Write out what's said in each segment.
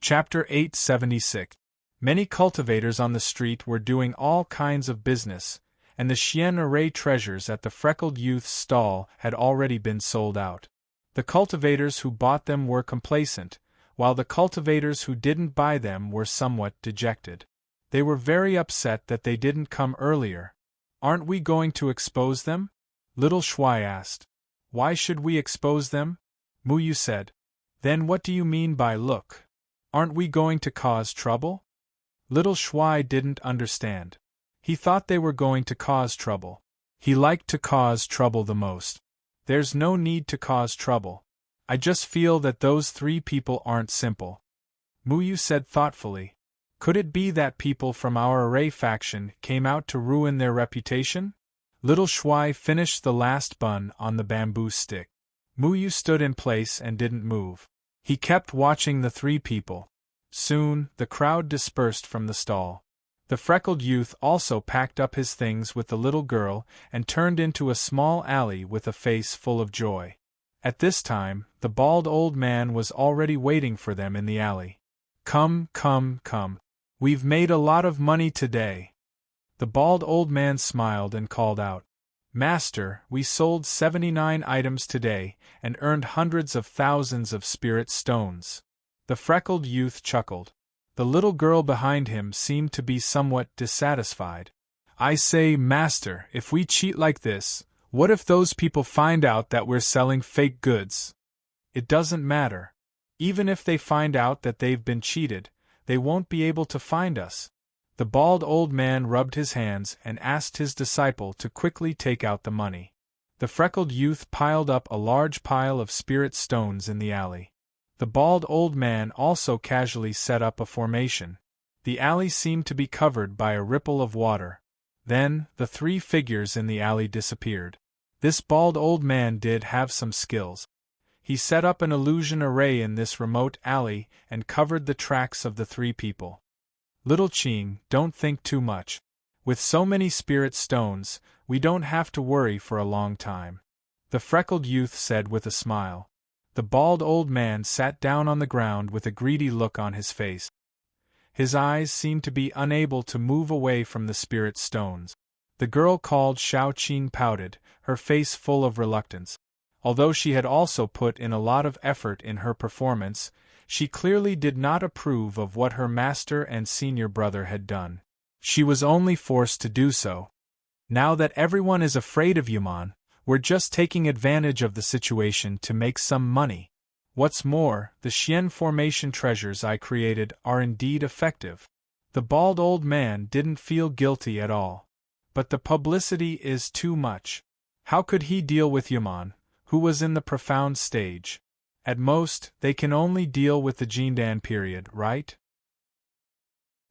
Chapter 876. Many cultivators on the street were doing all kinds of business, and the chien array treasures at the freckled youth's stall had already been sold out. The cultivators who bought them were complacent, while the cultivators who didn't buy them were somewhat dejected. They were very upset that they didn't come earlier. "Aren't we going to expose them?" Little Shuai asked. "Why should we expose them?" Muyu said. "Then what do you mean by look? Aren't we going to cause trouble?" Little Shuai didn't understand. He thought they were going to cause trouble. He liked to cause trouble the most. "There's no need to cause trouble. I just feel that those three people aren't simple," Muyu said thoughtfully. "Could it be that people from our array faction came out to ruin their reputation?" Little Shuai finished the last bun on the bamboo stick. Muyu stood in place and didn't move. He kept watching the three people. Soon, the crowd dispersed from the stall. The freckled youth also packed up his things with the little girl and turned into a small alley with a face full of joy. At this time, the bald old man was already waiting for them in the alley. "Come, come, come. We've made a lot of money today." The bald old man smiled and called out, "Master, we sold 79 items today and earned hundreds of thousands of spirit stones." The freckled youth chuckled. The little girl behind him seemed to be somewhat dissatisfied. "I say, Master, if we cheat like this, what if those people find out that we're selling fake goods?" "It doesn't matter. Even if they find out that they've been cheated, they won't be able to find us." The bald old man rubbed his hands and asked his disciple to quickly take out the money. The freckled youth piled up a large pile of spirit stones in the alley. The bald old man also casually set up a formation. The alley seemed to be covered by a ripple of water. Then, the three figures in the alley disappeared. This bald old man did have some skills. He set up an illusion array in this remote alley and covered the tracks of the three people. "Little Qing, don't think too much. With so many spirit stones, we don't have to worry for a long time," the freckled youth said with a smile. The bald old man sat down on the ground with a greedy look on his face. His eyes seemed to be unable to move away from the spirit stones. The girl called Shao Qing pouted, her face full of reluctance. Although she had also put in a lot of effort in her performance, she clearly did not approve of what her master and senior brother had done. She was only forced to do so. "Now that everyone is afraid of Yaman, we're just taking advantage of the situation to make some money. What's more, the Xian formation treasures I created are indeed effective." The bald old man didn't feel guilty at all. But the publicity is too much. How could he deal with Yaman, who was in the profound stage? At most, they can only deal with the Jindan period, right?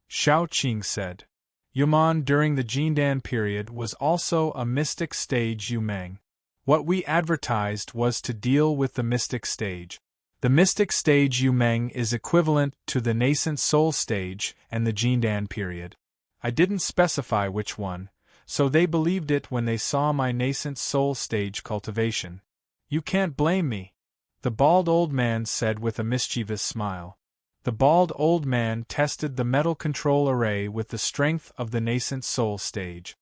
Shao Qing said. Yaman during the Jindan period was also a mystic stage Yumeng. What we advertised was to deal with the mystic stage. The mystic stage Yumeng is equivalent to the nascent soul stage and the Jindan period. I didn't specify which one, so they believed it when they saw my nascent soul stage cultivation. "You can't blame me," the bald old man said with a mischievous smile. The bald old man tested the metal control array with the strength of the nascent soul stage.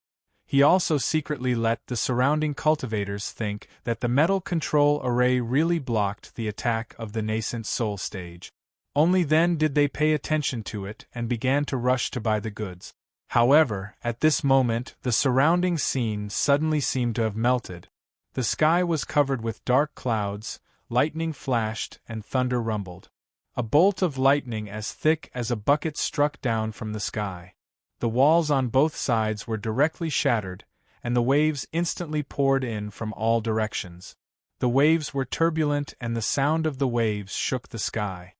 He also secretly let the surrounding cultivators think that the metal control array really blocked the attack of the nascent soul stage. Only then did they pay attention to it and began to rush to buy the goods. However, at this moment the surrounding scene suddenly seemed to have melted. The sky was covered with dark clouds, lightning flashed and thunder rumbled. A bolt of lightning as thick as a bucket struck down from the sky. The walls on both sides were directly shattered, and the waves instantly poured in from all directions. The waves were turbulent and the sound of the waves shook the sky.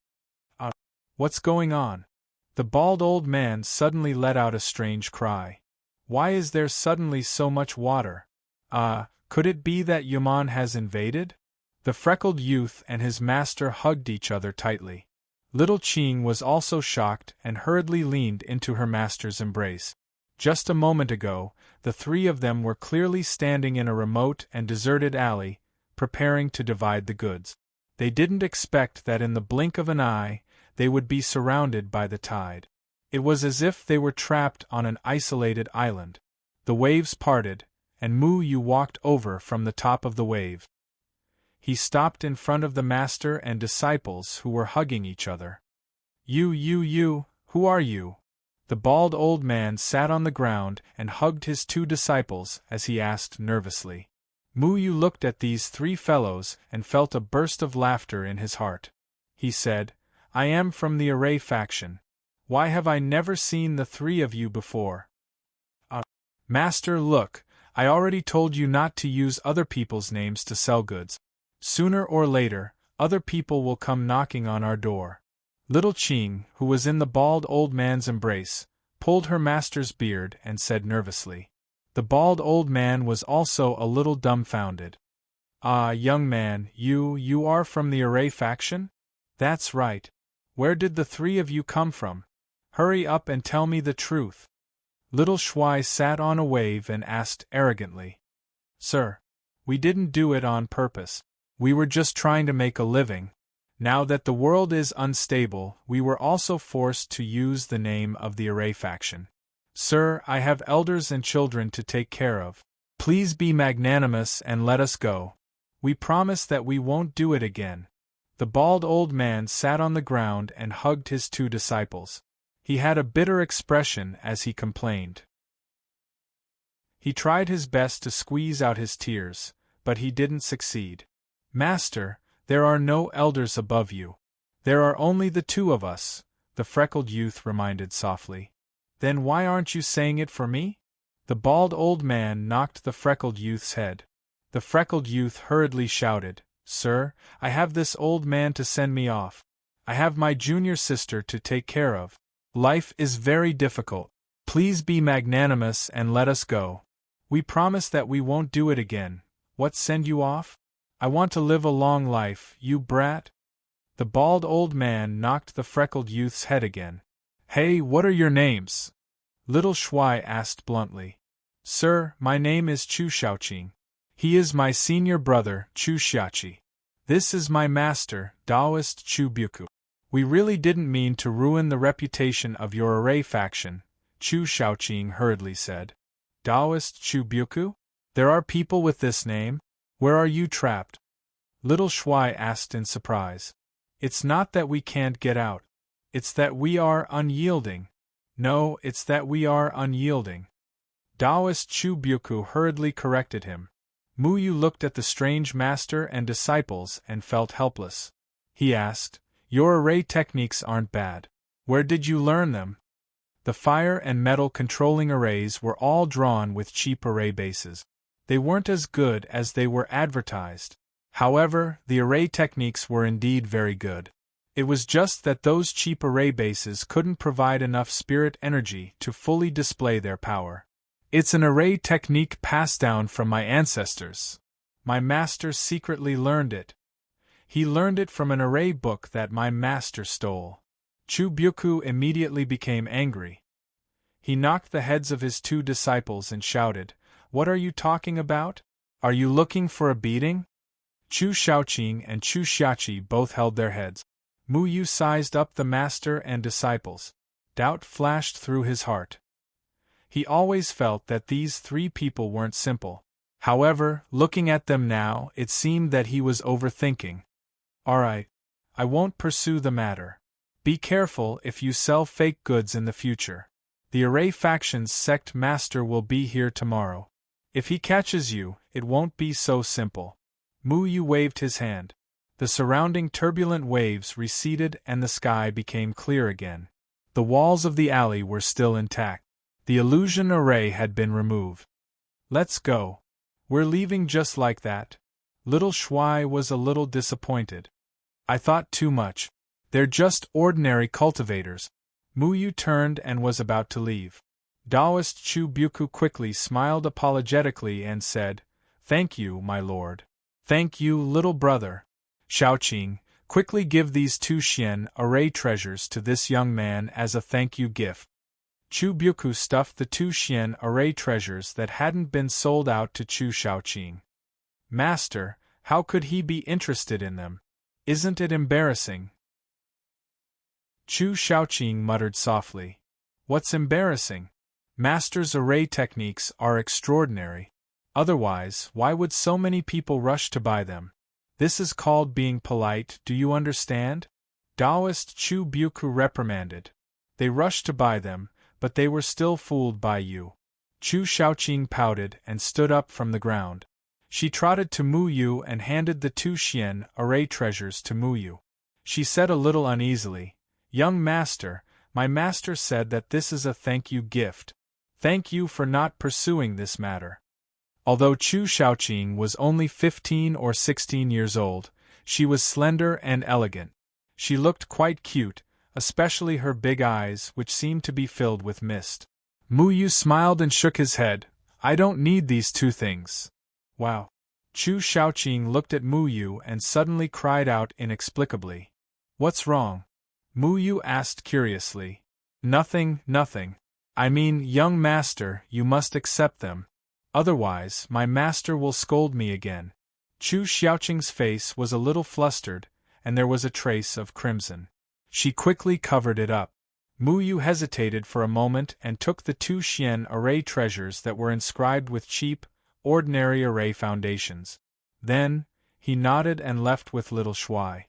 What's going on?" The bald old man suddenly let out a strange cry. "Why is there suddenly so much water? Could it be that Yaman has invaded?" The freckled youth and his master hugged each other tightly. Little Qing was also shocked and hurriedly leaned into her master's embrace. Just a moment ago, the three of them were clearly standing in a remote and deserted alley, preparing to divide the goods. They didn't expect that in the blink of an eye, they would be surrounded by the tide. It was as if they were trapped on an isolated island. The waves parted, and Mu Yu walked over from the top of the wave. He stopped in front of the master and disciples who were hugging each other. You, who are you? The bald old man sat on the ground and hugged his two disciples as he asked nervously. Mu Yu looked at these three fellows and felt a burst of laughter in his heart. He said, I am from the Array faction. Why have I never seen the three of you before? Master, look, I already told you not to use other people's names to sell goods. Sooner or later, other people will come knocking on our door. Little Qing, who was in the bald old man's embrace, pulled her master's beard and said nervously. The bald old man was also a little dumbfounded. Ah, young man, you are from the Array faction? That's right. Where did the three of you come from? Hurry up and tell me the truth. Little Shuai sat on a wave and asked arrogantly. Sir, we didn't do it on purpose. We were just trying to make a living. Now that the world is unstable, we were also forced to use the name of the Array faction. Sir, I have elders and children to take care of. Please be magnanimous and let us go. We promise that we won't do it again. The bald old man sat on the ground and hugged his two disciples. He had a bitter expression as he complained. He tried his best to squeeze out his tears, but he didn't succeed. Master, there are no elders above you. There are only the two of us, the freckled youth reminded softly. Then why aren't you saying it for me? The bald old man knocked the freckled youth's head. The freckled youth hurriedly shouted, Sir, I have this old man to send me off. I have my junior sister to take care of. Life is very difficult. Please be magnanimous and let us go. We promise that we won't do it again. What send you off? I want to live a long life, you brat. The bald old man knocked the freckled youth's head again. Hey, what are your names? Little Shuai asked bluntly. Sir, my name is Chu Shaoqing. He is my senior brother, Chu Xiaqi. This is my master, Taoist Chu Buku. We really didn't mean to ruin the reputation of your Array faction, Chu Shaoqing hurriedly said. Taoist Chu Buku? There are people with this name? Where are you trapped? Little Shuai asked in surprise. It's not that we can't get out. It's that we are unyielding. No, it's that we are unyielding. Taoist Chu Buku hurriedly corrected him. Mu Yu looked at the strange master and disciples and felt helpless. He asked, Your array techniques aren't bad. Where did you learn them? The fire and metal controlling arrays were all drawn with cheap array bases. They weren't as good as they were advertised. However, the array techniques were indeed very good. It was just that those cheap array bases couldn't provide enough spirit energy to fully display their power. It's an array technique passed down from my ancestors. My master secretly learned it. He learned it from an array book that my master stole. Chu Buku immediately became angry. He knocked the heads of his two disciples and shouted, What are you talking about? Are you looking for a beating? Chu Shaoqing and Chu Xiaqi both held their heads. Mu Yu sized up the master and disciples. Doubt flashed through his heart. He always felt that these three people weren't simple. However, looking at them now, it seemed that he was overthinking. Alright, I won't pursue the matter. Be careful if you sell fake goods in the future. The Array faction's sect master will be here tomorrow. If he catches you, it won't be so simple. Mu Yu waved his hand. The surrounding turbulent waves receded and the sky became clear again. The walls of the alley were still intact. The illusion array had been removed. Let's go. We're leaving just like that. Little Shuai was a little disappointed. I thought too much. They're just ordinary cultivators. Mu Yu turned and was about to leave. Taoist Chu Buku quickly smiled apologetically and said, Thank you, my lord. Thank you, little brother. Shaoqing, quickly give these 2 Xian array treasures to this young man as a thank you gift. Chu Buku stuffed the 2 Xian array treasures that hadn't been sold out to Chu Shaoqing. Master, how could he be interested in them? Isn't it embarrassing? Chu Shaoqing muttered softly. What's embarrassing? Master's array techniques are extraordinary. Otherwise, why would so many people rush to buy them? This is called being polite, do you understand? Taoist Chu Buku reprimanded. They rushed to buy them, but they were still fooled by you. Chu Shaoqing pouted and stood up from the ground. She trotted to Mu Yu and handed the 2 Xian array treasures to Mu Yu. She said a little uneasily, Young master, my master said that this is a thank you gift. Thank you for not pursuing this matter. Although Chu Shaoqing was only 15 or 16 years old, she was slender and elegant. She looked quite cute, especially her big eyes, which seemed to be filled with mist. Mu Yu smiled and shook his head. I don't need these 2 things. Wow. Chu Shaoqing looked at Mu Yu and suddenly cried out inexplicably. What's wrong? Mu Yu asked curiously. Nothing, nothing. I mean, young master, you must accept them. Otherwise, my master will scold me again. Chu Shaoqing's face was a little flustered, and there was a trace of crimson. She quickly covered it up. Mu Yu hesitated for a moment and took the 2 Xian array treasures that were inscribed with cheap, ordinary array foundations. Then, he nodded and left with little Shuai.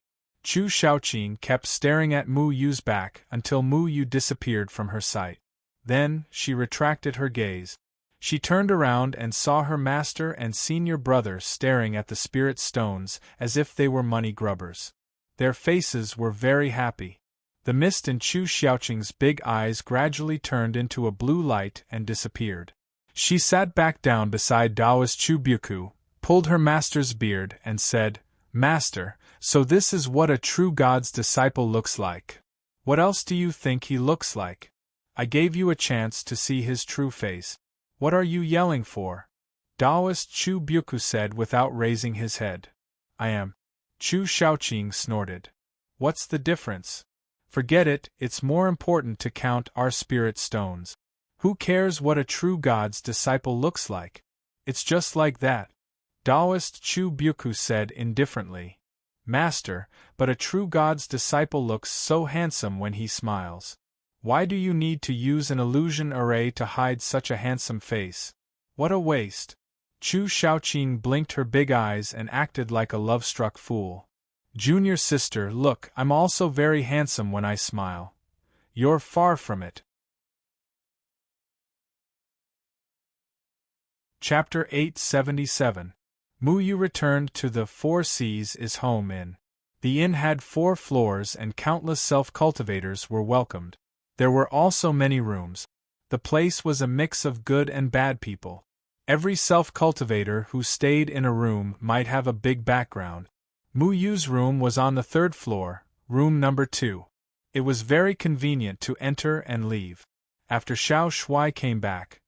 Chu Shaoqing kept staring at Mu Yu's back until Mu Yu disappeared from her sight. Then, she retracted her gaze. She turned around and saw her master and senior brother staring at the spirit stones as if they were money grubbers. Their faces were very happy. The mist in Chu Shaoqing's big eyes gradually turned into a blue light and disappeared. She sat back down beside Taoist Chu Buku, pulled her master's beard and said, Master, so this is what a true God's disciple looks like. What else do you think he looks like? I gave you a chance to see his true face. What are you yelling for? Taoist Chu Buku said without raising his head. I am. Chu Shaoqing snorted. What's the difference? Forget it, it's more important to count our spirit stones. Who cares what a true God's disciple looks like? It's just like that. Taoist Chu Buku said indifferently. Master, but a true God's disciple looks so handsome when he smiles. Why do you need to use an illusion array to hide such a handsome face? What a waste. Chu Shaoqing blinked her big eyes and acted like a love-struck fool. Junior sister, look, I'm also very handsome when I smile. You're far from it. Chapter 877. Mu Yu returned to the 4 Seas is Home Inn. The inn had 4 floors and countless self-cultivators were welcomed. There were also many rooms. The place was a mix of good and bad people. Every self-cultivator who stayed in a room might have a big background. Mu Yu's room was on the 3rd floor, room number 2. It was very convenient to enter and leave. After Xiao Shuai came back,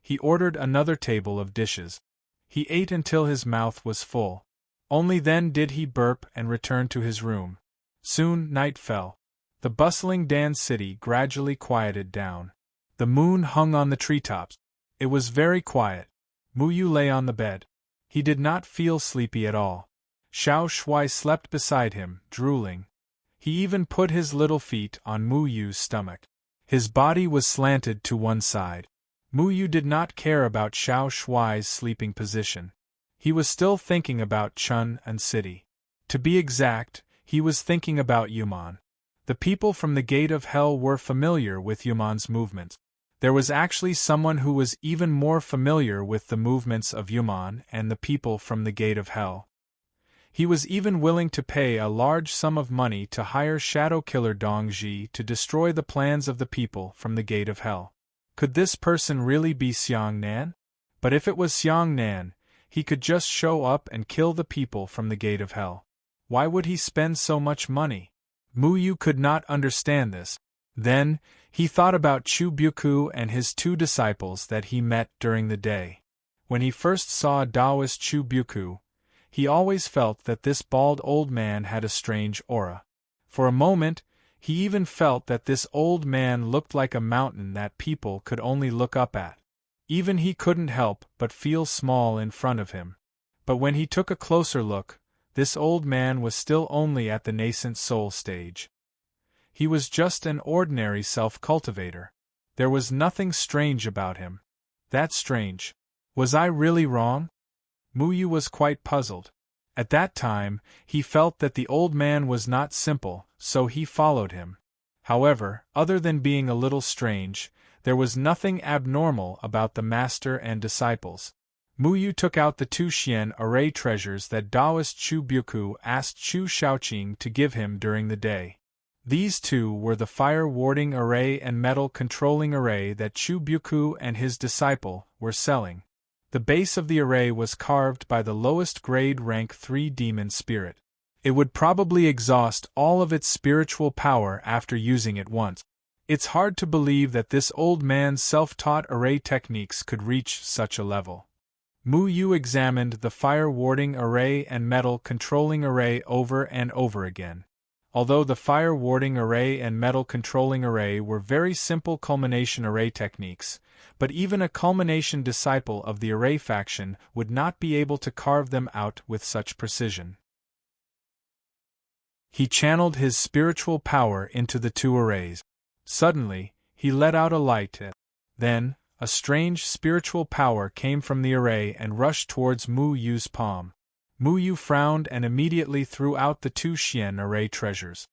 he ordered another table of dishes. He ate until his mouth was full. Only then did he burp and return to his room. Soon night fell. The bustling Dan city gradually quieted down. The moon hung on the treetops. It was very quiet. Mu Yu lay on the bed. He did not feel sleepy at all. Xiao Shuai slept beside him, drooling. He even put his little feet on Mu Yu's stomach. His body was slanted to one side. Mu Yu did not care about Xiao Shuai's sleeping position. He was still thinking about Chun and City. To be exact, he was thinking about Yuman. The people from the Gate of Hell were familiar with Yuman's movements. There was actually someone who was even more familiar with the movements of Yuman and the people from the Gate of Hell. He was even willing to pay a large sum of money to hire Shadow Killer Dong Ji to destroy the plans of the people from the Gate of Hell. Could this person really be Xiang Nan? But if it was Xiang Nan, he could just show up and kill the people from the Gate of Hell. Why would he spend so much money? Mu Yu could not understand this. Then, he thought about Chu Buku and his 2 disciples that he met during the day. When he first saw Taoist Chu Buku, he always felt that this bald old man had a strange aura. For a moment, he even felt that this old man looked like a mountain that people could only look up at. Even he couldn't help but feel small in front of him. But when he took a closer look, this old man was still only at the nascent soul stage. He was just an ordinary self-cultivator. There was nothing strange about him. That's strange. Was I really wrong? Muyu was quite puzzled. At that time, he felt that the old man was not simple, so he followed him. However, other than being a little strange, there was nothing abnormal about the master and disciples. Muyu took out the 2 Xian array treasures that Taoist Chu Byuku asked Chu Shaoqing to give him during the day. These 2 were the fire-warding array and metal-controlling array that Chu Byuku and his disciple were selling. The base of the array was carved by the lowest grade rank 3 demon spirit. It would probably exhaust all of its spiritual power after using it once. It's hard to believe that this old man's self-taught array techniques could reach such a level. Muyu examined the fire-warding array and metal-controlling array over and over again. Although the fire-warding array and metal-controlling array were very simple culmination array techniques, but even a culmination disciple of the array faction would not be able to carve them out with such precision. He channeled his spiritual power into the 2 arrays. Suddenly, he let out a light. Then, a strange spiritual power came from the array and rushed towards Mu Yu's palm. Mu Yu frowned and immediately threw out the 2 Xian array treasures.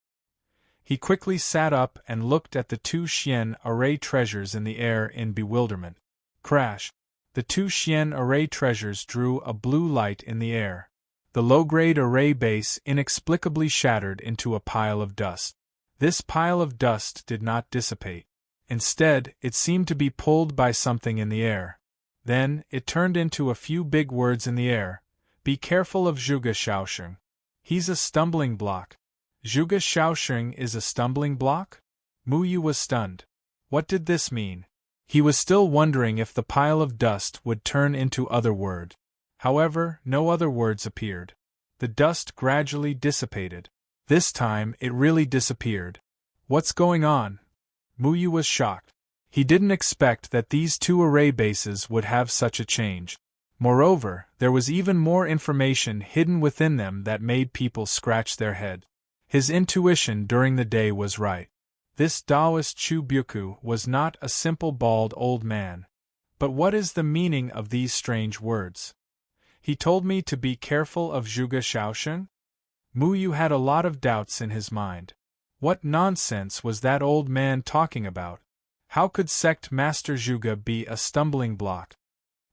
He quickly sat up and looked at the 2 Xian array treasures in the air in bewilderment. Crash! The 2 Xian array treasures drew a blue light in the air. The low-grade array base inexplicably shattered into a pile of dust. This pile of dust did not dissipate. Instead, it seemed to be pulled by something in the air. Then, it turned into a few big words in the air. Be careful of Zhuge Shaoxing. He's a stumbling block. Zhuge Shaoxing is a stumbling block? Muyu was stunned. What did this mean? He was still wondering if the pile of dust would turn into other words. However, no other words appeared. The dust gradually dissipated. This time, it really disappeared. What's going on? Muyu was shocked. He didn't expect that these 2 array bases would have such a change. Moreover, there was even more information hidden within them that made people scratch their head. His intuition during the day was right. This Taoist Chu Byuku was not a simple bald old man. But what is the meaning of these strange words? He told me to be careful of Zhuge Shaoxing? Muyu had a lot of doubts in his mind. What nonsense was that old man talking about? How could sect Master Zhuge be a stumbling block?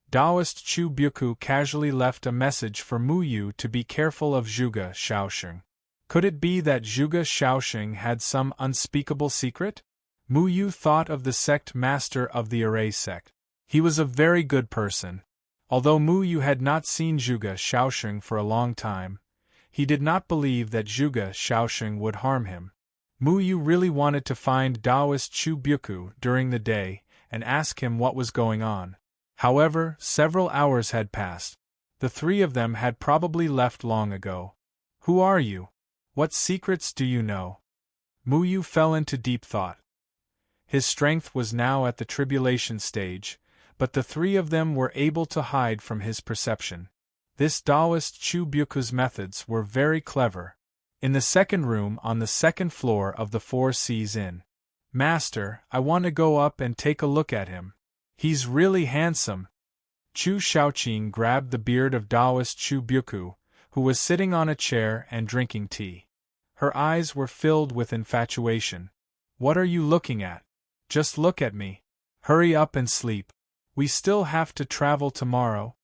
Taoist Chu Byuku casually left a message for Muyu to be careful of Zhuge Shaoxing. Could it be that Zhuge Shaoxing had some unspeakable secret? Muyu thought of the sect master of the array sect. He was a very good person. Although Muyu had not seen Zhuge Shaoxing for a long time, he did not believe that Zhuge Shaoxing would harm him. Muyu really wanted to find Taoist Chu Byuku during the day and ask him what was going on. However, several hours had passed. The 3 of them had probably left long ago. Who are you? What secrets do you know? Muyu fell into deep thought. His strength was now at the tribulation stage, but the 3 of them were able to hide from his perception. This Taoist Chu Byuku's methods were very clever. In the second room on the 2nd floor of the 4 Seas Inn. Master, I want to go up and take a look at him. He's really handsome. Chu Shaoqing grabbed the beard of Taoist Chu Byuku, who was sitting on a chair and drinking tea. Her eyes were filled with infatuation. What are you looking at? Just look at me. Hurry up and sleep. We still have to travel tomorrow.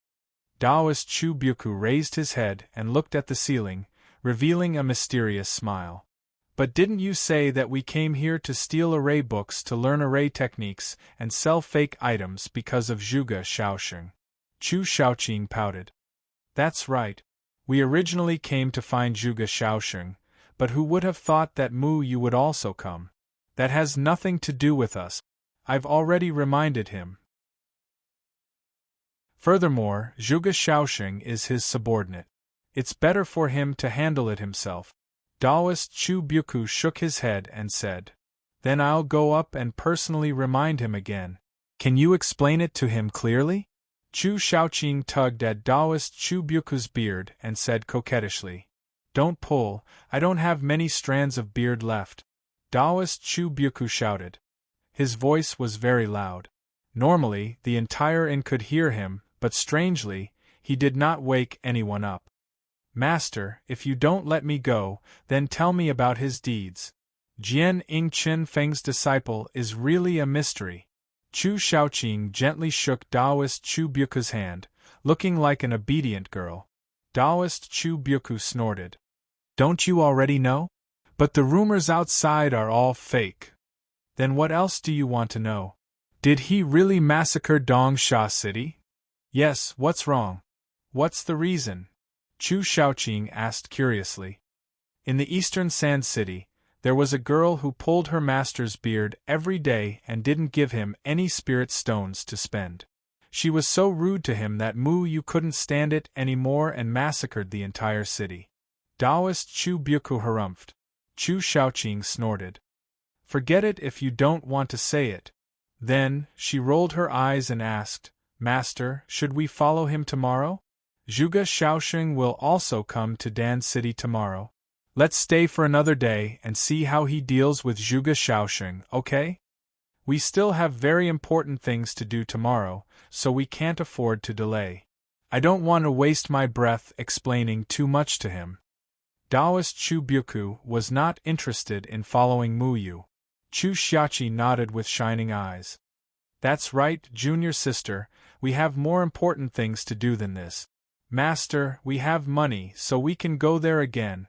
Taoist Chu Byuku raised his head and looked at the ceiling, revealing a mysterious smile. But didn't you say that we came here to steal array books to learn array techniques and sell fake items because of Zhuge Shaoxing? Chu Shaoqing pouted. That's right. We originally came to find Zhuge Shaoxing, but who would have thought that Muyu would also come? That has nothing to do with us. I've already reminded him. Furthermore, Zhuge Shaoxing is his subordinate. It's better for him to handle it himself. Taoist Chu Byuku shook his head and said, Then I'll go up and personally remind him again. Can you explain it to him clearly? Chu Shaoqing tugged at Taoist Chu Byuku's beard and said coquettishly, Don't pull, I don't have many strands of beard left. Taoist Chu Byoku shouted. His voice was very loud. Normally, the entire inn could hear him, but strangely, he did not wake anyone up. Master, if you don't let me go, then tell me about his deeds. Jian Ing Chen Feng's disciple is really a mystery. Chu Shaoqing gently shook Taoist Chu Byoku's hand, looking like an obedient girl. Taoist Chu Byoku snorted. Don't you already know? But the rumors outside are all fake. Then what else do you want to know? Did he really massacre Dongsha City? Yes, what's wrong? What's the reason? Chu Shaoqing asked curiously. In the eastern Sand City, there was a girl who pulled her master's beard every day and didn't give him any spirit stones to spend. She was so rude to him that Mu Yu couldn't stand it anymore and massacred the entire city. Taoist Chu Byoku harumphed. Chu Shaoqing snorted. Forget it if you don't want to say it. Then, she rolled her eyes and asked, Master, should we follow him tomorrow? Zhuge Shaoxing will also come to Dan City tomorrow. Let's stay for another day and see how he deals with Zhuge Shaoxing, okay? We still have very important things to do tomorrow, so we can't afford to delay. I don't want to waste my breath explaining too much to him. Taoist Chu Byoku was not interested in following Mu Yu. Chu Xiaoqi nodded with shining eyes. That's right, junior sister, we have more important things to do than this. Master, we have money, so we can go there again.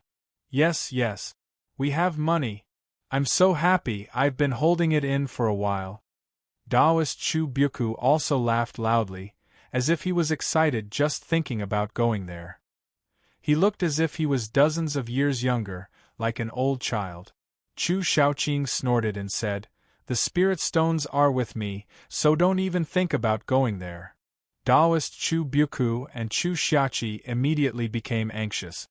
Yes, we have money. I'm so happy, I've been holding it in for a while. Taoist Chu Byoku also laughed loudly, as if he was excited just thinking about going there. He looked as if he was dozens of years younger, like an old child. Chu Shaoqing snorted and said, The spirit stones are with me, so don't even think about going there. Taoist Chu Byoku and Chu Xiaoqi immediately became anxious.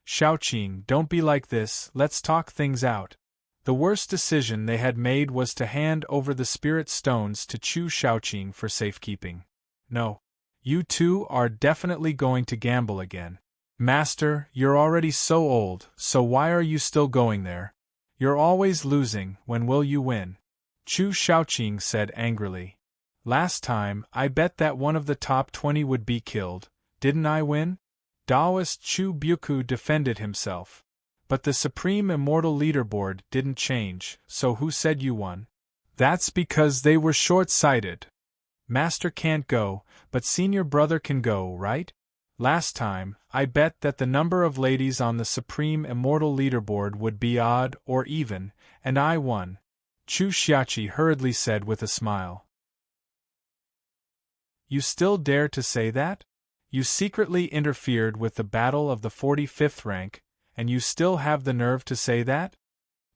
Shaoqing, don't be like this, let's talk things out. The worst decision they had made was to hand over the spirit stones to Chu Shaoqing for safekeeping. No. You two are definitely going to gamble again. Master, you're already so old, so why are you still going there? You're always losing, when will you win? Chu Shaoqing said angrily. Last time, I bet that one of the top 20 would be killed, didn't I win? Taoist Chu Byoku defended himself. But the Supreme Immortal Leaderboard didn't change, so who said you won? That's because they were short-sighted. Master can't go, but senior brother can go, right? Last time, I bet that the number of ladies on the Supreme Immortal Leaderboard would be odd or even, and I won. Chu Xiaoqi hurriedly said with a smile. You still dare to say that? You secretly interfered with the battle of the 45th rank, and you still have the nerve to say that?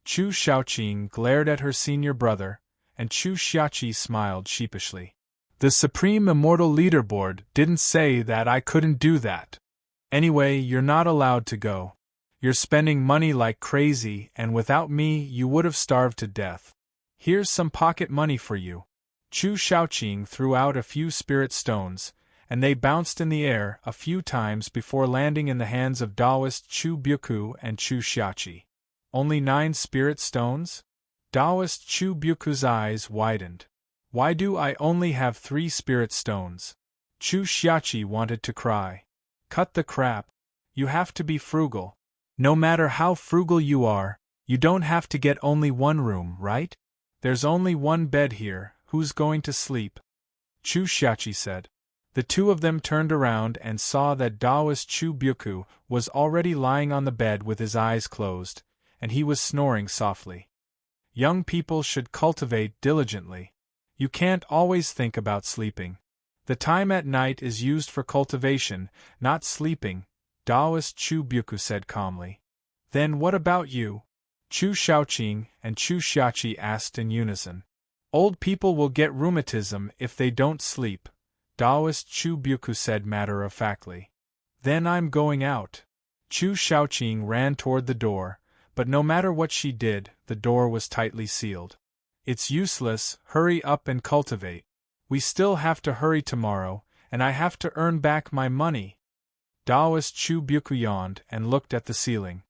Chu Shaoqing glared at her senior brother, and Chu Xiaoqi smiled sheepishly. The Supreme Immortal Leaderboard didn't say that I couldn't do that. Anyway, you're not allowed to go. You're spending money like crazy, and without me you would have starved to death. Here's some pocket money for you. Chu Shaoqing threw out a few spirit stones, and they bounced in the air a few times before landing in the hands of Taoist Chu Byoku and Chu Xiaoqi. Only 9 spirit stones? Taoist Chu Byoku's eyes widened. Why do I only have 3 spirit stones? Chu Xiaoqi wanted to cry. Cut the crap. You have to be frugal. No matter how frugal you are, you don't have to get only one room, right? There's only one bed here, who's going to sleep? Chu Xiaoqi said. The two of them turned around and saw that Taoist Chu Byoku was already lying on the bed with his eyes closed, and he was snoring softly. Young people should cultivate diligently. You can't always think about sleeping. The time at night is used for cultivation, not sleeping, Taoist Chu Byoku said calmly. Then what about you? Chu Shaoqing and Chu Xiaoqi asked in unison. Old people will get rheumatism if they don't sleep, Taoist Chu Byoku said matter-of-factly. Then I'm going out. Chu Shaoqing ran toward the door, but no matter what she did, the door was tightly sealed. It's useless, hurry up and cultivate. We still have to hurry tomorrow, and I have to earn back my money. Taoist Chu Byoku yawned and looked at the ceiling.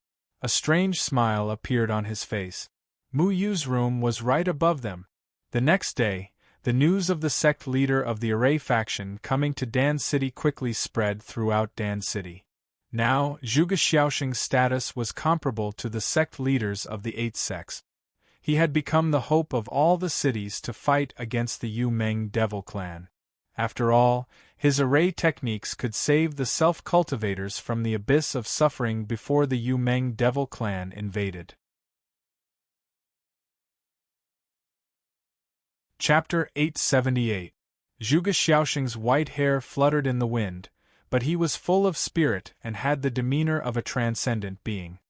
A strange smile appeared on his face. Mu Yu's room was right above them. The next day, the news of the sect leader of the Array faction coming to Dan City quickly spread throughout Dan City. Now, Zhuge Xiaoxing's status was comparable to the sect leaders of the 8 sects. He had become the hope of all the cities to fight against the Yu Meng Devil Clan. After all, his array techniques could save the self-cultivators from the abyss of suffering before the Yu Meng Devil Clan invaded. Chapter 878. Zhuge Xiaoxing's white hair fluttered in the wind, but he was full of spirit and had the demeanor of a transcendent being.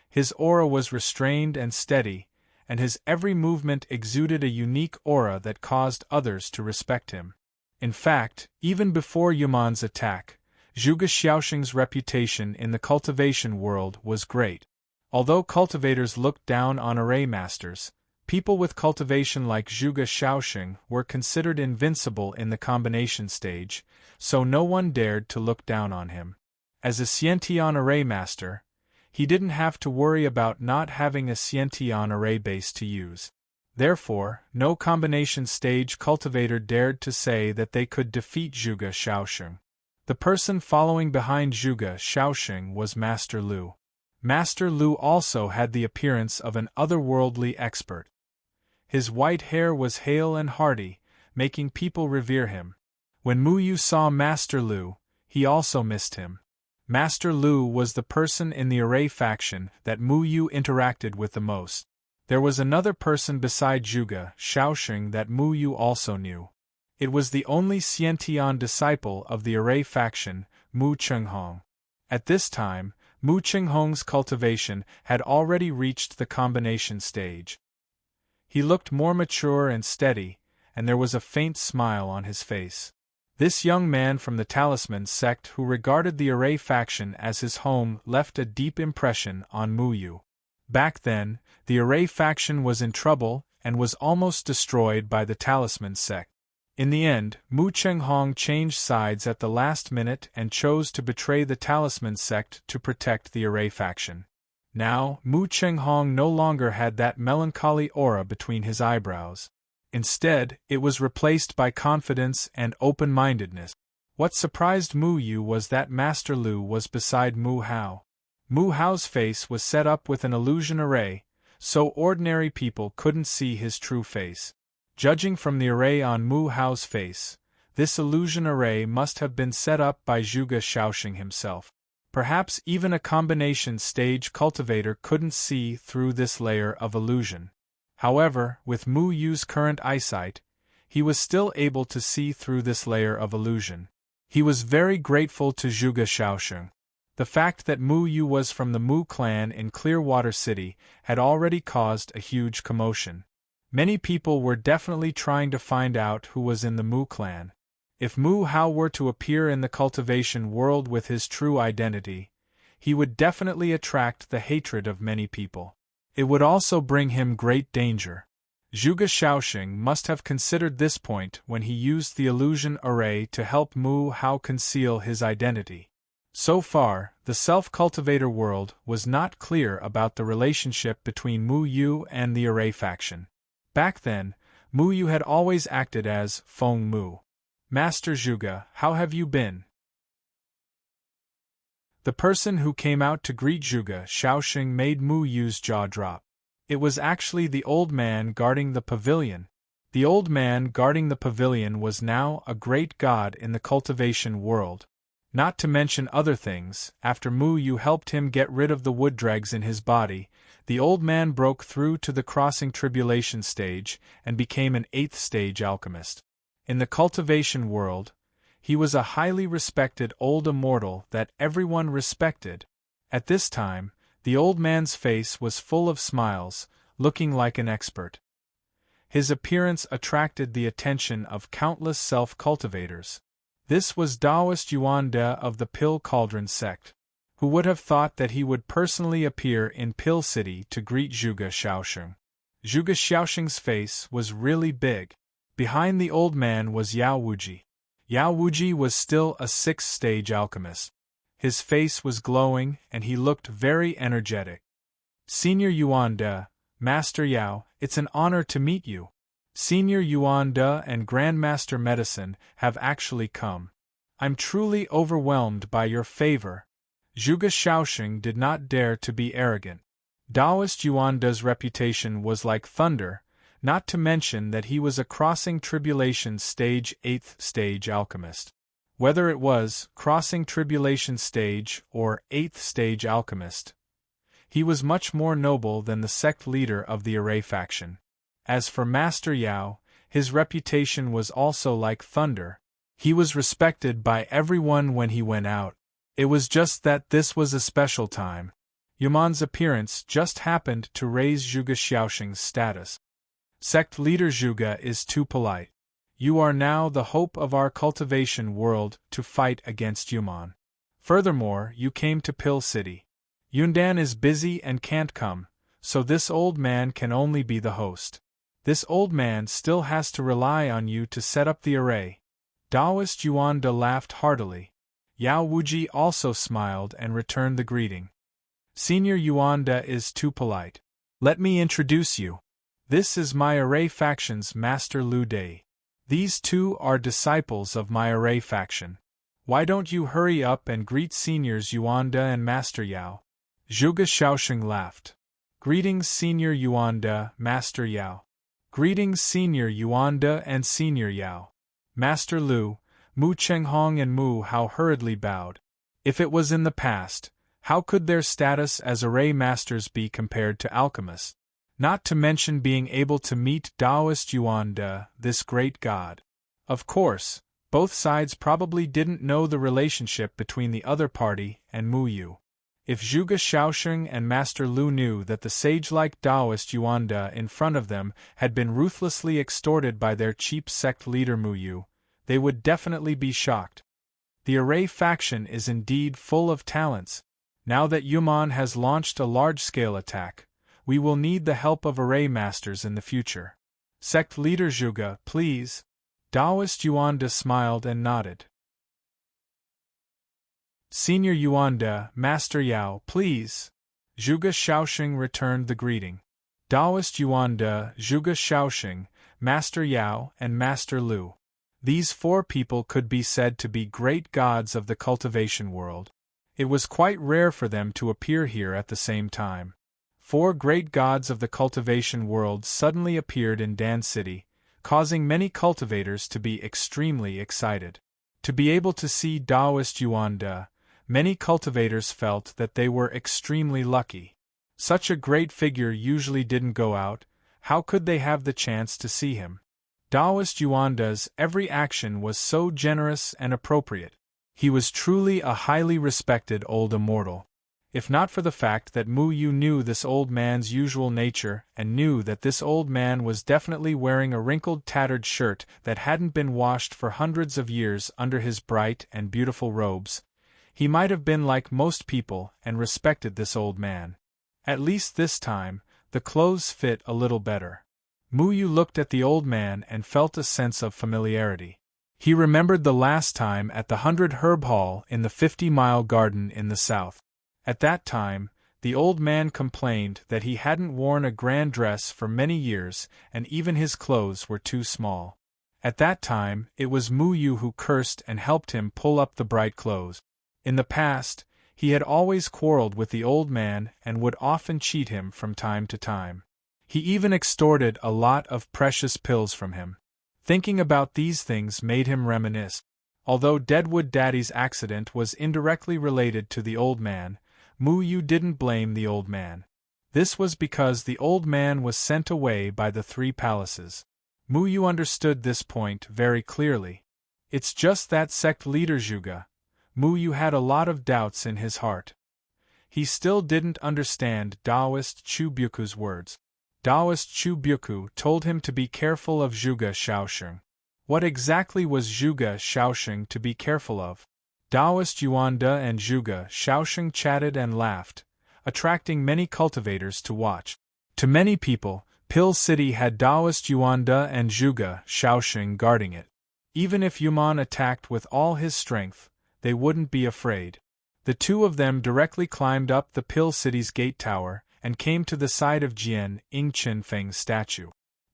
His aura was restrained and steady, and his every movement exuded a unique aura that caused others to respect him. In fact, even before Yuman's attack, Zhuge Xiaoxing's reputation in the cultivation world was great. Although cultivators looked down on array masters, people with cultivation like Zhuge Xiaoxing were considered invincible in the combination stage, so no one dared to look down on him. As a Xiantian array master, he didn't have to worry about not having a Xiantian array base to use. Therefore, no combination stage cultivator dared to say that they could defeat Zhuge Xiaoxing. The person following behind Zhuge Xiaoxing was Master Lu. Master Lu also had the appearance of an otherworldly expert. His white hair was hale and hearty, making people revere him. When Mu Yu saw Master Lu, he also missed him. Master Lu was the person in the Array faction that Mu Yu interacted with the most. There was another person beside Zhuge Xiaoxing that Mu Yu also knew. It was the only Xiantian disciple of the Array faction, Mu Chenghong. At this time, Mu Chenghong's cultivation had already reached the combination stage. He looked more mature and steady, and there was a faint smile on his face. This young man from the Talisman sect who regarded the Array faction as his home left a deep impression on Mu Yu. Back then, the Array faction was in trouble and was almost destroyed by the Talisman sect. In the end, Mu Chenghong changed sides at the last minute and chose to betray the Talisman sect to protect the Array faction. Now, Mu Chenghong no longer had that melancholy aura between his eyebrows. Instead, it was replaced by confidence and open-mindedness. What surprised Mu Yu was that Master Lu was beside Mu Hao. Mu Hao's face was set up with an illusion array, so ordinary people couldn't see his true face. Judging from the array on Mu Hao's face, this illusion array must have been set up by Zhuge Xiaoxing himself. Perhaps even a combination stage cultivator couldn't see through this layer of illusion. However, with Mu Yu's current eyesight, he was still able to see through this layer of illusion. He was very grateful to Zhuge Xiaoxing. The fact that Mu Yu was from the Mu clan in Clearwater City had already caused a huge commotion. Many people were definitely trying to find out who was in the Mu clan. If Mu Hao were to appear in the cultivation world with his true identity, he would definitely attract the hatred of many people. It would also bring him great danger. Zhuge Xiaoxing must have considered this point when he used the illusion array to help Mu Hao conceal his identity. So far, the self-cultivator world was not clear about the relationship between Mu Yu and the Array faction. Back then, Mu Yu had always acted as Feng Mu. Master Zhuge, how have you been? The person who came out to greet Zhuge Xiaoxing made Mu Yu's jaw drop. It was actually the old man guarding the pavilion. The old man guarding the pavilion was now a great god in the cultivation world. Not to mention other things, after Mu Yu helped him get rid of the wood dregs in his body, the old man broke through to the crossing tribulation stage and became an 8th stage alchemist. In the cultivation world, he was a highly respected old immortal that everyone respected. At this time, the old man's face was full of smiles, looking like an expert. His appearance attracted the attention of countless self-cultivators. This was Taoist Yuan De of the Pill Cauldron sect. Who would have thought that he would personally appear in Pill City to greet Zhuge Xiaoxing? Zhuge Xiaoxing's face was really big. Behind the old man was Yao Wuji. Yao Wuji was still a 6th stage alchemist. His face was glowing and he looked very energetic. Senior Yuan De, Master Yao, it's an honor to meet you. Senior Yuan De and Grandmaster Medicine have actually come. I'm truly overwhelmed by your favor. Zhuge Shaoxing did not dare to be arrogant. Taoist Yuan De's reputation was like thunder, not to mention that he was a crossing tribulation stage 8th stage alchemist. Whether it was crossing tribulation stage or 8th stage alchemist, he was much more noble than the sect leader of the Array faction. As for Master Yao, his reputation was also like thunder. He was respected by everyone when he went out. It was just that this was a special time. Yuman's appearance just happened to raise Zhuge Xiaoxing's status. Sect leader Zhuge is too polite. You are now the hope of our cultivation world to fight against Yuman. Furthermore, you came to Pill City. Yundan is busy and can't come, so this old man can only be the host. This old man still has to rely on you to set up the array. Taoist Yuan De laughed heartily. Yao Wuji also smiled and returned the greeting. Senior Yuan De is too polite. Let me introduce you. This is my Array faction's Master Lu Dei. These two are disciples of my Array faction. Why don't you hurry up and greet Seniors Yuan De and Master Yao? Zhuge Shaoxing laughed. Greetings Senior Yuan De, Master Yao. Greetings Senior Yuan De and Senior Yao. Master Lu, Mu Chenghong and Mu Hao hurriedly bowed. If it was in the past, how could their status as Array Masters be compared to alchemists? Not to mention being able to meet Taoist Yuan De, this great god. Of course, both sides probably didn't know the relationship between the other party and Mu Yu. If Zhuge Shaoxing and Master Lu knew that the sage-like Taoist Yuan De in front of them had been ruthlessly extorted by their cheap sect leader Mu Yu, they would definitely be shocked. The Array faction is indeed full of talents. Now that Yuman has launched a large-scale attack, we will need the help of Array Masters in the future. Sect leader Zhuge, please. Taoist Yuan De smiled and nodded. Senior Yuan De, Master Yao, please. Zhuge Shaoxing returned the greeting. Taoist Yuan De, Zhuge Shaoxing, Master Yao, and Master Lu. These four people could be said to be great gods of the cultivation world. It was quite rare for them to appear here at the same time. Four great gods of the cultivation world suddenly appeared in Dan City, causing many cultivators to be extremely excited. To be able to see Taoist Yuan De, many cultivators felt that they were extremely lucky. Such a great figure usually didn't go out, how could they have the chance to see him? Taoist Yuan De's every action was so generous and appropriate. He was truly a highly respected old immortal. If not for the fact that Mu Yu knew this old man's usual nature and knew that this old man was definitely wearing a wrinkled tattered shirt that hadn't been washed for hundreds of years under his bright and beautiful robes, he might have been like most people and respected this old man. At least this time, the clothes fit a little better. Mu Yu looked at the old man and felt a sense of familiarity. He remembered the last time at the 100 Herb Hall in the 50-mile garden in the south. At that time, the old man complained that he hadn't worn a grand dress for many years and even his clothes were too small. At that time, it was Mu Yu who cursed and helped him pull up the bright clothes. In the past, he had always quarreled with the old man and would often cheat him from time to time. He even extorted a lot of precious pills from him. Thinking about these things made him reminisce. Although Deadwood Daddy's accident was indirectly related to the old man, Mu Yu didn't blame the old man. This was because the old man was sent away by the three palaces. Mu Yu understood this point very clearly. It's just that sect leader Zhuge. Mu Yu had a lot of doubts in his heart. He still didn't understand Taoist Chu Byuku's words. Taoist Chu Byuku told him to be careful of Zhuge Shaoxing. What exactly was Zhuge Shaoxing to be careful of? Taoist Yuan De and Zhuge Shaoxing chatted and laughed, attracting many cultivators to watch. To many people, Pill City had Taoist Yuan De and Zhuge Shaoxing guarding it. Even if Yuman attacked with all his strength, they wouldn't be afraid. The two of them directly climbed up the Pill City's gate tower and came to the side of Jian Yingqianfeng's statue.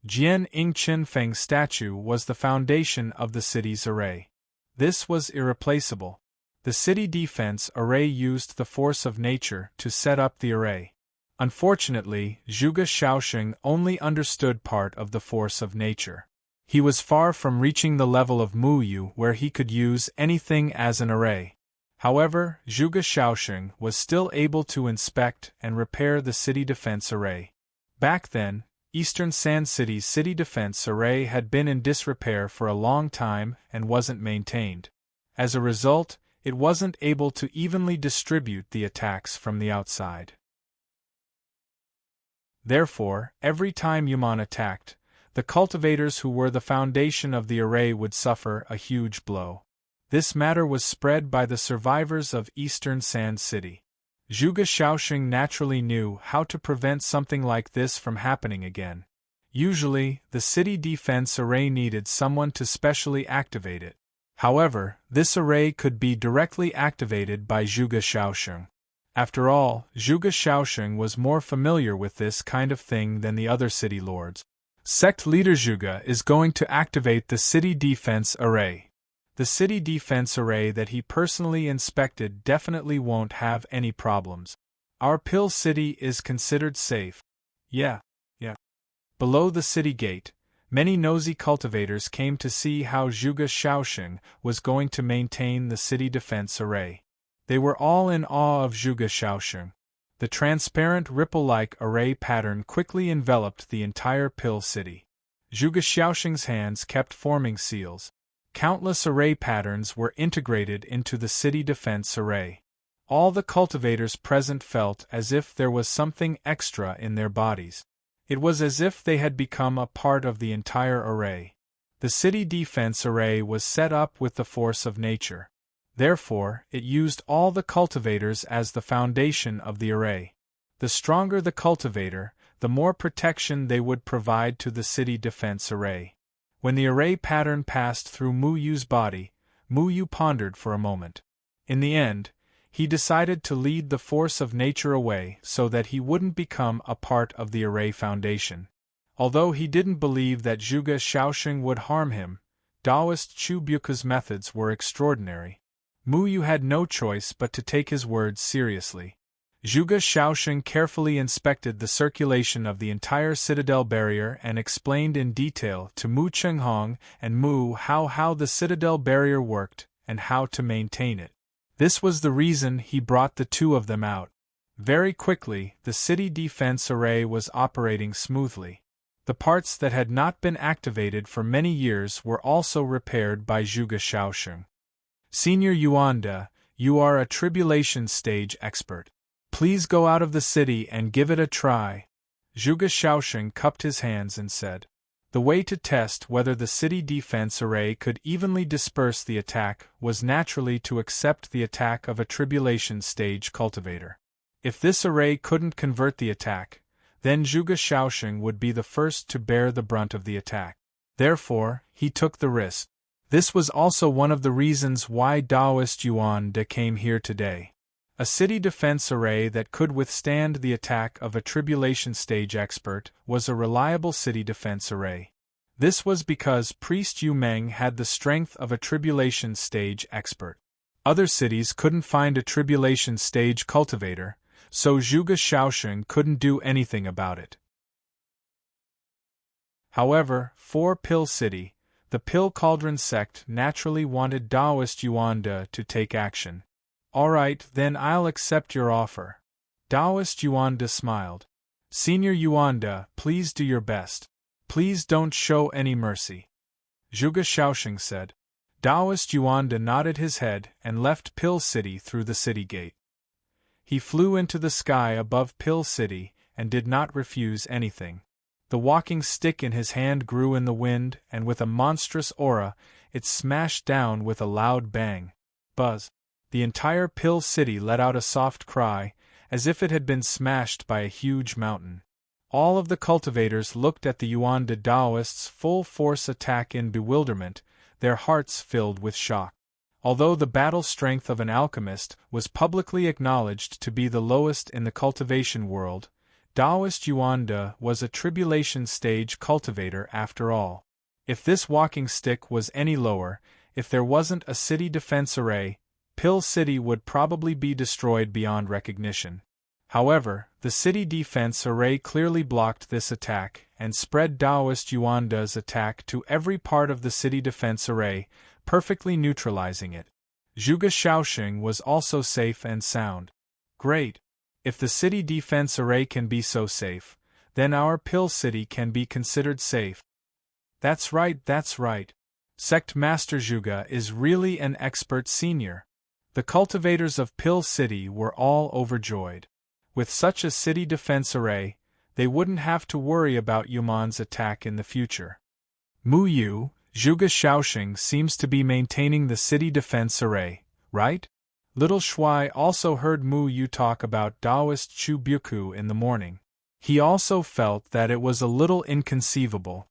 Jian Yingqianfeng's statue was the foundation of the city's array. This was irreplaceable. The city defense array used the force of nature to set up the array. Unfortunately, Zhuge Shaoxing only understood part of the force of nature. He was far from reaching the level of Mu Yu where he could use anything as an array. However, Zhuge Shaoxing was still able to inspect and repair the city defense array. Back then, Eastern Sand City's city defense array had been in disrepair for a long time and wasn't maintained. As a result, it wasn't able to evenly distribute the attacks from the outside. Therefore, every time Yuman attacked, the cultivators who were the foundation of the array would suffer a huge blow. This matter was spread by the survivors of Eastern Sand City. Zhuge Shaoxing naturally knew how to prevent something like this from happening again. Usually, the city defense array needed someone to specially activate it. However, this array could be directly activated by Zhuge Shaoxing. After all, Zhuge Shaoxing was more familiar with this kind of thing than the other city lords. Sect leader Zhuge is going to activate the city defense array. The city defense array that he personally inspected definitely won't have any problems. Our pill city is considered safe. Yeah. Below the city gate, many nosy cultivators came to see how Zhuge Shaoxing was going to maintain the city defense array. They were all in awe of Zhuge Shaoxing. The transparent ripple-like array pattern quickly enveloped the entire pill city. Zhuge Shaoxing's hands kept forming seals. Countless array patterns were integrated into the city defense array. All the cultivators present felt as if there was something extra in their bodies. It was as if they had become a part of the entire array. The city defense array was set up with the force of nature. Therefore, it used all the cultivators as the foundation of the array. The stronger the cultivator, the more protection they would provide to the city defense array. When the array pattern passed through Mu Yu's body, Mu Yu pondered for a moment. In the end, he decided to lead the force of nature away so that he wouldn't become a part of the array foundation. Although he didn't believe that Zhuge Shaoxing would harm him, Taoist Chu Buke's methods were extraordinary. Mu Yu had no choice but to take his words seriously. Zhuge Shaoxing carefully inspected the circulation of the entire citadel barrier and explained in detail to Mu Chenghong and Mu how the citadel barrier worked and how to maintain it. This was the reason he brought the two of them out. Very quickly, the city defense array was operating smoothly. The parts that had not been activated for many years were also repaired by Zhuge Shaoxing. Senior Yuanda, you are a tribulation stage expert. Please go out of the city and give it a try. Zhuge Shaoxing cupped his hands and said. The way to test whether the city defense array could evenly disperse the attack was naturally to accept the attack of a tribulation stage cultivator. If this array couldn't convert the attack, then Zhuge Shaoxing would be the first to bear the brunt of the attack. Therefore, he took the risk. This was also one of the reasons why Taoist Yuan De came here today. A city defense array that could withstand the attack of a tribulation stage expert was a reliable city defense array. This was because Priest Yu Meng had the strength of a tribulation stage expert. Other cities couldn't find a tribulation stage cultivator, so Zhuge Shaoxing couldn't do anything about it. However, for Pill City, the Pill Cauldron sect naturally wanted Taoist Yuan De to take action. Alright, then I'll accept your offer. Taoist Yuan De smiled. Senior Yuan De, please do your best. Please don't show any mercy. Zhuge Shaoxing said. Taoist Yuan De nodded his head and left Pill City through the city gate. He flew into the sky above Pill City and did not refuse anything. The walking stick in his hand grew in the wind, and with a monstrous aura, it smashed down with a loud bang. Buzz. The entire Pill City let out a soft cry, as if it had been smashed by a huge mountain. All of the cultivators looked at the Yuan De Taoists' full-force attack in bewilderment, their hearts filled with shock. Although the battle strength of an alchemist was publicly acknowledged to be the lowest in the cultivation world, Taoist Yuanda was a tribulation stage cultivator after all. If this walking stick was any lower, if there wasn't a city defense array, Pill City would probably be destroyed beyond recognition. However, the city defense array clearly blocked this attack and spread Taoist Yuanda's attack to every part of the city defense array, perfectly neutralizing it. Zhuge Shaoxing was also safe and sound. Great! If the city defense array can be so safe, then our Pill City can be considered safe. That's right, that's right. Sect Master Zhuge is really an expert senior. The cultivators of Pill City were all overjoyed. With such a city defense array, they wouldn't have to worry about Yuman's attack in the future. Mu Yu, Zhuge Shaoxing seems to be maintaining the city defense array, right? Little Shuai also heard Mu Yu talk about Taoist Chu Buku in the morning. He also felt that it was a little inconceivable.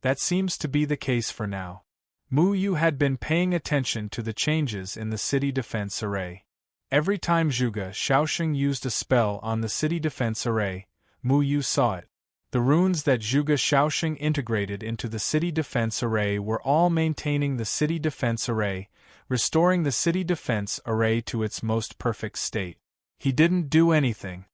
That seems to be the case for now. Mu Yu had been paying attention to the changes in the city defense array. Every time Zhuge Shaoxing used a spell on the city defense array, Mu Yu saw it. The runes that Zhuge Shaoxing integrated into the city defense array were all maintaining the city defense array, restoring the city defense array to its most perfect state. He didn't do anything.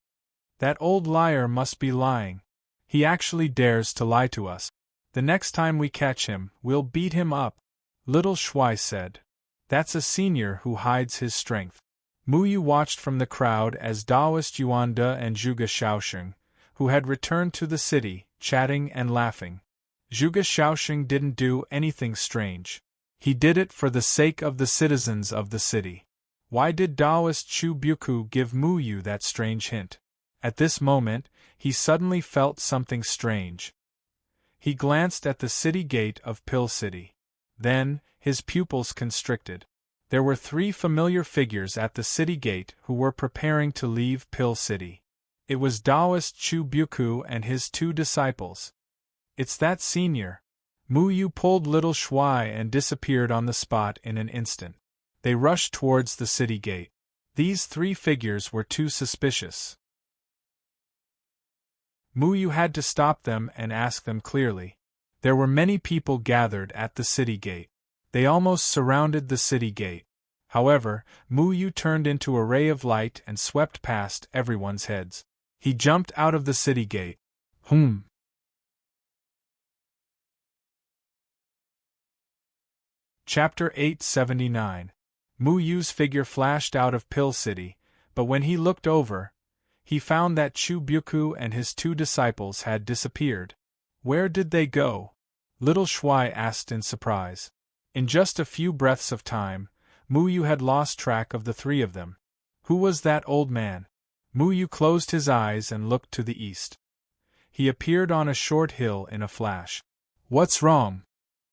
That old liar must be lying. He actually dares to lie to us. The next time we catch him, we'll beat him up, Little Shuai said. That's a senior who hides his strength. Mu Yu watched from the crowd as Taoist Yuanda and Zhuge Shaoxing, who had returned to the city, chatting and laughing. Zhuge Shaoxing didn't do anything strange. He did it for the sake of the citizens of the city. Why did Taoist Chu Buku give Mu Yu that strange hint? At this moment, he suddenly felt something strange. He glanced at the city gate of Pill City. Then, his pupils constricted. There were 3 familiar figures at the city gate who were preparing to leave Pill City. It was Taoist Chu Buku and his 2 disciples. It's that senior. Mu Yu pulled Little Shuai and disappeared on the spot in an instant. They rushed towards the city gate. These 3 figures were too suspicious. Mu Yu had to stop them and ask them clearly. There were many people gathered at the city gate. They almost surrounded the city gate. However, Mu Yu turned into a ray of light and swept past everyone's heads. He jumped out of the city gate. Chapter 879. Mu Yu's figure flashed out of Pill City, but when he looked over, he found that Chu Buku and his 2 disciples had disappeared. Where did they go? Little Shuai asked in surprise. In just a few breaths of time, Mu Yu had lost track of the 3 of them. Who was that old man? Mu Yu closed his eyes and looked to the east. He appeared on a short hill in a flash. What's wrong?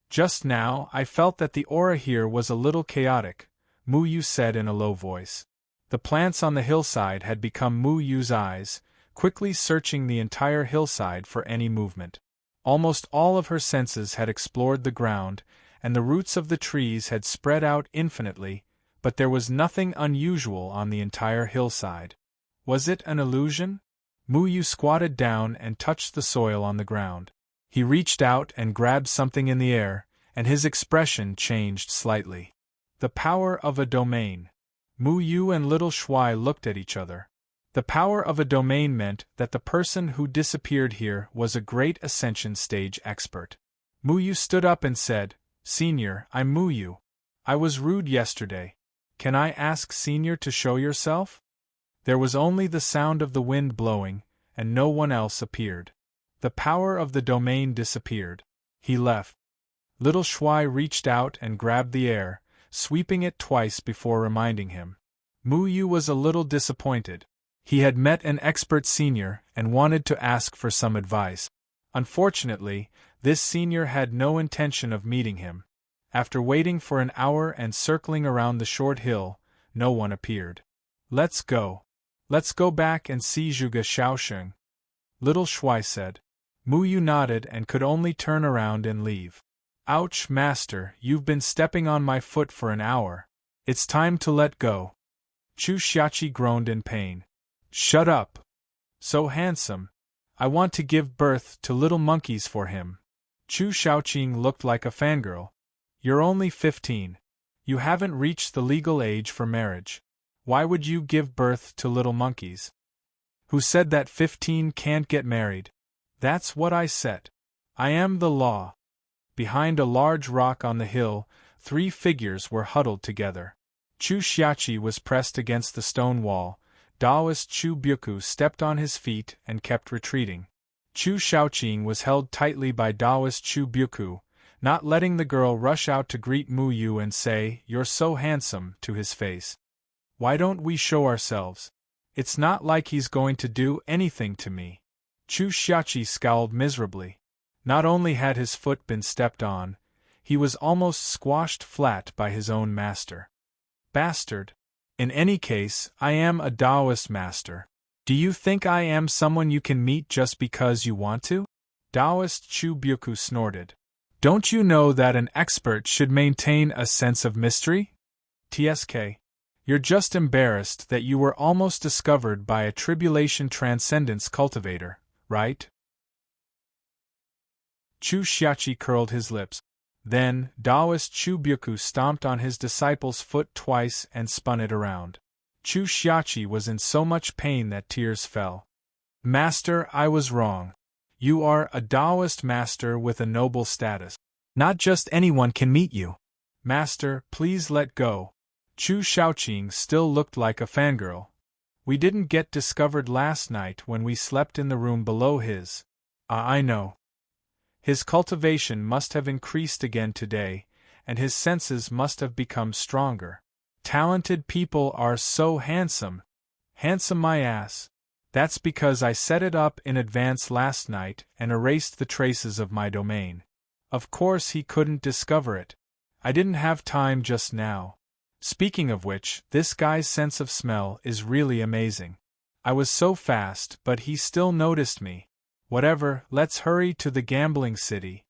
Just now I felt that the aura here was a little chaotic, Mu Yu said in a low voice. The plants on the hillside had become Mu Yu's eyes, quickly searching the entire hillside for any movement. Almost all of her senses had explored the ground, and the roots of the trees had spread out infinitely, but there was nothing unusual on the entire hillside. Was it an illusion? Mu Yu squatted down and touched the soil on the ground. He reached out and grabbed something in the air, and his expression changed slightly. The power of a domain. Mu Yu and Little Shuai looked at each other. The power of a domain meant that the person who disappeared here was a great ascension stage expert. Mu Yu stood up and said, Senior, I'm Mu Yu. I was rude yesterday. Can I ask Senior to show yourself? There was only the sound of the wind blowing, and no one else appeared. The power of the domain disappeared. He left. Little Shuai reached out and grabbed the air, sweeping it twice before reminding him. Mu Yu was a little disappointed. He had met an expert senior and wanted to ask for some advice. Unfortunately, this senior had no intention of meeting him. After waiting for an hour and circling around the short hill, no one appeared. Let's go. Let's go back and see Zhuge Shaoxing, Little Shuai said. Mu Yu nodded and could only turn around and leave. Ouch, Master, you've been stepping on my foot for an hour. It's time to let go. Chu Xiaoqi groaned in pain. Shut up. So handsome. I want to give birth to little monkeys for him. Chu Shaoqing looked like a fangirl. You're only 15. You haven't reached the legal age for marriage. Why would you give birth to little monkeys? Who said that 15 can't get married? That's what I said. I am the law. Behind a large rock on the hill, 3 figures were huddled together. Chu Xiaoqi was pressed against the stone wall. Taoist Chu Byuku stepped on his feet and kept retreating. Chu Shaoqing was held tightly by Taoist Chu Byuku, not letting the girl rush out to greet Mu Yu and say, "You're so handsome," to his face. Why don't we show ourselves? It's not like he's going to do anything to me. Chu Xiaoqi scowled miserably. Not only had his foot been stepped on, he was almost squashed flat by his own master. Bastard. In any case, I am a Taoist master. Do you think I am someone you can meet just because you want to? Taoist Chu Byuku snorted. Don't you know that an expert should maintain a sense of mystery? TSK. You're just embarrassed that you were almost discovered by a tribulation transcendence cultivator, right? Chu Xiaoqi curled his lips. Then, Taoist Chu Byuku stomped on his disciple's foot twice and spun it around. Chu Xiaoqi was in so much pain that tears fell. Master, I was wrong. You are a Taoist master with a noble status. Not just anyone can meet you. Master, please let go. Chu Shaoqing still looked like a fangirl. We didn't get discovered last night when we slept in the room below his. I know. His cultivation must have increased again today, and his senses must have become stronger. Talented people are so handsome. Handsome my ass. That's because I set it up in advance last night and erased the traces of my domain. Of course he couldn't discover it. I didn't have time just now. Speaking of which, this guy's sense of smell is really amazing. I was so fast, but he still noticed me. Whatever, let's hurry to the gambling city.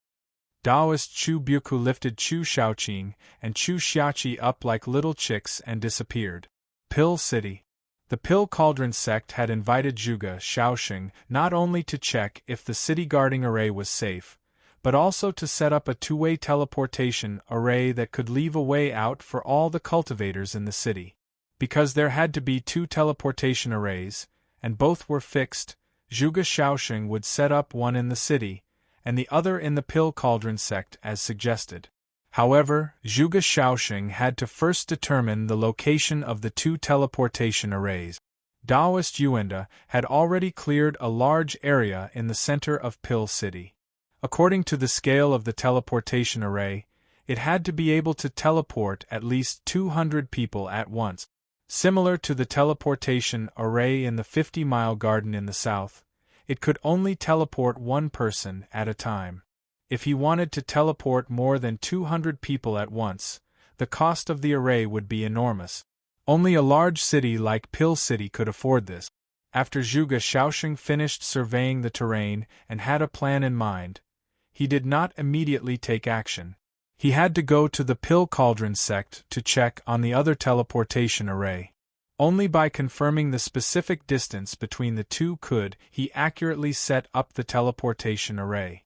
Taoist Chu Byuku lifted Chu Shaoqing and Chu Xiaoqi up like little chicks and disappeared. Pill City. The Pill Cauldron sect had invited Zhuge Shaoxing not only to check if the city guarding array was safe, but also to set up a 2-way teleportation array that could leave a way out for all the cultivators in the city. Because there had to be 2 teleportation arrays, and both were fixed, Zhuge Shaoxing would set up one in the city, and the other in the Pill Cauldron sect as suggested. However, Zhuge Shaoxing had to first determine the location of the 2 teleportation arrays. Taoist Yuanda had already cleared a large area in the center of Pill City. According to the scale of the teleportation array, it had to be able to teleport at least 200 people at once. Similar to the teleportation array in the 50-mile garden in the south, it could only teleport 1 person at a time. If he wanted to teleport more than 200 people at once, the cost of the array would be enormous. Only a large city like Pill City could afford this. After Zhuge Shaoxing finished surveying the terrain and had a plan in mind, he did not immediately take action. He had to go to the Pill Cauldron sect to check on the other teleportation array. Only by confirming the specific distance between the 2 could he accurately set up the teleportation array.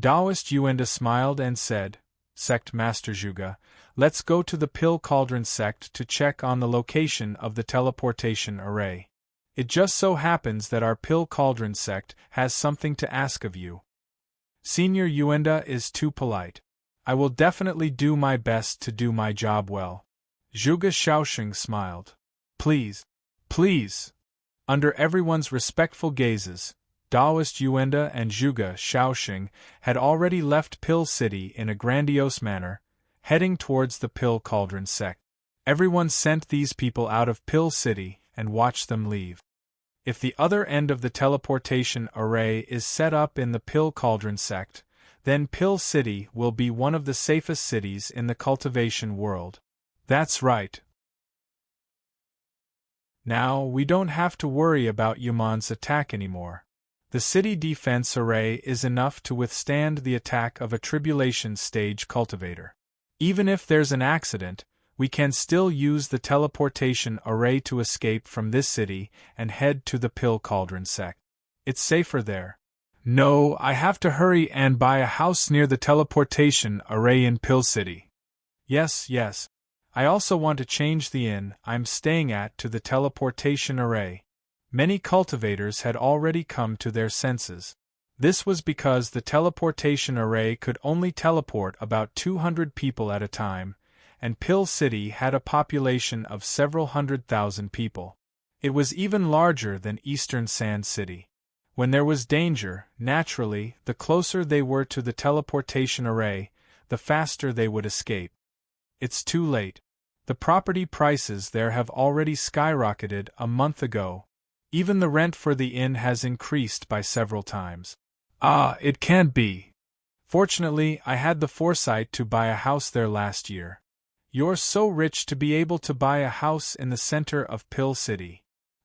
Taoist Yuanda smiled and said, Sect Master Zhuge, let's go to the Pill Cauldron sect to check on the location of the teleportation array. It just so happens that our Pill Cauldron sect has something to ask of you. Senior Yuanda is too polite. I will definitely do my best to do my job well. Zhuge Shaoxing smiled. Please. Please. Under everyone's respectful gazes, Taoist Yuanda and Zhuge Shaoxing had already left Pill City in a grandiose manner, heading towards the Pill Cauldron sect. Everyone sent these people out of Pill City and watched them leave. If the other end of the teleportation array is set up in the Pill Cauldron sect, then Pill City will be one of the safest cities in the cultivation world. That's right. Now we don't have to worry about Yaman's attack anymore. The city defense array is enough to withstand the attack of a tribulation stage cultivator. Even if there's an accident, we can still use the teleportation array to escape from this city and head to the Pill Cauldron sect. It's safer there. No, I have to hurry and buy a house near the teleportation array in Pill City. Yes, yes. I also want to change the inn I'm staying at to the teleportation array. Many cultivators had already come to their senses. This was because the teleportation array could only teleport about 200 people at a time, and Pill City had a population of several 100,000 people. It was even larger than Eastern Sand City. When there was danger, naturally, the closer they were to the teleportation array, the faster they would escape. It's too late. The property prices there have already skyrocketed a month ago. Even the rent for the inn has increased by several times. Ah, it can't be. Fortunately, I had the foresight to buy a house there last year. You're so rich to be able to buy a house in the center of Pill City.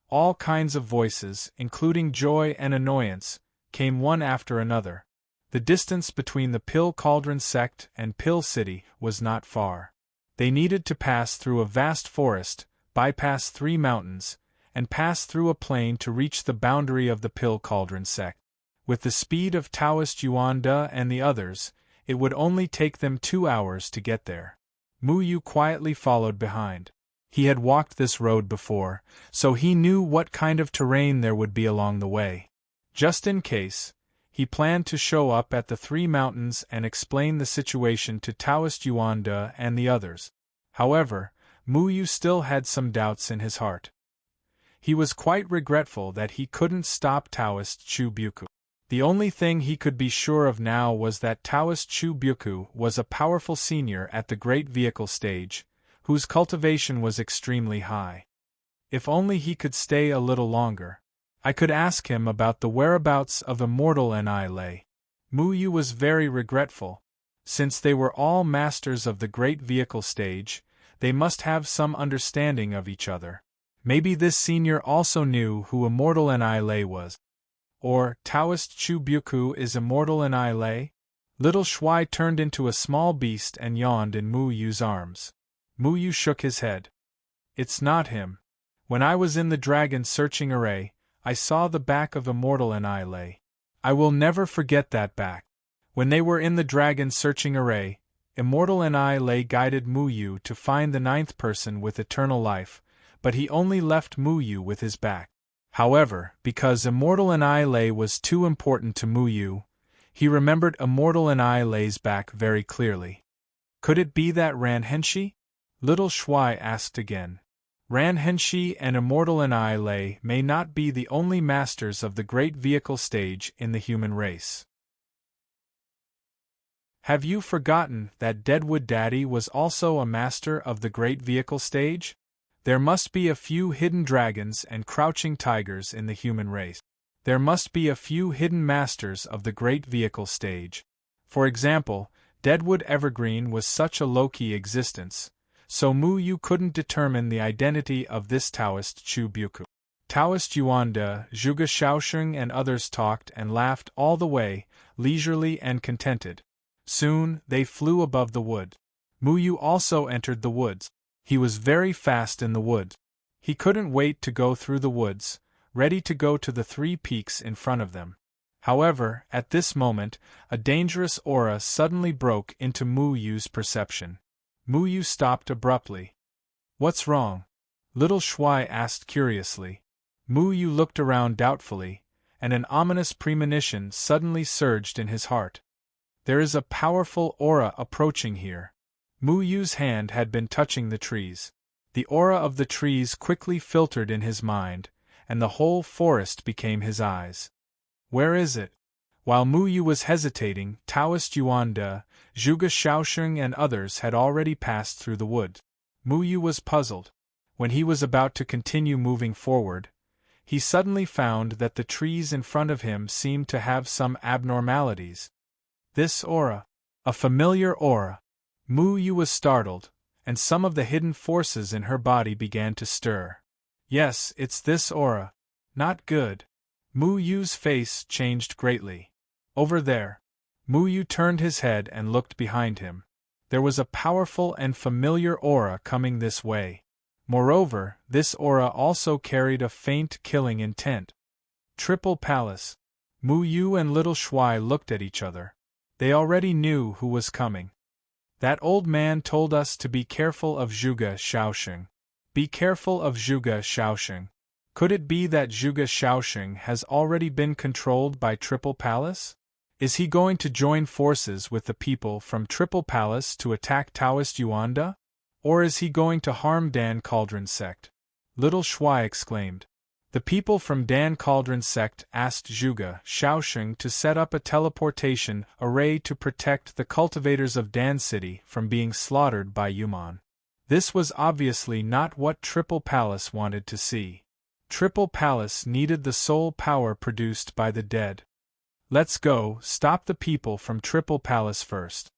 All kinds of voices, including joy and annoyance, came one after another. The distance between the Pill Cauldron sect and Pill City was not far. They needed to pass through a vast forest, bypass 3 mountains, and pass through a plain to reach the boundary of the Pill Cauldron sect. With the speed of Taoist Yuanda and the others, it would only take them 2 hours to get there. Mu Yu quietly followed behind. He had walked this road before, so he knew what kind of terrain there would be along the way. Just in case, he planned to show up at the 3 mountains and explain the situation to Taoist Yuanda and the others. However, Mu Yu still had some doubts in his heart. He was quite regretful that he couldn't stop Taoist Chu Buku. The only thing he could be sure of now was that Taoist Chu Buku was a powerful senior at the Great Vehicle stage, whose cultivation was extremely high. If only he could stay a little longer. I could ask him about the whereabouts of Immortal and I Lay. Mu Yu was very regretful. Since they were all masters of the Great Vehicle stage, they must have some understanding of each other. Maybe this senior also knew who Immortal and I Lay was. Or, Taoist Chu Buku is Immortal and I Lay? Little Shuai turned into a small beast and yawned in Mu Yu's arms. Mu Yu shook his head. It's not him. When I was in the dragon searching array, I saw the back of Immortal and I Lay. I will never forget that back. When they were in the dragon searching array, Immortal and I Lay guided Mu Yu to find the 9th person with eternal life, but he only left Mu Yu with his back. However, because Immortal and I Lay was too important to Mu Yu, he remembered Immortal and I Lay's back very clearly. Could it be that Ran Henshi? Little Shuai asked again. Ran Henshi and Immortal and I Lay may not be the only masters of the Great Vehicle stage in the human race. Have you forgotten that Deadwood Daddy was also a master of the Great Vehicle stage? There must be a few hidden dragons and crouching tigers in the human race. There must be a few hidden masters of the Great Vehicle stage. For example, Deadwood Evergreen was such a low-key existence, so Mu Yu couldn't determine the identity of this Taoist Chu Buku. Taoist Yuanda, Zhuge Shaosheng and others talked and laughed all the way, leisurely and contented. Soon, they flew above the wood. Mu Yu also entered the woods. He was very fast in the woods. He couldn't wait to go through the woods, ready to go to the 3 peaks in front of them. However, at this moment, a dangerous aura suddenly broke into Mu Yu's perception. Mu Yu stopped abruptly. What's wrong? Little Shuai asked curiously. Mu Yu looked around doubtfully, and an ominous premonition suddenly surged in his heart. There is a powerful aura approaching here. Mu Yu's hand had been touching the trees. The aura of the trees quickly filtered in his mind, and the whole forest became his eyes. Where is it? While Mu Yu was hesitating, Taoist Yuanda, Zhuge Shaosheng and others had already passed through the wood. Mu Yu was puzzled. When he was about to continue moving forward, he suddenly found that the trees in front of him seemed to have some abnormalities. This aura. A familiar aura. Mu Yu was startled, and some of the hidden forces in her body began to stir. Yes, it's this aura. Not good. Mu Yu's face changed greatly. Over there. Mu Yu turned his head and looked behind him. There was a powerful and familiar aura coming this way. Moreover, this aura also carried a faint killing intent. Triple Palace. Mu Yu and Little Shuai looked at each other. They already knew who was coming. That old man told us to be careful of Zhuge Shaoxing. Be careful of Zhuge Shaoxing. Could it be that Zhuge Shaoxing has already been controlled by Triple Palace? Is he going to join forces with the people from Triple Palace to attack Taoist Yuanda? Or is he going to harm Dan Cauldron's sect? Little Shuai exclaimed. The people from Dan Cauldron's sect asked Zhuge Shaoxing to set up a teleportation array to protect the cultivators of Dan City from being slaughtered by Yuman. This was obviously not what Triple Palace wanted to see. Triple Palace needed the soul power produced by the dead. Let's go, stop the people from Triple Palace first.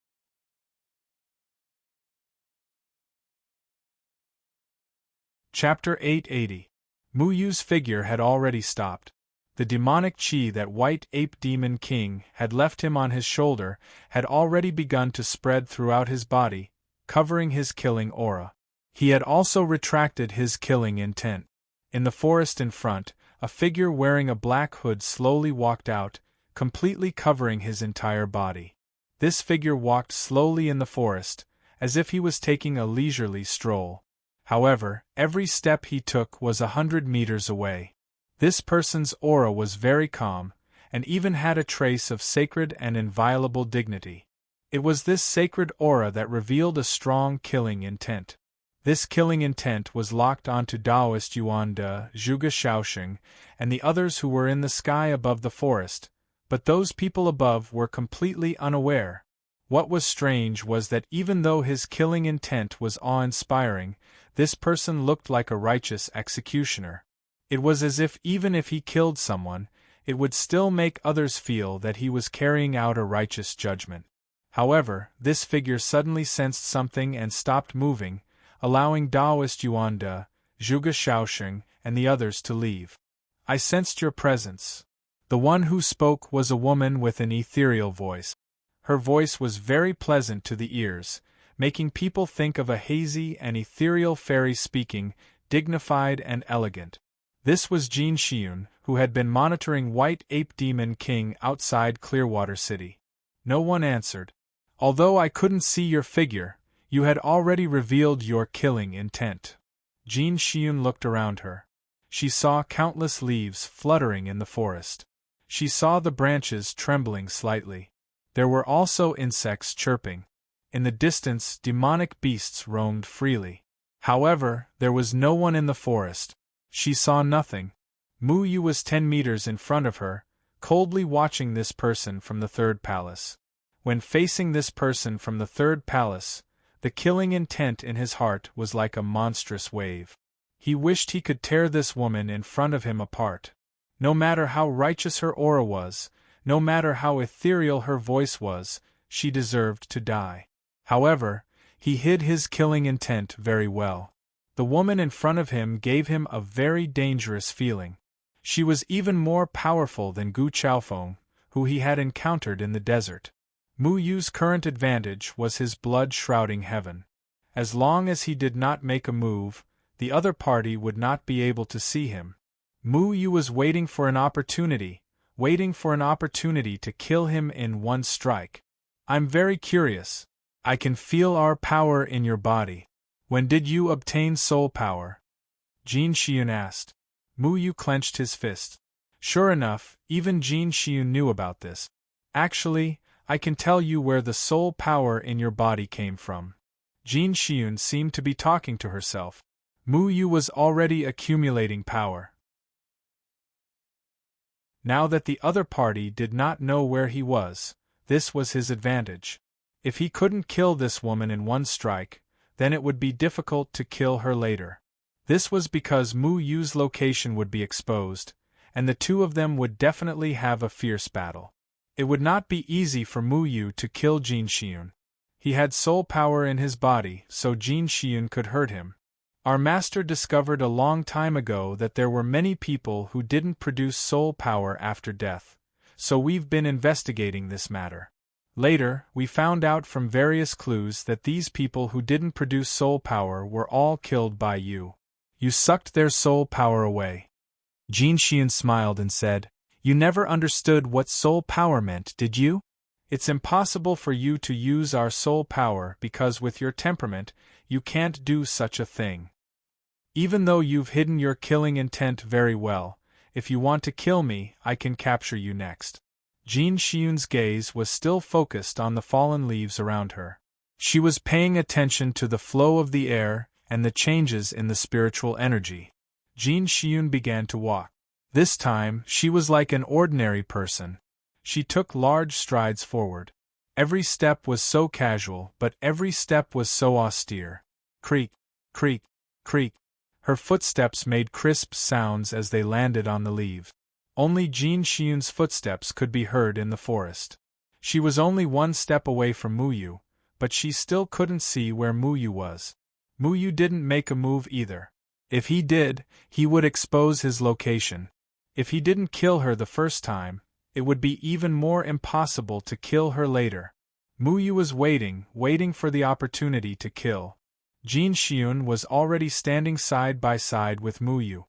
Chapter 880. Mu Yu's figure had already stopped. The demonic chi that White Ape Demon King had left him on his shoulder had already begun to spread throughout his body, covering his killing aura. He had also retracted his killing intent. In the forest in front, a figure wearing a black hood slowly walked out, completely covering his entire body. This figure walked slowly in the forest, as if he was taking a leisurely stroll. However, every step he took was 100 meters away. This person's aura was very calm, and even had a trace of sacred and inviolable dignity. It was this sacred aura that revealed a strong killing intent. This killing intent was locked onto Taoist Yuanda, Zhuge Shaoxing, and the others who were in the sky above the forest, but those people above were completely unaware. What was strange was that even though his killing intent was awe-inspiring, this person looked like a righteous executioner. It was as if even if he killed someone, it would still make others feel that he was carrying out a righteous judgment. However, this figure suddenly sensed something and stopped moving, allowing Taoist Yuanda, Zhuge Shaoxing, and the others to leave. I sensed your presence. The one who spoke was a woman with an ethereal voice. Her voice was very pleasant to the ears, making people think of a hazy and ethereal fairy speaking, dignified and elegant. This was Jin Xiun, who had been monitoring White Ape Demon King outside Clearwater City. No one answered. Although I couldn't see your figure, you had already revealed your killing intent. Jin Xiun looked around her. She saw countless leaves fluttering in the forest. She saw the branches trembling slightly. There were also insects chirping. In the distance, demonic beasts roamed freely. However, there was no one in the forest. She saw nothing. Mu Yu was 10 meters in front of her, coldly watching this person from the third palace. When facing this person from the third palace, the killing intent in his heart was like a monstrous wave. He wished he could tear this woman in front of him apart. No matter how righteous her aura was, no matter how ethereal her voice was, she deserved to die. However, he hid his killing intent very well. The woman in front of him gave him a very dangerous feeling. She was even more powerful than Gu Chaofeng, who he had encountered in the desert. Mu Yu's current advantage was his blood-shrouding heaven. As long as he did not make a move, the other party would not be able to see him. Mu Yu was waiting for an opportunity to kill him in one strike. I'm very curious. I can feel our power in your body. When did you obtain soul power? Jin Xiun asked. Mu Yu clenched his fist. Sure enough, even Jin Xiun knew about this. Actually, I can tell you where the soul power in your body came from. Jin Xiun seemed to be talking to herself. Mu Yu was already accumulating power. Now that the other party did not know where he was, this was his advantage. If he couldn't kill this woman in one strike, then it would be difficult to kill her later. This was because Mu Yu's location would be exposed, and the two of them would definitely have a fierce battle. It would not be easy for Mu Yu to kill Jin Xiun. He had soul power in his body, so Jin Xiun could hurt him. Our master discovered a long time ago that there were many people who didn't produce soul power after death, so we've been investigating this matter. Later, we found out from various clues that these people who didn't produce soul power were all killed by you. You sucked their soul power away. Jin Xian smiled and said, You never understood what soul power meant, did you? It's impossible for you to use our soul power because with your temperament, you can't do such a thing. Even though you've hidden your killing intent very well, if you want to kill me, I can capture you next. Jin Xian's gaze was still focused on the fallen leaves around her. She was paying attention to the flow of the air and the changes in the spiritual energy. Jin Xian began to walk. This time, she was like an ordinary person. She took large strides forward. Every step was so casual, but every step was so austere. Creak, creak, creak. Her footsteps made crisp sounds as they landed on the leaves. Only Jin Xian's footsteps could be heard in the forest. She was only one step away from Muyu, but she still couldn't see where Muyu was. Muyu didn't make a move either. If he did, he would expose his location. If he didn't kill her the first time, it would be even more impossible to kill her later. Muyu was waiting for the opportunity to kill. Jin Xian was already standing side by side with Muyu.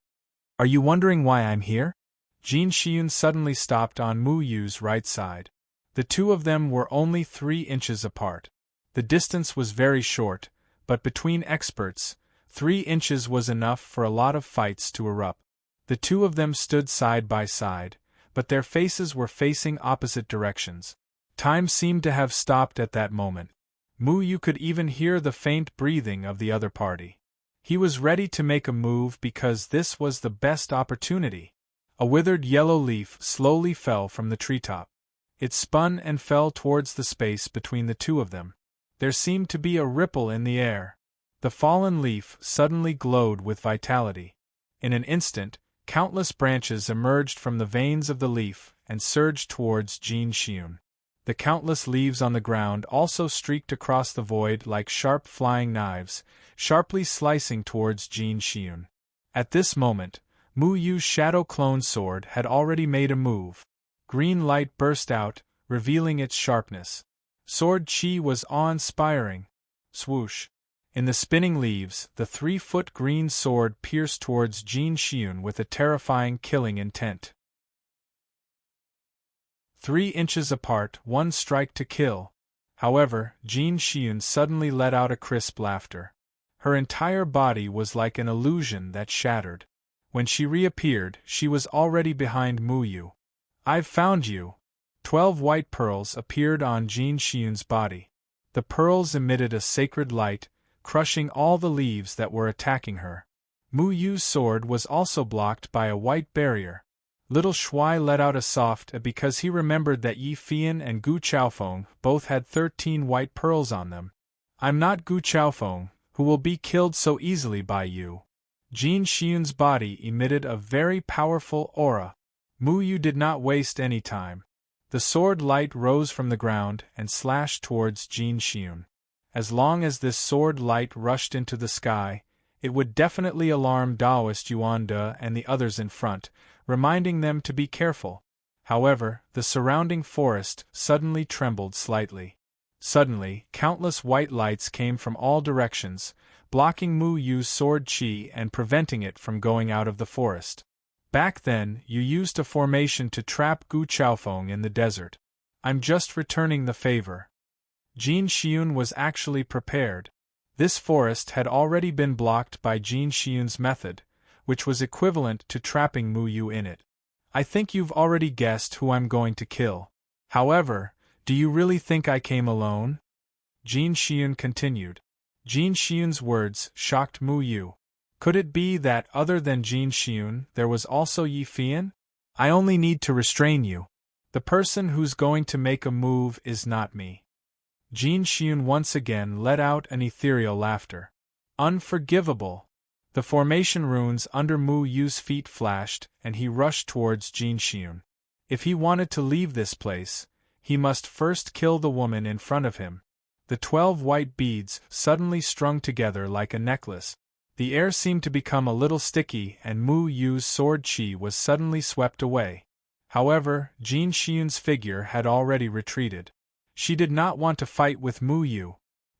Are you wondering why I'm here? Jin Xian suddenly stopped on Muyu's right side. The two of them were only 3 inches apart. The distance was very short, but between experts, 3 inches was enough for a lot of fights to erupt. The two of them stood side by side, but their faces were facing opposite directions. Time seemed to have stopped at that moment. Muyu could even hear the faint breathing of the other party. He was ready to make a move because this was the best opportunity. A withered yellow leaf slowly fell from the treetop. It spun and fell towards the space between the two of them. There seemed to be a ripple in the air. The fallen leaf suddenly glowed with vitality. In an instant, countless branches emerged from the veins of the leaf and surged towards Jin Xian. The countless leaves on the ground also streaked across the void like sharp flying knives, sharply slicing towards Jin Xian. At this moment, Muyu's shadow clone sword had already made a move. Green light burst out, revealing its sharpness. Sword chi was awe-inspiring. Swoosh! In the spinning leaves, the 3-foot green sword pierced towards Jin Xian with a terrifying killing intent. 3 inches apart, one strike to kill. However, Jin Xian suddenly let out a crisp laughter. Her entire body was like an illusion that shattered. When she reappeared, she was already behind Muyu. I've found you! 12 white pearls appeared on Jin Xian's body. The pearls emitted a sacred light, crushing all the leaves that were attacking her. Muyu's sword was also blocked by a white barrier. Little Shuai let out a soft because he remembered that Yi Fian and Gu Chaofeng both had 13 white pearls on them. I'm not Gu Chaofeng, who will be killed so easily by you. Jin Xian's body emitted a very powerful aura. Muyu did not waste any time. The sword light rose from the ground and slashed towards Jin Xian. As long as this sword light rushed into the sky, it would definitely alarm Taoist Yuan De and the others in front, reminding them to be careful. However, the surrounding forest suddenly trembled slightly. Suddenly, countless white lights came from all directions, blocking Muyu's sword chi and preventing it from going out of the forest. Back then, you used a formation to trap Gu Chaofeng in the desert. I'm just returning the favor. Jin Xian was actually prepared. This forest had already been blocked by Jin Xian's method, which was equivalent to trapping Muyu in it. I think you've already guessed who I'm going to kill. However, do you really think I came alone? Jin Xian continued. Jin Xian's words shocked Muyu. Could it be that other than Jin Xian, there was also Yi Fian? I only need to restrain you. The person who's going to make a move is not me. Jin Xian once again let out an ethereal laughter. Unforgivable! The formation runes under Mu Yu's feet flashed, and he rushed towards Jin Xian. If he wanted to leave this place, he must first kill the woman in front of him. The 12 white beads suddenly strung together like a necklace. The air seemed to become a little sticky and Mu Yu's sword chi was suddenly swept away. However, Jin Xian's figure had already retreated. She did not want to fight with Mu Yu.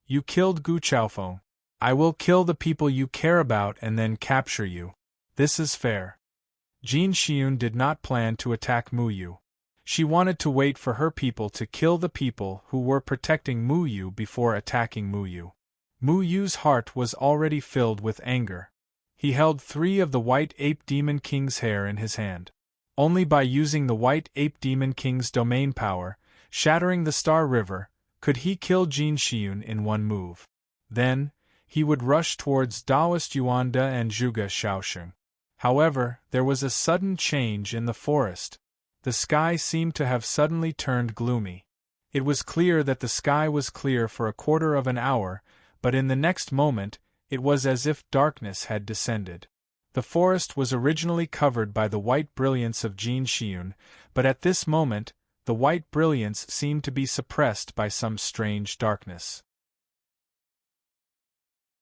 You killed Gu Chaofeng. I will kill the people you care about and then capture you. This is fair. Jin Xiun did not plan to attack Mu Yu. She wanted to wait for her people to kill the people who were protecting Mu Yu before attacking Mu Yu. Mu Yu's heart was already filled with anger. He held 3 of the White Ape Demon King's hair in his hand. Only by using the White Ape Demon King's domain power, shattering the Star River, could he kill Jin Xiun in one move. Then, he would rush towards Daoist Yuanda and Zhuge Shaoxing. However, there was a sudden change in the forest. The sky seemed to have suddenly turned gloomy. It was clear that the sky was clear for a quarter of an hour, but in the next moment, it was as if darkness had descended. The forest was originally covered by the white brilliance of Jin Xiun, but at this moment, the white brilliance seemed to be suppressed by some strange darkness.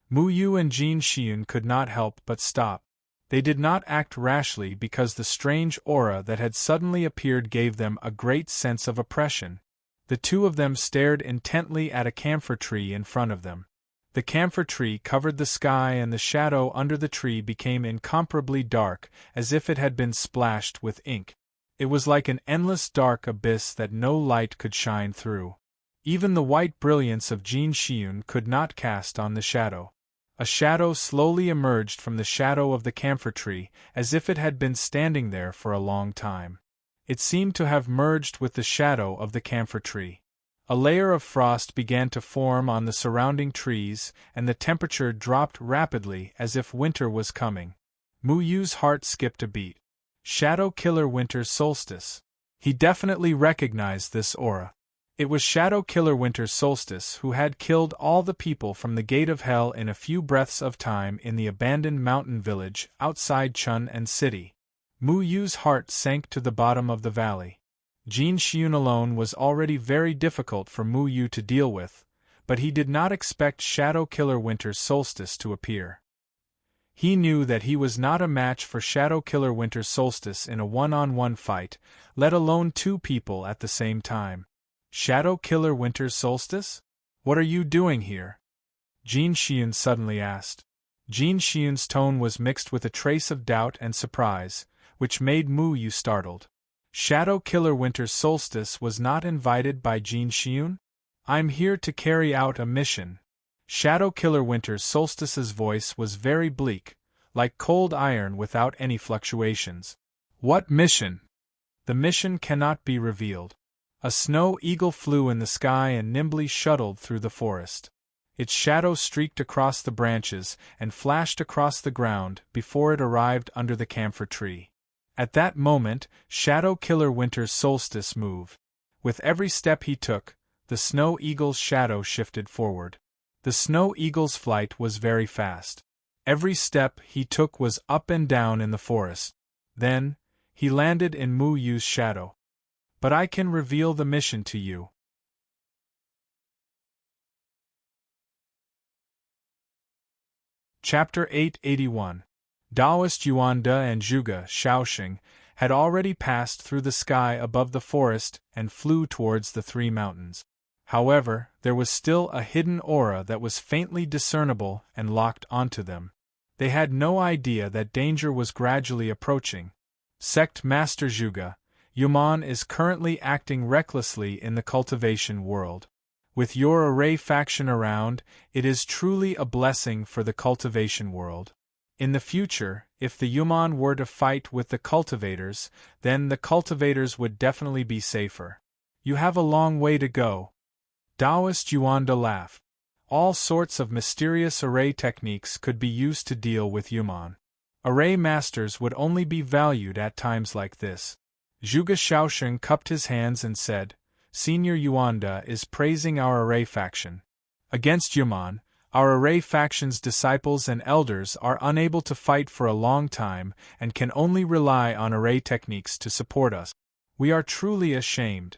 Mu Yu and Jin Xiun could not help but stop. They did not act rashly because the strange aura that had suddenly appeared gave them a great sense of oppression. The 2 of them stared intently at a camphor tree in front of them. The camphor tree covered the sky and the shadow under the tree became incomparably dark, as if it had been splashed with ink. It was like an endless dark abyss that no light could shine through. Even the white brilliance of Jin Xiun could not cast on the shadow. A shadow slowly emerged from the shadow of the camphor tree, as if it had been standing there for a long time. It seemed to have merged with the shadow of the camphor tree. A layer of frost began to form on the surrounding trees, and the temperature dropped rapidly as if winter was coming. Mu Yu's heart skipped a beat. Shadow Killer Winter Solstice. He definitely recognized this aura. It was Shadow Killer Winter Solstice who had killed all the people from the Gate of Hell in a few breaths of time in the abandoned mountain village outside Chun and City. Mu Yu's heart sank to the bottom of the valley. Jin Xiun alone was already very difficult for Mu Yu to deal with, but he did not expect Shadow Killer Winter Solstice to appear. He knew that he was not a match for Shadow Killer Winter Solstice in a one-on-one fight, let alone 2 people at the same time. Shadow Killer Winter Solstice? What are you doing here? Jin Xiun suddenly asked. Jin Xiun's tone was mixed with a trace of doubt and surprise, which made Mu Yu startled. Shadow Killer Winter Solstice was not invited by Jin Xiun? I'm here to carry out a mission. Shadow Killer Winter Solstice's voice was very bleak, like cold iron without any fluctuations. What mission? The mission cannot be revealed. A snow eagle flew in the sky and nimbly shuttled through the forest. Its shadow streaked across the branches and flashed across the ground before it arrived under the camphor tree. At that moment, Shadow Killer Winter Solstice moved. With every step he took, the snow eagle's shadow shifted forward. The snow eagle's flight was very fast. Every step he took was up and down in the forest. Then, he landed in Mu Yu's shadow. But I can reveal the mission to you. Chapter 881. Daoist Yuanda and Zhuge Shaoxing had already passed through the sky above the forest and flew towards the 3 mountains. However, there was still a hidden aura that was faintly discernible and locked onto them. They had no idea that danger was gradually approaching. Sect Master Zhuge, Yuman is currently acting recklessly in the cultivation world. With your array faction around, it is truly a blessing for the cultivation world. In the future, if the Yuman were to fight with the cultivators, then the cultivators would definitely be safer. You have a long way to go. Daoist Yuanda laughed. All sorts of mysterious array techniques could be used to deal with Yuman. Array masters would only be valued at times like this. Zhuge Shaoxing cupped his hands and said, Senior Yuanda is praising our array faction. Against Yuman, our array faction's disciples and elders are unable to fight for a long time and can only rely on array techniques to support us. We are truly ashamed.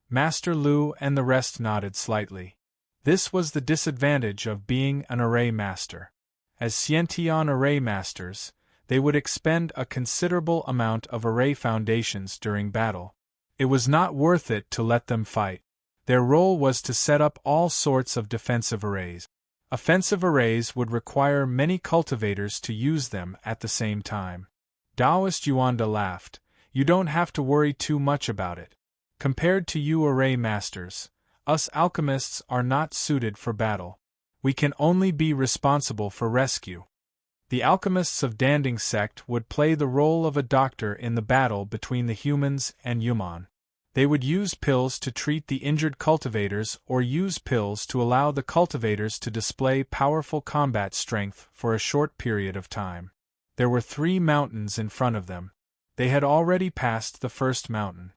Master Lu and the rest nodded slightly. This was the disadvantage of being an array master. As Xiantian array masters, they would expend a considerable amount of array foundations during battle. It was not worth it to let them fight. Their role was to set up all sorts of defensive arrays. Offensive arrays would require many cultivators to use them at the same time. Taoist Yuanda laughed. You don't have to worry too much about it. Compared to you array masters, us alchemists are not suited for battle. We can only be responsible for rescue. The alchemists of Danding sect would play the role of a doctor in the battle between the humans and Yuman. They would use pills to treat the injured cultivators or use pills to allow the cultivators to display powerful combat strength for a short period of time. There were 3 mountains in front of them. They had already passed the first mountain.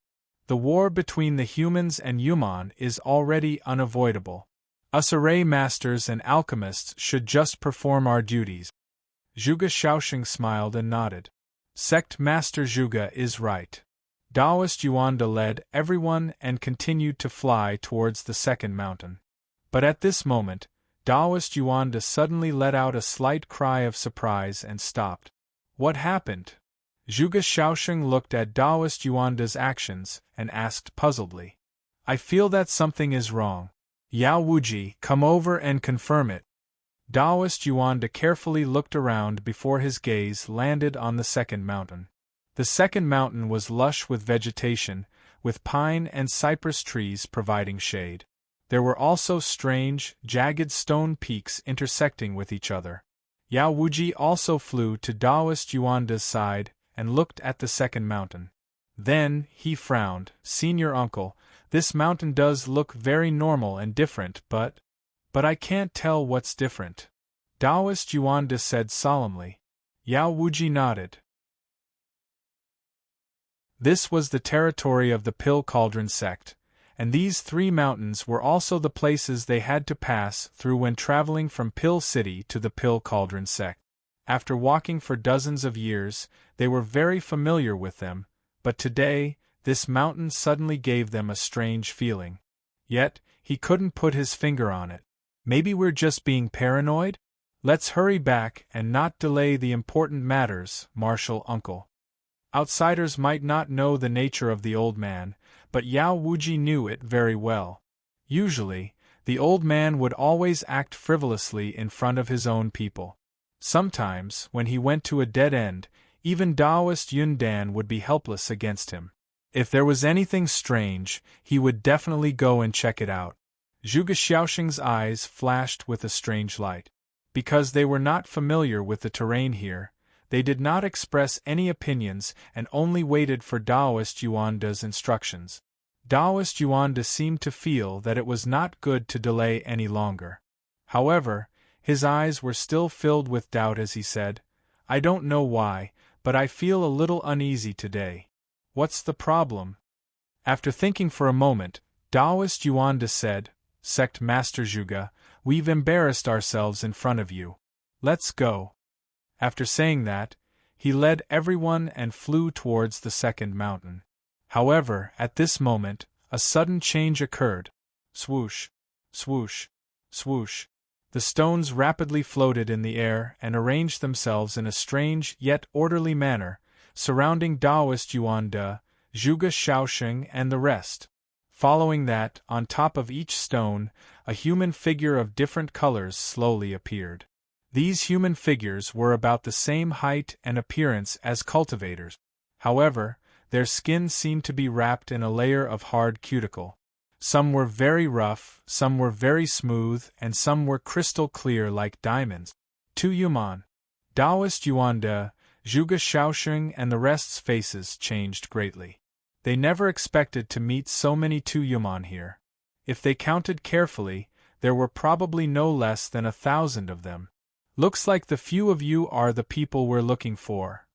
The war between the humans and Yuman is already unavoidable. Us array masters and alchemists should just perform our duties. Zhuge Shaoxing smiled and nodded. Sect Master Zhuge is right. Taoist Yuanda led everyone and continued to fly towards the second mountain. But at this moment, Taoist Yuanda suddenly let out a slight cry of surprise and stopped. What happened? Zhuge Shaoxing looked at Taoist Yuanda's actions and asked puzzledly. I feel that something is wrong. Yao Wuji, come over and confirm it. Taoist Yuanda carefully looked around before his gaze landed on the second mountain. The second mountain was lush with vegetation, with pine and cypress trees providing shade. There were also strange, jagged stone peaks intersecting with each other. Yao Wuji also flew to Taoist Yuanda's side and looked at the second mountain. Then, he frowned. Senior uncle, this mountain does look very normal and different, but I can't tell what's different. Taoist Yuanda said solemnly. Yao Wuji nodded. This was the territory of the Pill Cauldron sect, and these 3 mountains were also the places they had to pass through when traveling from Pill City to the Pill Cauldron sect. After walking for dozens of years, they were very familiar with them, but today, this mountain suddenly gave them a strange feeling. Yet, he couldn't put his finger on it. Maybe we're just being paranoid? Let's hurry back and not delay the important matters, Marshal Uncle. Outsiders might not know the nature of the old man, but Yao Wuji knew it very well. Usually, the old man would always act frivolously in front of his own people. Sometimes, when he went to a dead end, even Taoist Yundan would be helpless against him. If there was anything strange, he would definitely go and check it out. Zhuge Shaoxing's eyes flashed with a strange light. Because they were not familiar with the terrain here, they did not express any opinions and only waited for Taoist Yuanda's instructions. Taoist Yuanda seemed to feel that it was not good to delay any longer. However, his eyes were still filled with doubt as he said, I don't know why, but I feel a little uneasy today. What's the problem? After thinking for a moment, Taoist Yuanda said, Sect Master Zhuge, we've embarrassed ourselves in front of you. Let's go. After saying that, he led everyone and flew towards the second mountain. However, at this moment, a sudden change occurred. Swoosh, swoosh, swoosh. The stones rapidly floated in the air and arranged themselves in a strange yet orderly manner, surrounding Taoist Yuanda, Zhuge Shaoxing and the rest. Following that, on top of each stone, a human figure of different colors slowly appeared. These human figures were about the same height and appearance as cultivators. However, their skin seemed to be wrapped in a layer of hard cuticle. Some were very rough, some were very smooth, and some were crystal clear like diamonds. 2 Yuman. Taoist Yuanda, Zhuge Shaoxing and the rest's faces changed greatly. They never expected to meet so many 2 Yuman here. If they counted carefully, there were probably no less than 1,000 of them. Looks like the few of you are the people we're looking for.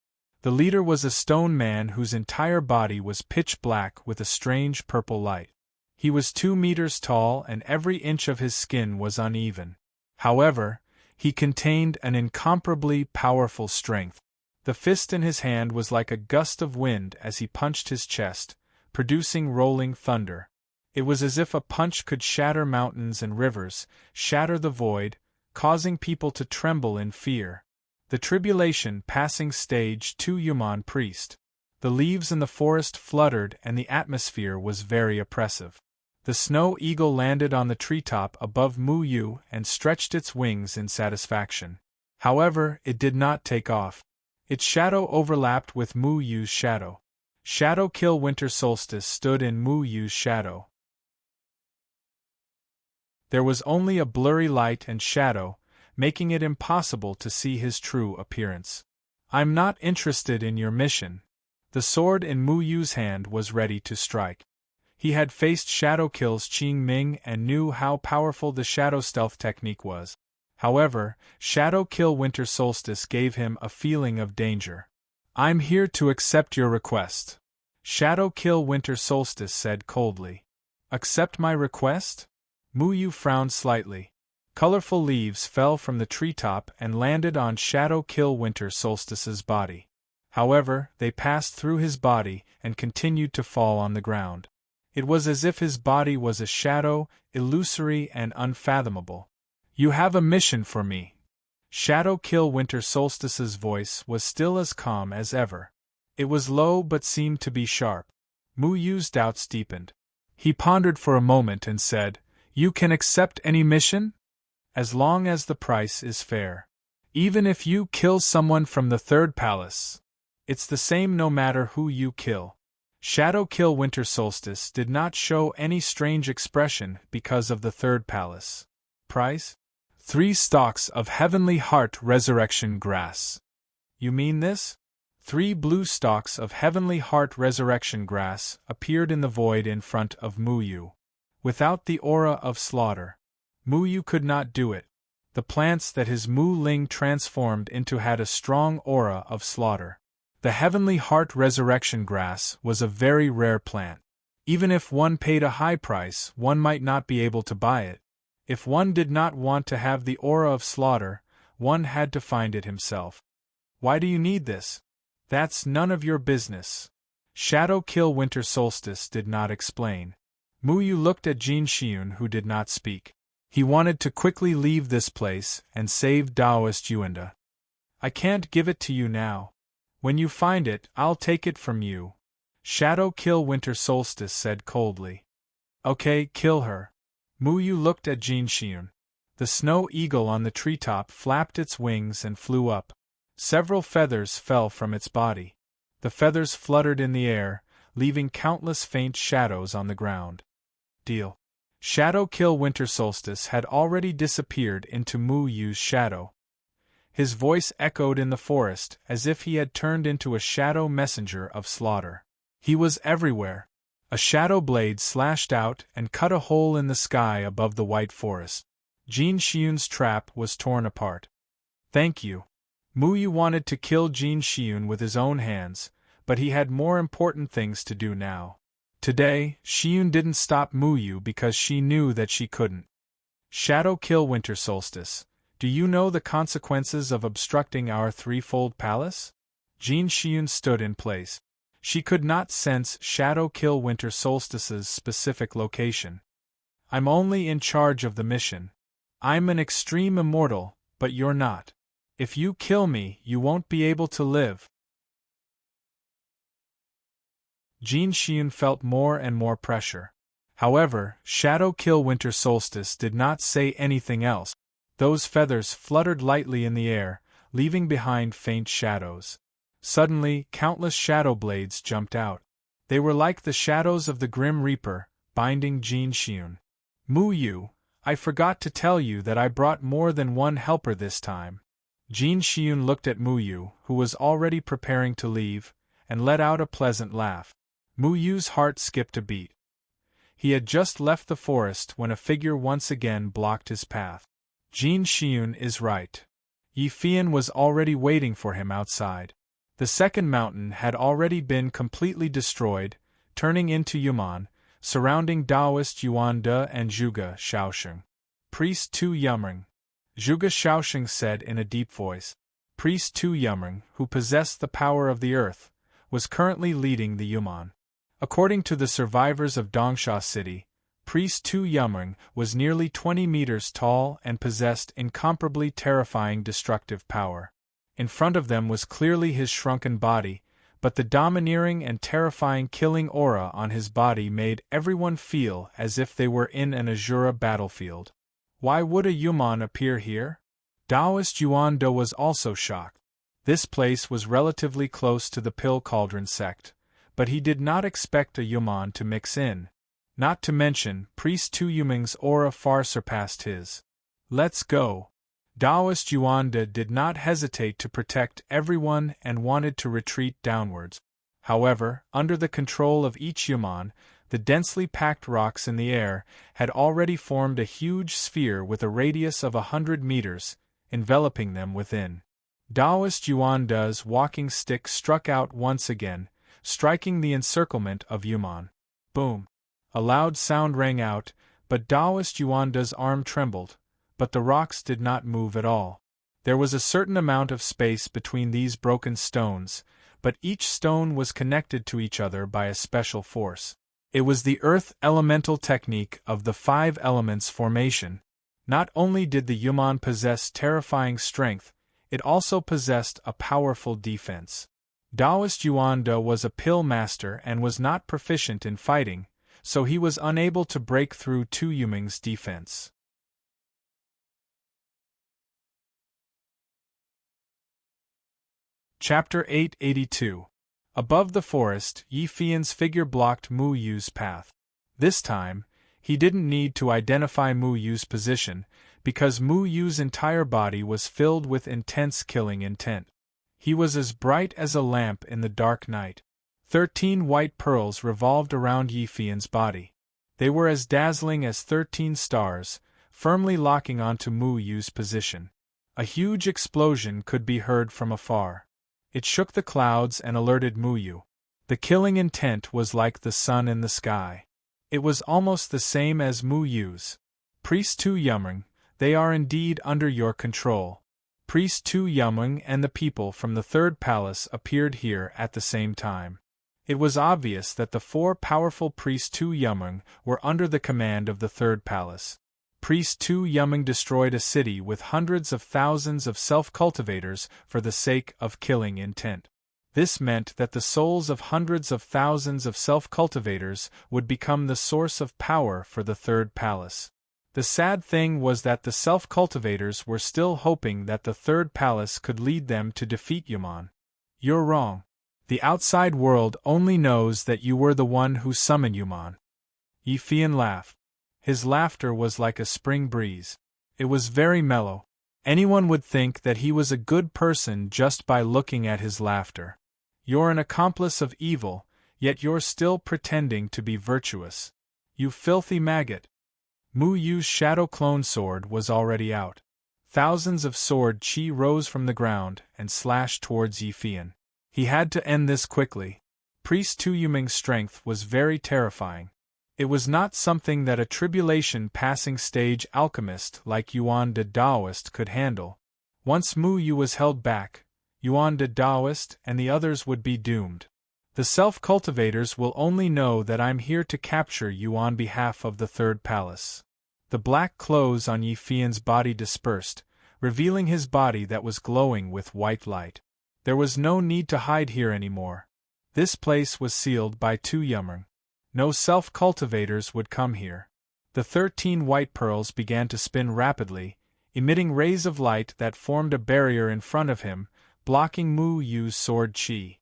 The leader was a stone man whose entire body was pitch black with a strange purple light. He was 2 meters tall and every inch of his skin was uneven. However, he contained an incomparably powerful strength. The fist in his hand was like a gust of wind as he punched his chest, producing rolling thunder. It was as if a punch could shatter mountains and rivers, shatter the void, causing people to tremble in fear. The tribulation passing stage 2 Yuman priest. The leaves in the forest fluttered and the atmosphere was very oppressive. The snow eagle landed on the treetop above Mu Yu and stretched its wings in satisfaction. However, it did not take off. Its shadow overlapped with Mu Yu's shadow. Shadow Kill Winter Solstice stood in Mu Yu's shadow. There was only a blurry light and shadow, making it impossible to see his true appearance. I'm not interested in your mission. The sword in Mu Yu's hand was ready to strike. He had faced Shadow Kill's Qing Ming and knew how powerful the shadow stealth technique was. However, Shadow Kill Winter Solstice gave him a feeling of danger. I'm here to accept your request. Shadow Kill Winter Solstice said coldly. Accept my request? Mu Yu frowned slightly. Colorful leaves fell from the treetop and landed on Shadow Kill Winter Solstice's body. However, they passed through his body and continued to fall on the ground. It was as if his body was a shadow, illusory and unfathomable. You have a mission for me. Shadow Kill Winter Solstice's voice was still as calm as ever. It was low but seemed to be sharp. Mu Yu's doubts deepened. He pondered for a moment and said, You can accept any mission? As long as the price is fair. Even if you kill someone from the third palace. It's the same no matter who you kill. Shadow Kill Winter Solstice did not show any strange expression because of the third palace. Price? 3 stalks of Heavenly Heart Resurrection Grass. You mean this? 3 blue stalks of Heavenly Heart Resurrection Grass appeared in the void in front of Mu Yu. Without the aura of slaughter, Mu Yu could not do it. The plants that his Mu Ling transformed into had a strong aura of slaughter. The Heavenly Heart Resurrection Grass was a very rare plant. Even if one paid a high price, one might not be able to buy it. If one did not want to have the aura of slaughter, one had to find it himself. Why do you need this? That's none of your business. Shadow Kill Winter Solstice did not explain. Mu Yu looked at Jin Xiun, who did not speak. He wanted to quickly leave this place and save Taoist Yuanda. I can't give it to you now. When you find it, I'll take it from you. Shadow Kill Winter Solstice said coldly. Okay, kill her. Mu Yu looked at Jin Xiun. The snow eagle on the treetop flapped its wings and flew up. Several feathers fell from its body. The feathers fluttered in the air, leaving countless faint shadows on the ground. Deal. Shadow Kill Winter Solstice had already disappeared into Mu Yu's shadow. His voice echoed in the forest as if he had turned into a shadow messenger of slaughter. He was everywhere. A shadow blade slashed out and cut a hole in the sky above the white forest. Jin Xiun's trap was torn apart. Thank you. Mu Yu wanted to kill Jin Xiun with his own hands, but he had more important things to do now. Today, Xiun didn't stop Mu Yu because she knew that she couldn't. Shadow Kill Winter Solstice. Do you know the consequences of obstructing our threefold palace? Jin Xiun stood in place. She could not sense Shadow Kill Winter Solstice's specific location. I'm only in charge of the mission. I'm an extreme immortal, but you're not. If you kill me, you won't be able to live. Jin Xiun felt more and more pressure. However, Shadow Kill Winter Solstice did not say anything else. Those feathers fluttered lightly in the air, leaving behind faint shadows. Suddenly, countless shadow blades jumped out. They were like the shadows of the Grim Reaper, binding Jin Xiun. Mu Yu, I forgot to tell you that I brought more than one helper this time. Jin Xiun looked at Mu Yu, who was already preparing to leave, and let out a pleasant laugh. Mu Yu's heart skipped a beat. He had just left the forest when a figure once again blocked his path. Jin Xiun is right. Yi Fian was already waiting for him outside. The second mountain had already been completely destroyed, turning into Yuman, surrounding Taoist Yuan De and Zhuge Shaoxing. Priest Tu Yumring. Zhuge Shaoxing said in a deep voice. Priest Tu Yumring, who possessed the power of the earth, was currently leading the Yuman. According to the survivors of Dongsha City, Priest Tu Yumring was nearly 20 meters tall and possessed incomparably terrifying destructive power. In front of them was clearly his shrunken body, but the domineering and terrifying killing aura on his body made everyone feel as if they were in an Azura battlefield. Why would a Yuman appear here? Taoist Yuan Do was also shocked. This place was relatively close to the Pill Cauldron sect, but he did not expect a Yuman to mix in. Not to mention, Priest Tu Yuming's aura far surpassed his. Let's go. Taoist Yuanda did not hesitate to protect everyone and wanted to retreat downwards. However, under the control of each Yuman, the densely packed rocks in the air had already formed a huge sphere with a radius of 100 meters, enveloping them within. Taoist Yuanda's walking stick struck out once again, striking the encirclement of Yuman. Boom! A loud sound rang out, but Taoist Yuanda's arm trembled, but the rocks did not move at all. There was a certain amount of space between these broken stones, but each stone was connected to each other by a special force. It was the earth elemental technique of the 5 elements formation. Not only did the Yuman possess terrifying strength, it also possessed a powerful defense. Taoist Yuanda was a pill master and was not proficient in fighting, so he was unable to break through Tu Yuming's defense. Chapter 882. Above the forest, Yi Fian's figure blocked Mu Yu's path. This time, he didn't need to identify Mu Yu's position, because Mu Yu's entire body was filled with intense killing intent. He was as bright as a lamp in the dark night. 13 white pearls revolved around Yi Fian's body. They were as dazzling as 13 stars, firmly locking onto Mu Yu's position. A huge explosion could be heard from afar. It shook the clouds and alerted Mu Yu. The killing intent was like the sun in the sky. It was almost the same as Mu Yu's. Priest Tu Yuming, they are indeed under your control. Priest Tu Yuming and the people from the third palace appeared here at the same time. It was obvious that the 4 powerful Priest Tu Yuming were under the command of the third palace. Priest Tu Yuming destroyed a city with hundreds of thousands of self-cultivators for the sake of killing intent. This meant that the souls of hundreds of thousands of self-cultivators would become the source of power for the third palace. The sad thing was that the self-cultivators were still hoping that the third palace could lead them to defeat Yuman. You're wrong. The outside world only knows that you were the one who summoned Yuman. Yi Fian laughed. His laughter was like a spring breeze. It was very mellow. Anyone would think that he was a good person just by looking at his laughter. You're an accomplice of evil, yet you're still pretending to be virtuous. You filthy maggot. Mu Yu's shadow clone sword was already out. Thousands of sword chi rose from the ground and slashed towards Yi Fian. He had to end this quickly. Priest Tu Yuming's strength was very terrifying. It was not something that a tribulation-passing stage alchemist like Yuan the Taoist could handle. Once Mu Yu was held back, Yuan the Taoist and the others would be doomed. The self-cultivators will only know that I'm here to capture you on behalf of the third palace. The black clothes on Yi Fian's body dispersed, revealing his body that was glowing with white light. There was no need to hide here anymore. This place was sealed by Tu Yuming. No self-cultivators would come here. The 13 white pearls began to spin rapidly, emitting rays of light that formed a barrier in front of him, blocking Mu Yu's sword chi.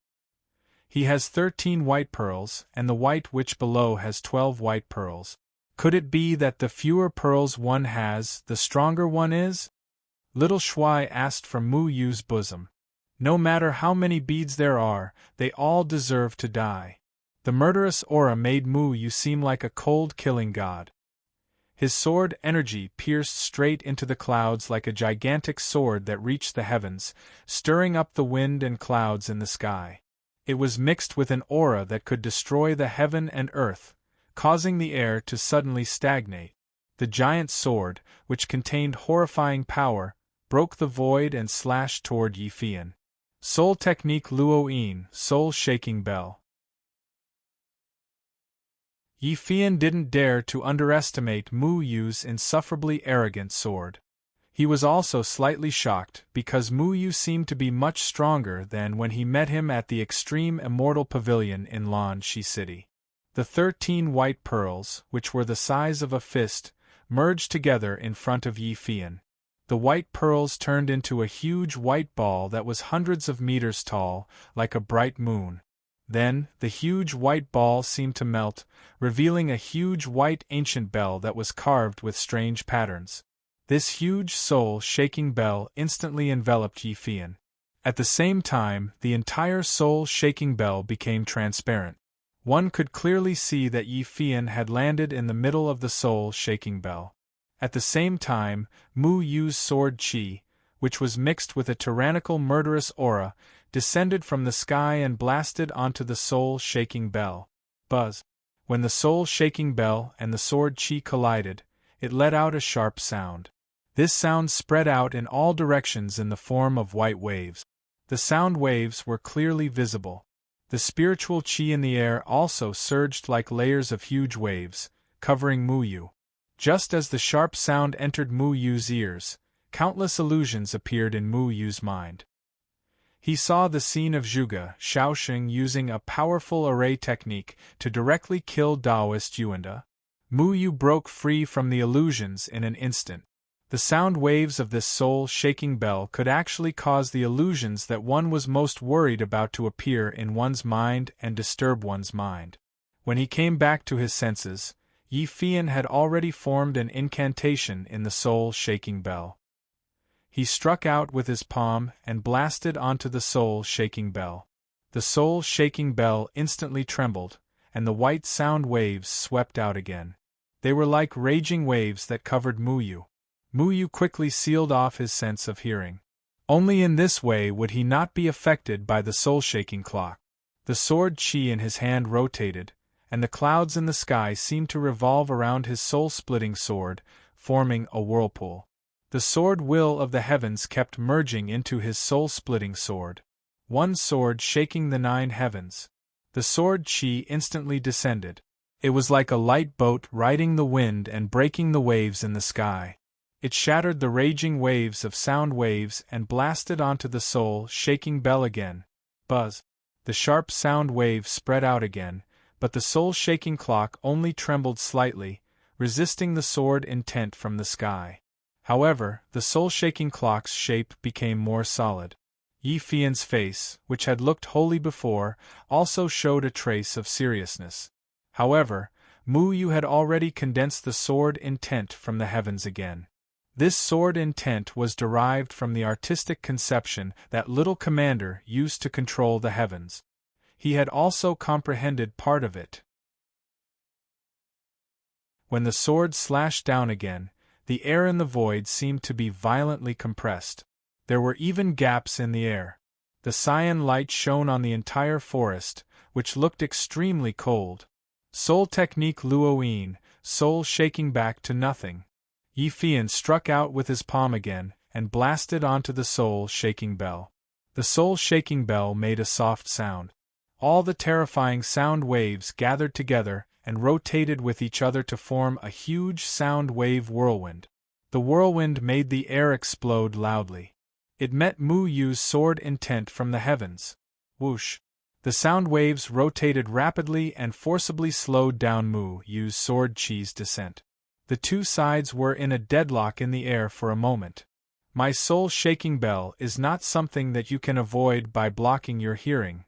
He has 13 white pearls, and the white witch below has 12 white pearls. Could it be that the fewer pearls one has, the stronger one is? Little Shuai asked from Mu Yu's bosom. No matter how many beads there are, they all deserve to die. The murderous aura made Mu Yu seem like a cold killing god. His sword energy pierced straight into the clouds like a gigantic sword that reached the heavens, stirring up the wind and clouds in the sky. It was mixed with an aura that could destroy the heaven and earth, causing the air to suddenly stagnate. The giant sword, which contained horrifying power, broke the void and slashed toward Yi Fian. Soul Technique Luoyin, Soul Shaking Bell. Yi Fian didn't dare to underestimate Mu Yu's insufferably arrogant sword. He was also slightly shocked because Mu Yu seemed to be much stronger than when he met him at the Extreme Immortal Pavilion in Lan Shi City. The 13 white pearls, which were the size of a fist, merged together in front of Yi Fian. The white pearls turned into a huge white ball that was hundreds of meters tall, like a bright moon. Then, the huge white ball seemed to melt, revealing a huge white ancient bell that was carved with strange patterns. This huge soul-shaking bell instantly enveloped Yi Fian. At the same time, the entire soul-shaking bell became transparent. One could clearly see that Yi Fian had landed in the middle of the soul-shaking bell. At the same time, Mu Yu's sword qi, which was mixed with a tyrannical murderous aura, descended from the sky and blasted onto the soul-shaking bell. Buzz! When the soul-shaking bell and the sword qi collided, it let out a sharp sound. This sound spread out in all directions in the form of white waves. The sound waves were clearly visible. The spiritual qi in the air also surged like layers of huge waves, covering Mu Yu. Just as the sharp sound entered Mu Yu's ears, countless illusions appeared in Mu Yu's mind. He saw the scene of Zhuge Shaoxing using a powerful array technique to directly kill Taoist Yuanda. Mu Yu broke free from the illusions in an instant. The sound waves of this soul-shaking bell could actually cause the illusions that one was most worried about to appear in one's mind and disturb one's mind. When he came back to his senses, Yi Fian had already formed an incantation in the soul-shaking bell. He struck out with his palm and blasted onto the soul-shaking bell. The soul-shaking bell instantly trembled, and the white sound waves swept out again. They were like raging waves that covered Mu Yu. Mu Yu quickly sealed off his sense of hearing. Only in this way would he not be affected by the soul-shaking clock. The sword qi in his hand rotated, and the clouds in the sky seemed to revolve around his soul-splitting sword, forming a whirlpool. The sword will of the heavens kept merging into his soul-splitting sword. One sword shaking the 9 heavens. The sword qi instantly descended. It was like a light boat riding the wind and breaking the waves in the sky. It shattered the raging waves of sound waves and blasted onto the soul-shaking bell again. Buzz! The sharp sound wave spread out again, but the soul-shaking clock only trembled slightly, resisting the sword intent from the sky. However, the soul-shaking clock's shape became more solid. Yi Fian's face, which had looked holy before, also showed a trace of seriousness. However, Mu Yu had already condensed the sword intent from the heavens again. This sword intent was derived from the artistic conception that little commander used to control the heavens. He had also comprehended part of it. When the sword slashed down again, the air in the void seemed to be violently compressed. There were even gaps in the air. The cyan light shone on the entire forest, which looked extremely cold. Soul technique Luoyin, soul shaking back to nothing. Yi Fian struck out with his palm again, and blasted onto the soul-shaking bell. The soul-shaking bell made a soft sound. All the terrifying sound waves gathered together and rotated with each other to form a huge sound wave whirlwind. The whirlwind made the air explode loudly. It met Mu Yu's sword intent from the heavens. Whoosh! The sound waves rotated rapidly and forcibly slowed down Mu Yu's sword qi's descent. The two sides were in a deadlock in the air for a moment. My soul-shaking bell is not something that you can avoid by blocking your hearing.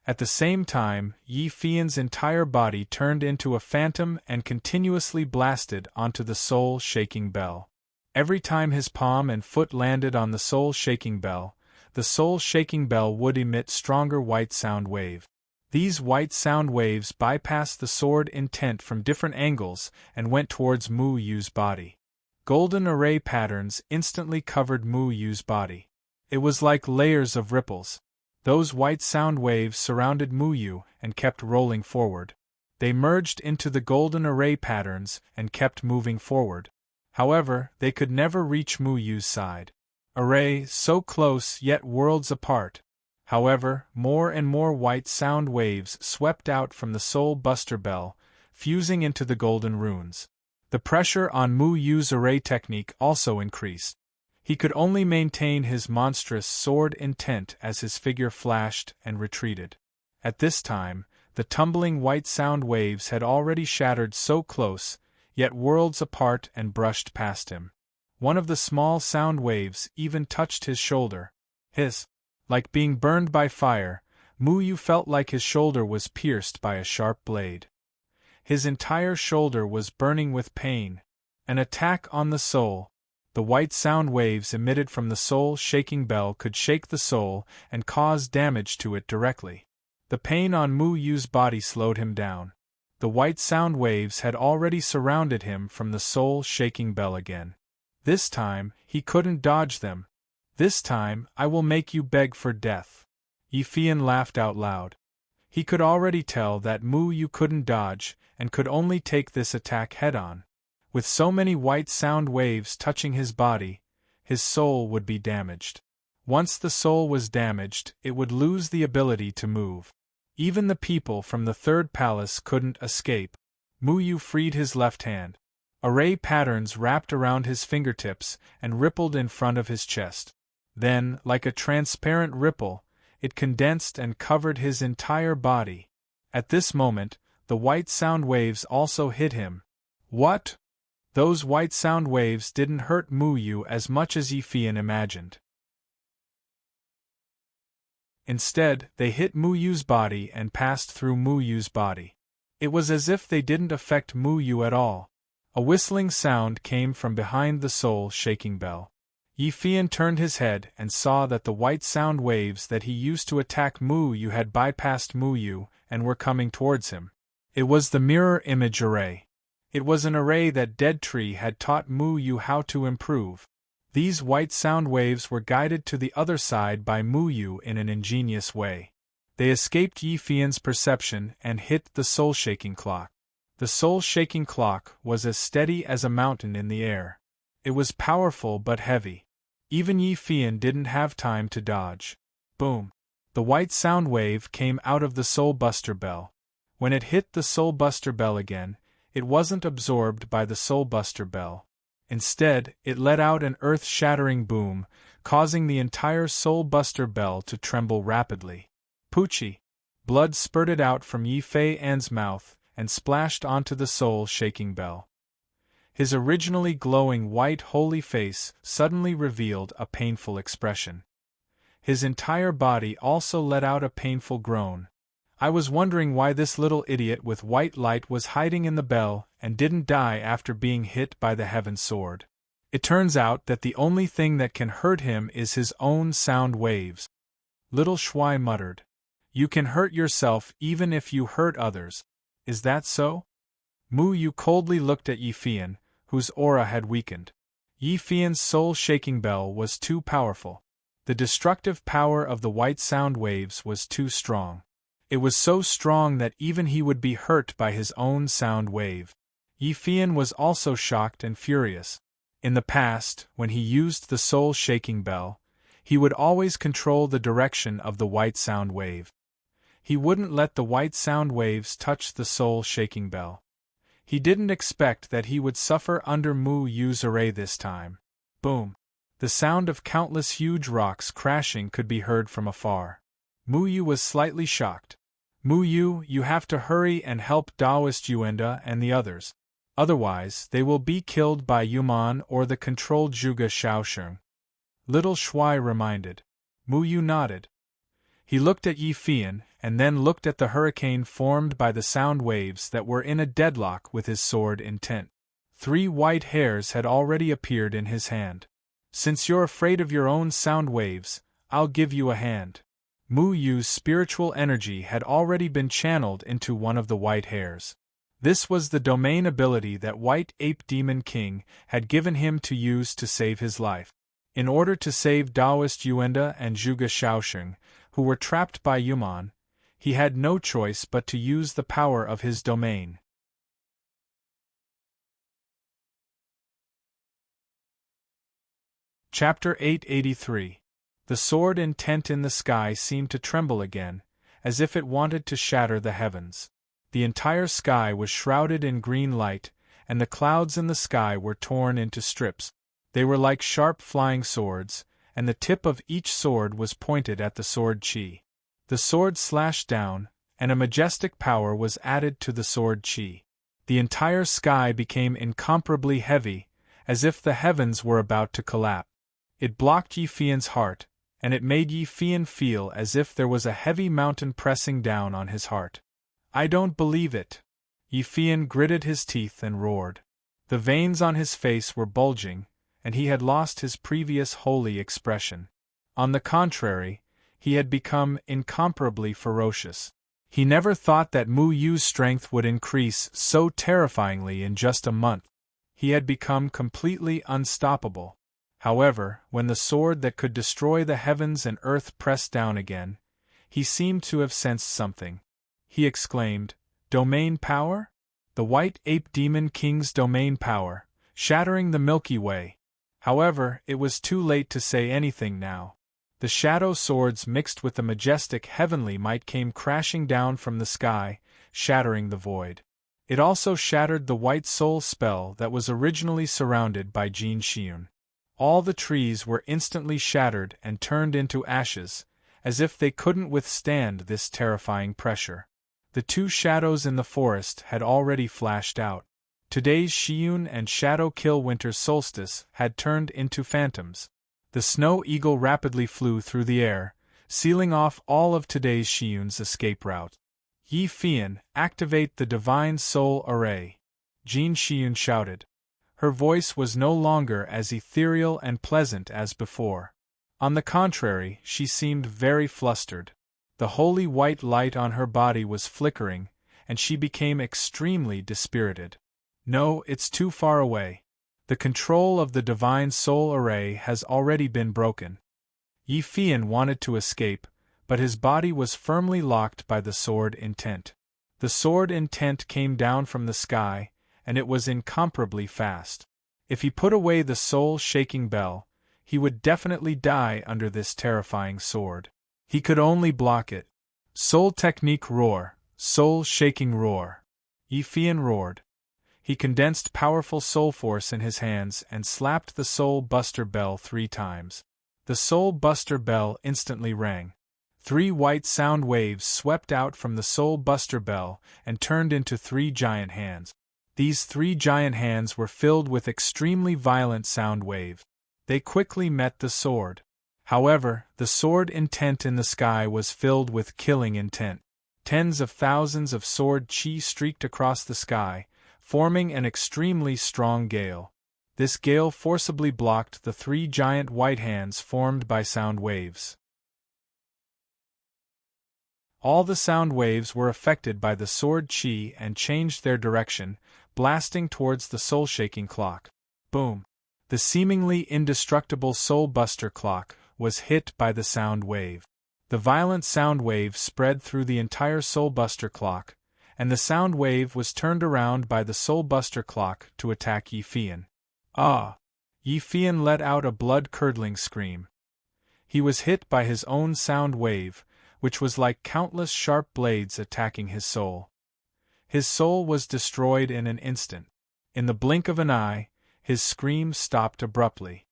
At the same time, Yi Fian's entire body turned into a phantom and continuously blasted onto the soul-shaking bell. Every time his palm and foot landed on the soul-shaking bell, the soul-shaking bell would emit stronger white sound wave. These white sound waves bypassed the sword intent from different angles and went towards Mu Yu's body. Golden array patterns instantly covered Mu Yu's body. It was like layers of ripples. Those white sound waves surrounded Mu Yu and kept rolling forward. They merged into the golden array patterns and kept moving forward. However, they could never reach Mu Yu's side. Array, so close yet worlds apart. However, more and more white sound waves swept out from the Soul Buster Bell, fusing into the golden runes. The pressure on Mu Yu's array technique also increased. He could only maintain his monstrous sword intent as his figure flashed and retreated. At this time, the tumbling white sound waves had already shattered so close, yet worlds apart and brushed past him. One of the small sound waves even touched his shoulder. Like being burned by fire, Mu Yu felt like his shoulder was pierced by a sharp blade. His entire shoulder was burning with pain. An attack on the soul. The white sound waves emitted from the soul-shaking bell could shake the soul and cause damage to it directly. The pain on Mu Yu's body slowed him down. The white sound waves had already surrounded him from the soul-shaking bell again. This time, he couldn't dodge them. This time, I will make you beg for death. Yi Fian laughed out loud. He could already tell that Mu Yu couldn't dodge, and could only take this attack head-on. With so many white sound waves touching his body, his soul would be damaged. Once the soul was damaged, it would lose the ability to move. Even the people from the third palace couldn't escape. Mu Yu freed his left hand. Array patterns wrapped around his fingertips and rippled in front of his chest. Then, like a transparent ripple, it condensed and covered his entire body. At this moment, the white sound waves also hit him. What? Those white sound waves didn't hurt Mu Yu as much as Yi Fian imagined. Instead, they hit Mu Yu's body and passed through Mu Yu's body. It was as if they didn't affect Mu Yu at all. A whistling sound came from behind the soul-shaking bell. Yi Fian turned his head and saw that the white sound waves that he used to attack Mu Yu had bypassed Mu Yu and were coming towards him. It was the mirror image array. It was an array that Dead Tree had taught Mu Yu how to improve. These white sound waves were guided to the other side by Mu Yu in an ingenious way. They escaped Yi Fian's perception and hit the soul-shaking clock. The soul-shaking clock was as steady as a mountain in the air. It was powerful but heavy. Even Yi Fian didn't have time to dodge. Boom! The white sound wave came out of the Soul Buster bell. When it hit the Soul Buster bell again, it wasn't absorbed by the Soul Buster bell. Instead, it let out an earth-shattering boom, causing the entire Soul Buster bell to tremble rapidly. Poochie! Blood spurted out from Yi Fian's mouth and splashed onto the soul-shaking bell. His originally glowing white holy face suddenly revealed a painful expression. His entire body also let out a painful groan. I was wondering why this little idiot with white light was hiding in the bell and didn't die after being hit by the heaven sword. It turns out that the only thing that can hurt him is his own sound waves. Little Shuai muttered. You can hurt yourself even if you hurt others. Is that so? Mu Yu coldly looked at Yi Fian, whose aura had weakened. Yi Fian's soul-shaking bell was too powerful. The destructive power of the white sound waves was too strong. It was so strong that even he would be hurt by his own sound wave. Yi Fian was also shocked and furious. In the past, when he used the soul-shaking bell, he would always control the direction of the white sound wave. He wouldn't let the white sound waves touch the soul-shaking bell. He didn't expect that he would suffer under Mu Yu's array this time. Boom! The sound of countless huge rocks crashing could be heard from afar. Mu Yu was slightly shocked. Mu Yu, you have to hurry and help Taoist Yuanda and the others. Otherwise, they will be killed by Yuman or the controlled Zhuge Shaosheng. Little Shuai reminded. Mu Yu nodded. He looked at Yi Fian, and then looked at the hurricane formed by the sound waves that were in a deadlock with his sword intent. 3 white hairs had already appeared in his hand. Since you're afraid of your own sound waves, I'll give you a hand. Mu Yu's spiritual energy had already been channeled into one of the white hairs. This was the domain ability that White Ape Demon King had given him to use to save his life. In order to save Taoist Yuanda and Zhuge Shaosheng, who were trapped by Yuman, he had no choice but to use the power of his domain. Chapter 883. The sword intent in the sky seemed to tremble again, as if it wanted to shatter the heavens. The entire sky was shrouded in green light, and the clouds in the sky were torn into strips. They were like sharp flying swords, and the tip of each sword was pointed at the sword chi. The sword slashed down, and a majestic power was added to the sword chi. The entire sky became incomparably heavy, as if the heavens were about to collapse. It blocked Yi Fian's heart, and it made Yi Fian feel as if there was a heavy mountain pressing down on his heart. I don't believe it. Yi Fian gritted his teeth and roared. The veins on his face were bulging, and he had lost his previous holy expression. On the contrary, he had become incomparably ferocious. He never thought that Mu Yu's strength would increase so terrifyingly in just a month. He had become completely unstoppable. However, when the sword that could destroy the heavens and earth pressed down again, he seemed to have sensed something. He exclaimed, "Domain power? The White Ape Demon King's domain power, shattering the Milky Way." However, it was too late to say anything now. The shadow swords mixed with the majestic heavenly might came crashing down from the sky, shattering the void. It also shattered the white soul spell that was originally surrounded by Jin Xiun. All the trees were instantly shattered and turned into ashes, as if they couldn't withstand this terrifying pressure. The two shadows in the forest had already flashed out. Today's Xiun and Shadow Kill Winter Solstice had turned into phantoms. The snow eagle rapidly flew through the air, sealing off all of today's Xiun's escape route. Yi Fian, activate the Divine Soul Array. Jin Xiun shouted. Her voice was no longer as ethereal and pleasant as before. On the contrary, she seemed very flustered. The holy white light on her body was flickering, and she became extremely dispirited. No, it's too far away. The control of the Divine Soul Array has already been broken. Yi Fian wanted to escape, but his body was firmly locked by the sword intent. The sword intent came down from the sky, and it was incomparably fast. If he put away the soul-shaking bell, he would definitely die under this terrifying sword. He could only block it. Soul Technique Roar, Soul-Shaking Roar. Yi Fian roared. He condensed powerful soul force in his hands and slapped the Soul Buster Bell 3 times. The Soul Buster Bell instantly rang. 3 white sound waves swept out from the Soul Buster Bell and turned into 3 giant hands. These 3 giant hands were filled with extremely violent sound waves. They quickly met the sword. However, the sword intent in the sky was filled with killing intent. Tens of thousands of sword chi streaked across the sky, forming an extremely strong gale. This gale forcibly blocked the 3 giant white hands formed by sound waves. All the sound waves were affected by the sword chi and changed their direction, blasting towards the soul-shaking clock. Boom! The seemingly indestructible Soul Buster clock was hit by the sound wave. The violent sound wave spread through the entire Soul Buster clock, and the sound wave was turned around by the Soul Buster clock to attack Yi Fian. Ah! Yi Fian let out a blood-curdling scream. He was hit by his own sound wave, which was like countless sharp blades attacking his soul. His soul was destroyed in an instant. In the blink of an eye, his scream stopped abruptly.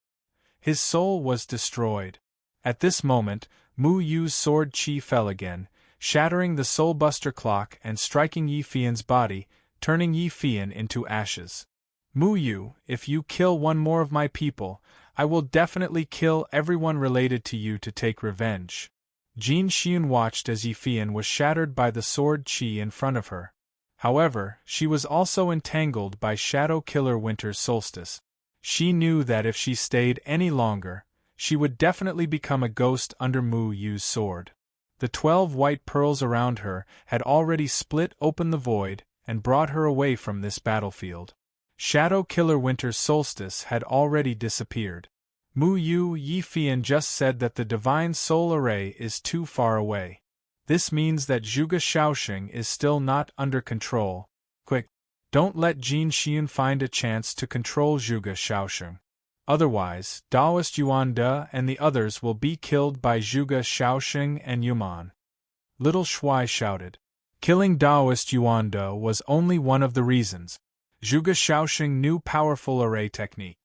His soul was destroyed. At this moment, Mu Yu's sword chi fell again, shattering the Soul Buster clock and striking Yi Fian's body, turning Yi Fian into ashes. Mu Yu, if you kill one more of my people, I will definitely kill everyone related to you to take revenge. Jin Xiun watched as Yi Fian was shattered by the sword chi in front of her. However, she was also entangled by Shadow Killer Winter Solstice. She knew that if she stayed any longer, she would definitely become a ghost under Mu Yu's sword. The 12 white pearls around her had already split open the void and brought her away from this battlefield. Shadow Killer Winter Solstice had already disappeared. Mu Yu Yi Fian just said that the Divine Soul Array is too far away. This means that Zhuge Shaoxing is still not under control. Quick! Don't let Jin Xiun find a chance to control Zhuge Shaoxing. Otherwise, Daoist Yuan De and the others will be killed by Zhuge Shaoxing and Yuman. Little Shuai shouted. Killing Daoist Yuan De was only one of the reasons. Zhuge Shaoxing knew powerful array technique.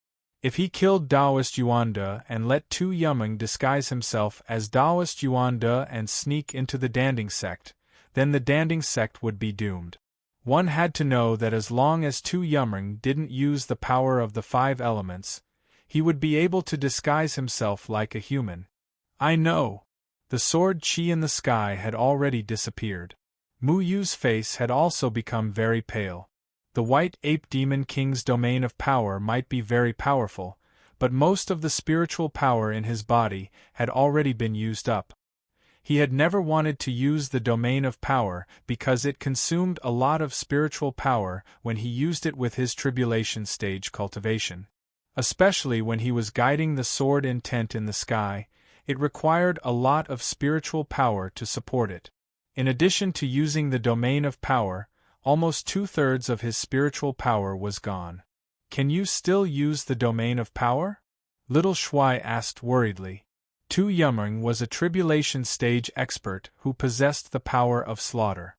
If he killed Daoist Yuan De and let Tu Yumeng disguise himself as Daoist Yuan De and sneak into the Danding sect, then the Danding sect would be doomed. One had to know that as long as Tu Yumeng didn't use the power of the 5 elements, he would be able to disguise himself like a human. I know. The sword Qi in the sky had already disappeared. Mu Yu's face had also become very pale. The White Ape Demon King's domain of power might be very powerful, but most of the spiritual power in his body had already been used up. He had never wanted to use the domain of power because it consumed a lot of spiritual power when he used it with his tribulation stage cultivation. Especially when he was guiding the sword intent in the sky, it required a lot of spiritual power to support it. In addition to using the domain of power, almost 2/3 of his spiritual power was gone. Can you still use the domain of power? Little Shuai asked worriedly. Tu Yumeng was a tribulation stage expert who possessed the power of slaughter.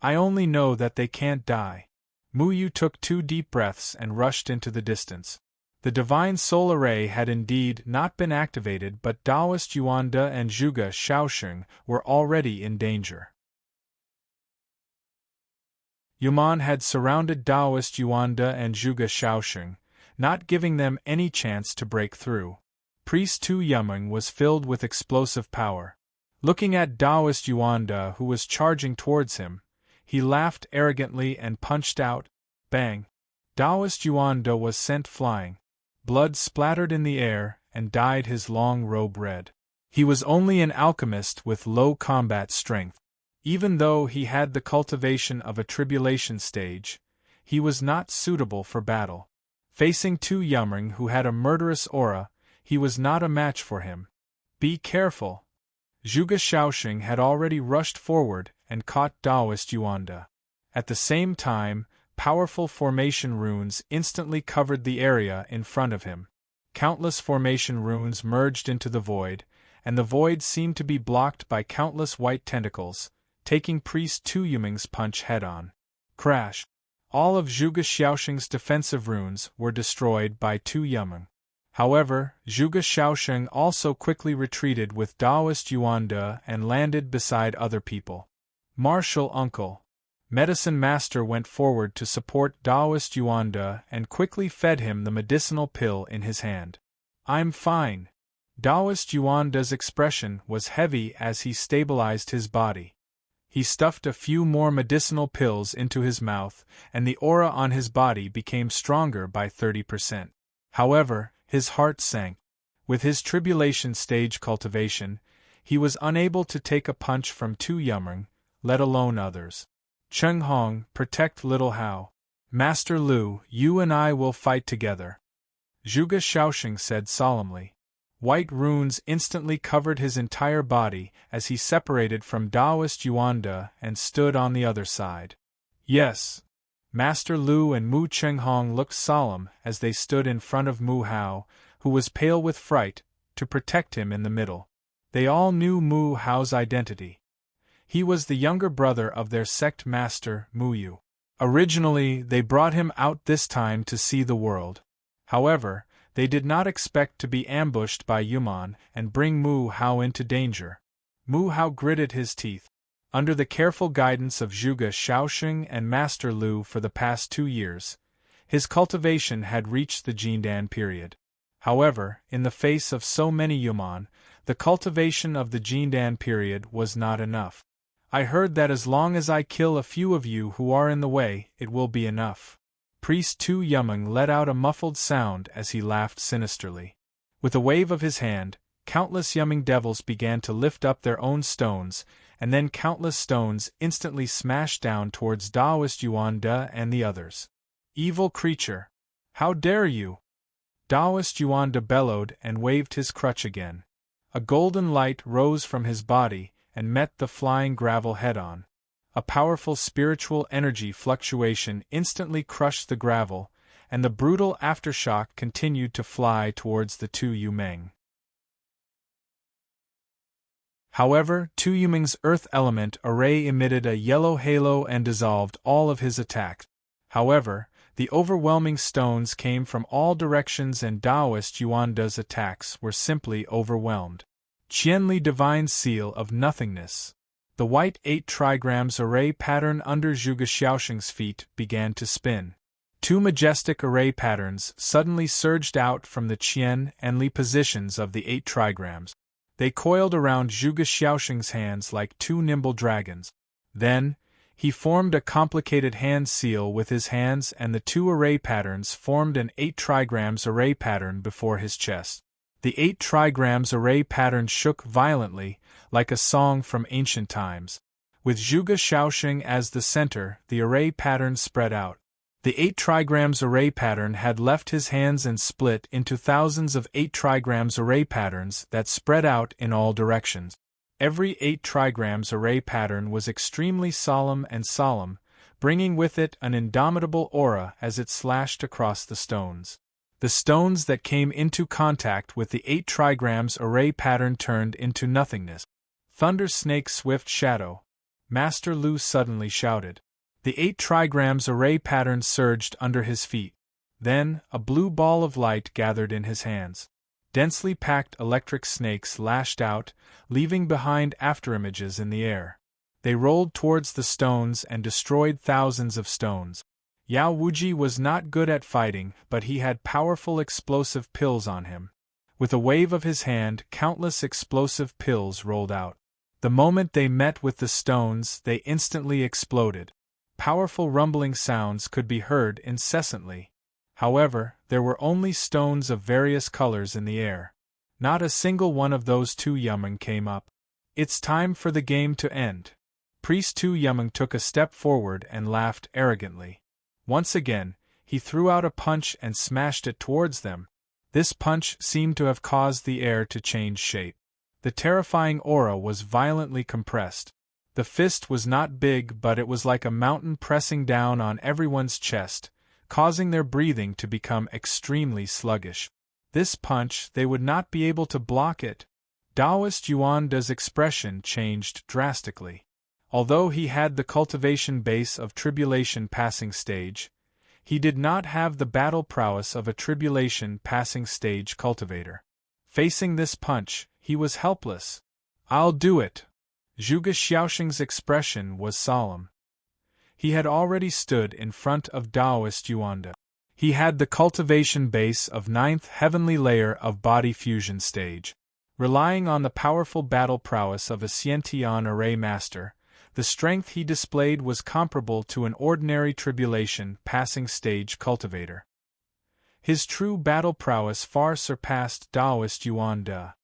I only know that they can't die. Mu Yu took 2 deep breaths and rushed into the distance. The divine soul array had indeed not been activated, but Taoist Yuanda and Zhuge Shaoxing were already in danger. Yuman had surrounded Taoist Yuanda and Zhuge Shaoxing, not giving them any chance to break through. Priest Tu Yumeng was filled with explosive power. Looking at Taoist Yuanda, who was charging towards him, he laughed arrogantly and punched out. Bang! Taoist Yuanda was sent flying. Blood splattered in the air and dyed his long robe red. He was only an alchemist with low combat strength. Even though he had the cultivation of a tribulation stage, he was not suitable for battle. Facing Tu Yumeng, who had a murderous aura, he was not a match for him. Be careful! Zhuge Shaoxing had already rushed forward and caught Taoist Yuanda. At the same time, powerful formation runes instantly covered the area in front of him. Countless formation runes merged into the void, and the void seemed to be blocked by countless white tentacles, taking Priest Tu Yumeng's punch head-on. Crash! All of Zhuge Shaoxing's defensive runes were destroyed by Tu Yumeng. However, Zhuge Shaoxing also quickly retreated with Taoist Yuanda and landed beside other people. Martial Uncle. Medicine Master went forward to support Taoist Yuanda and quickly fed him the medicinal pill in his hand. I'm fine. Taoist Yuanda's expression was heavy as he stabilized his body. He stuffed a few more medicinal pills into his mouth, and the aura on his body became stronger by 30%. However, his heart sank. With his tribulation stage cultivation, he was unable to take a punch from Tu Yumeng, let alone others. Cheng Hong, protect little Hao. Master Lu, you and I will fight together. Zhuge Shaoxing said solemnly. White runes instantly covered his entire body as he separated from Taoist Yuanda and stood on the other side. Yes. Master Lu and Mu Chenghong looked solemn as they stood in front of Mu Hao, who was pale with fright, to protect him in the middle. They all knew Mu Hao's identity. He was the younger brother of their sect master, Mu Yu. Originally, they brought him out this time to see the world. However, they did not expect to be ambushed by Yuman and bring Mu Hao into danger. Mu Hao gritted his teeth. Under the careful guidance of Zhuge Shaoxing and Master Lu for the past 2 years, his cultivation had reached the Jindan period. However, in the face of so many Yuman, the cultivation of the Jindan period was not enough. I heard that as long as I kill a few of you who are in the way, it will be enough. Priest Tu Yumeng let out a muffled sound as he laughed sinisterly. With a wave of his hand, countless Yumeng devils began to lift up their own stones, and then countless stones instantly smashed down towards Taoist Yuanda and the others. Evil creature! How dare you! Taoist Yuanda bellowed and waved his crutch again. A golden light rose from his body and met the flying gravel head-on. A powerful spiritual energy fluctuation instantly crushed the gravel, and the brutal aftershock continued to fly towards the Tu Yumeng. However, Tu Yumeng's earth element array emitted a yellow halo and dissolved all of his attacks. However, the overwhelming stones came from all directions and Taoist Yuanda's attacks were simply overwhelmed. Qianli Divine Seal of Nothingness. The white 8 trigrams array pattern under Zhuge Xiaoxing's feet began to spin. 2 majestic array patterns suddenly surged out from the Qian and Li positions of the 8 trigrams. They coiled around Zhuge Xiaoxing's hands like 2 nimble dragons. Then, he formed a complicated hand seal with his hands, and the 2 array patterns formed an 8 trigrams array pattern before his chest. The 8 trigrams array pattern shook violently, like a song from ancient times. With Zhuge Xiaoxing as the center, the array pattern spread out. The 8 trigrams array pattern had left his hands and split into thousands of 8 trigrams array patterns that spread out in all directions. Every 8 trigrams array pattern was extremely solemn, bringing with it an indomitable aura as it slashed across the stones. The stones that came into contact with the 8 trigrams array pattern turned into nothingness. Thunder Snake Swift Shadow, Master Lu suddenly shouted. The 8 trigrams array pattern surged under his feet. Then, a blue ball of light gathered in his hands. Densely packed electric snakes lashed out, leaving behind afterimages in the air. They rolled towards the stones and destroyed thousands of stones. Yao Wuji was not good at fighting, but he had powerful explosive pills on him. With a wave of his hand, countless explosive pills rolled out. The moment they met with the stones, they instantly exploded. Powerful rumbling sounds could be heard incessantly. However, there were only stones of various colors in the air. Not a single one of those Tu Yumeng came up. It's time for the game to end. Priest Tu Yumeng took a step forward and laughed arrogantly. Once again, he threw out a punch and smashed it towards them. This punch seemed to have caused the air to change shape. The terrifying aura was violently compressed. The fist was not big, but it was like a mountain pressing down on everyone's chest, causing their breathing to become extremely sluggish. This punch, they would not be able to block it. Taoist Yuanda's expression changed drastically. Although he had the cultivation base of tribulation passing stage, he did not have the battle prowess of a tribulation passing stage cultivator. Facing this punch, he was helpless. "I'll do it." Zhuge Xiaoxing's expression was solemn. He had already stood in front of Taoist Yuanda. He had the cultivation base of 9th heavenly layer of body fusion stage. Relying on the powerful battle prowess of a Xiantian array master, the strength he displayed was comparable to an ordinary tribulation passing stage cultivator. His true battle prowess far surpassed Taoist Yuanda.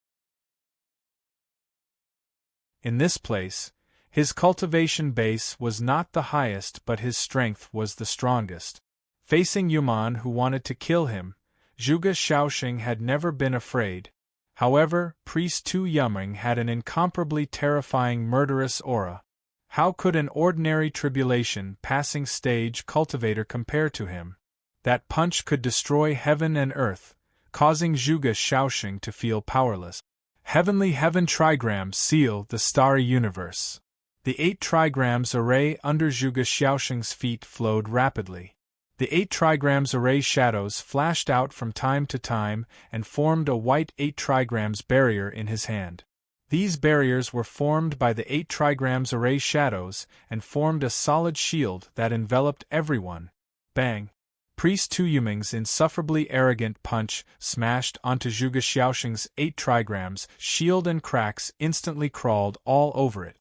In this place, his cultivation base was not the highest, but his strength was the strongest. Facing Yuman, who wanted to kill him, Zhuge Xiaoxing had never been afraid. However, Priest Tu Yumeng had an incomparably terrifying murderous aura. How could an ordinary tribulation passing stage cultivator compare to him? That punch could destroy heaven and earth, causing Zhuge Xiaoxing to feel powerless. Heavenly Heaven Trigrams seal the starry universe. The 8 trigrams array under Zhuge Xiaoxing's feet flowed rapidly. The 8 trigrams array shadows flashed out from time to time and formed a white 8 trigrams barrier in his hand. These barriers were formed by the 8 trigrams array shadows and formed a solid shield that enveloped everyone. Bang! Priest Tu Yumeng's insufferably arrogant punch smashed onto Zhuge Xiaoxing's 8 trigrams shield, and cracks instantly crawled all over it.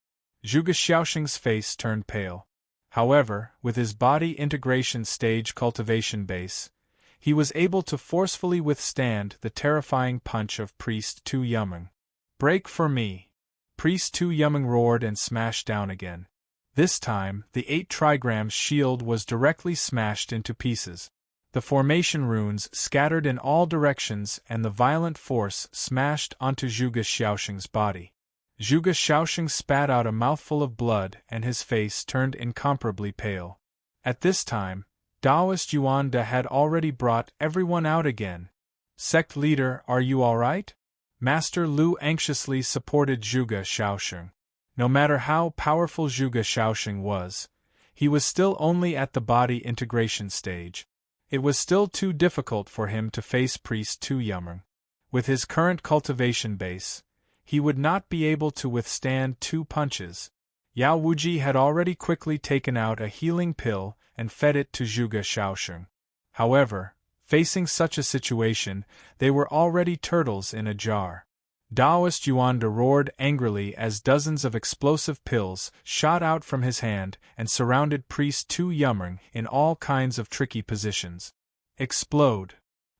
Zhuge Xiaoxing's face turned pale. However, with his body integration stage cultivation base, he was able to forcefully withstand the terrifying punch of Priest Tu Yumeng. "Break for me!" Priest Tu Yumeng roared and smashed down again. This time, the 8 trigrams shield was directly smashed into pieces. The formation runes scattered in all directions and the violent force smashed onto Zhuge Xiaoxing's body. Zhuge Xiaoxing spat out a mouthful of blood and his face turned incomparably pale. At this time, Taoist Yuanda had already brought everyone out again. "Sect leader, are you all right?" Master Lu anxiously supported Zhuge Xiaoxing. No matter how powerful Zhuge Xiaoxing was, he was still only at the body integration stage. It was still too difficult for him to face Priest Tu Yumeng. With his current cultivation base, he would not be able to withstand 2 punches. Yao Wuji had already quickly taken out a healing pill and fed it to Zhuge Shaosheng. However, facing such a situation, they were already turtles in a jar. Taoist Yuan roared angrily as dozens of explosive pills shot out from his hand and surrounded Priest Tu Yumeng in all kinds of tricky positions. Explode!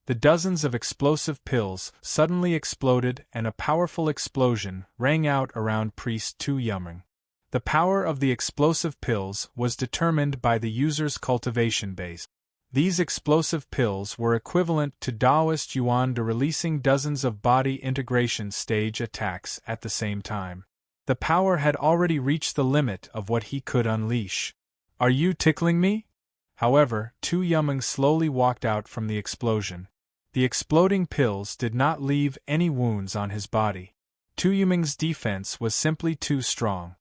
The dozens of explosive pills suddenly exploded and a powerful explosion rang out around Priest Tu Yumeng. The power of the explosive pills was determined by the user's cultivation base. These explosive pills were equivalent to Taoist Yuan releasing dozens of body integration stage attacks at the same time. The power had already reached the limit of what he could unleash. Are you tickling me? However, Tu Yumeng slowly walked out from the explosion. The exploding pills did not leave any wounds on his body. Tu Yumeng's defense was simply too strong.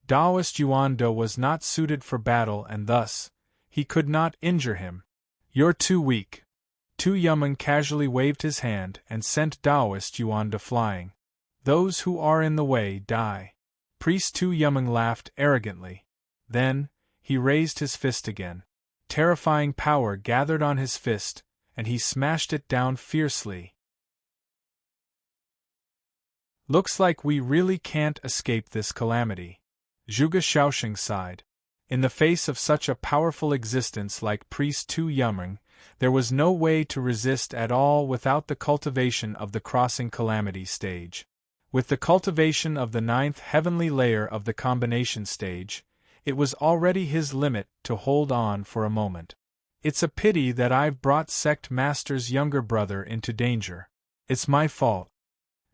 Taoist Yuan was not suited for battle and thus, he could not injure him. You're too weak. Tu Yumeng casually waved his hand and sent Taoist Yuan flying. Those who are in the way die. Priest Tu Yumeng laughed arrogantly. Then, he raised his fist again. Terrifying power gathered on his fist, and he smashed it down fiercely. Looks like we really can't escape this calamity. Zhuge Shaosheng sighed. In the face of such a powerful existence like Priest Tu Yumeng, there was no way to resist at all without the cultivation of the crossing calamity stage. With the cultivation of the 9th heavenly layer of the combination stage, it was already his limit to hold on for a moment. It's a pity that I've brought Sect Master's younger brother into danger. It's my fault.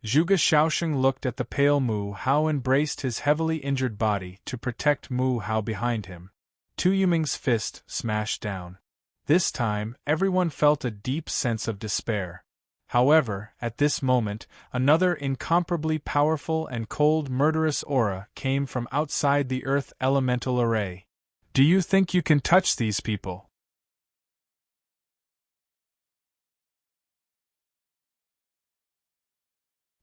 Zhuge Shaosheng looked at the pale Mu Hao and braced his heavily injured body to protect Mu Hao behind him. Tu Yumeng's fist smashed down. This time, everyone felt a deep sense of despair. However, at this moment, another incomparably powerful and cold murderous aura came from outside the Earth elemental array. Do you think you can touch these people?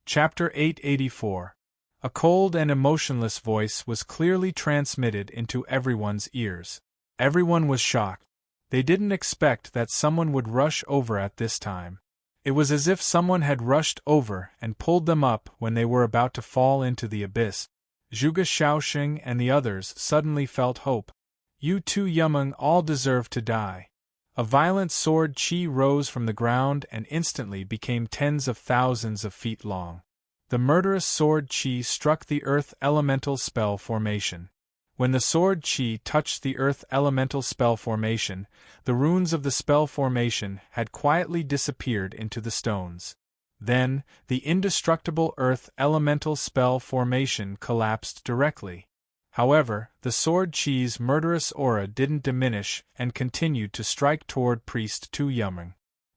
Chapter 884. A cold and emotionless voice was clearly transmitted into everyone's ears. Everyone was shocked. They didn't expect that someone would rush over at this time. It was as if someone had rushed over and pulled them up when they were about to fall into the abyss. Zhuge Shaosheng and the others suddenly felt hope. You Tu Yumeng all deserve to die. A violent sword chi rose from the ground and instantly became tens of thousands of feet long. The murderous sword chi struck the earth elemental spell formation. When the sword chi touched the earth elemental spell formation, the runes of the spell formation had quietly disappeared into the stones. Then, the indestructible earth elemental spell formation collapsed directly. However, the sword chi's murderous aura didn't diminish and continued to strike toward Priest Tu Yumeng.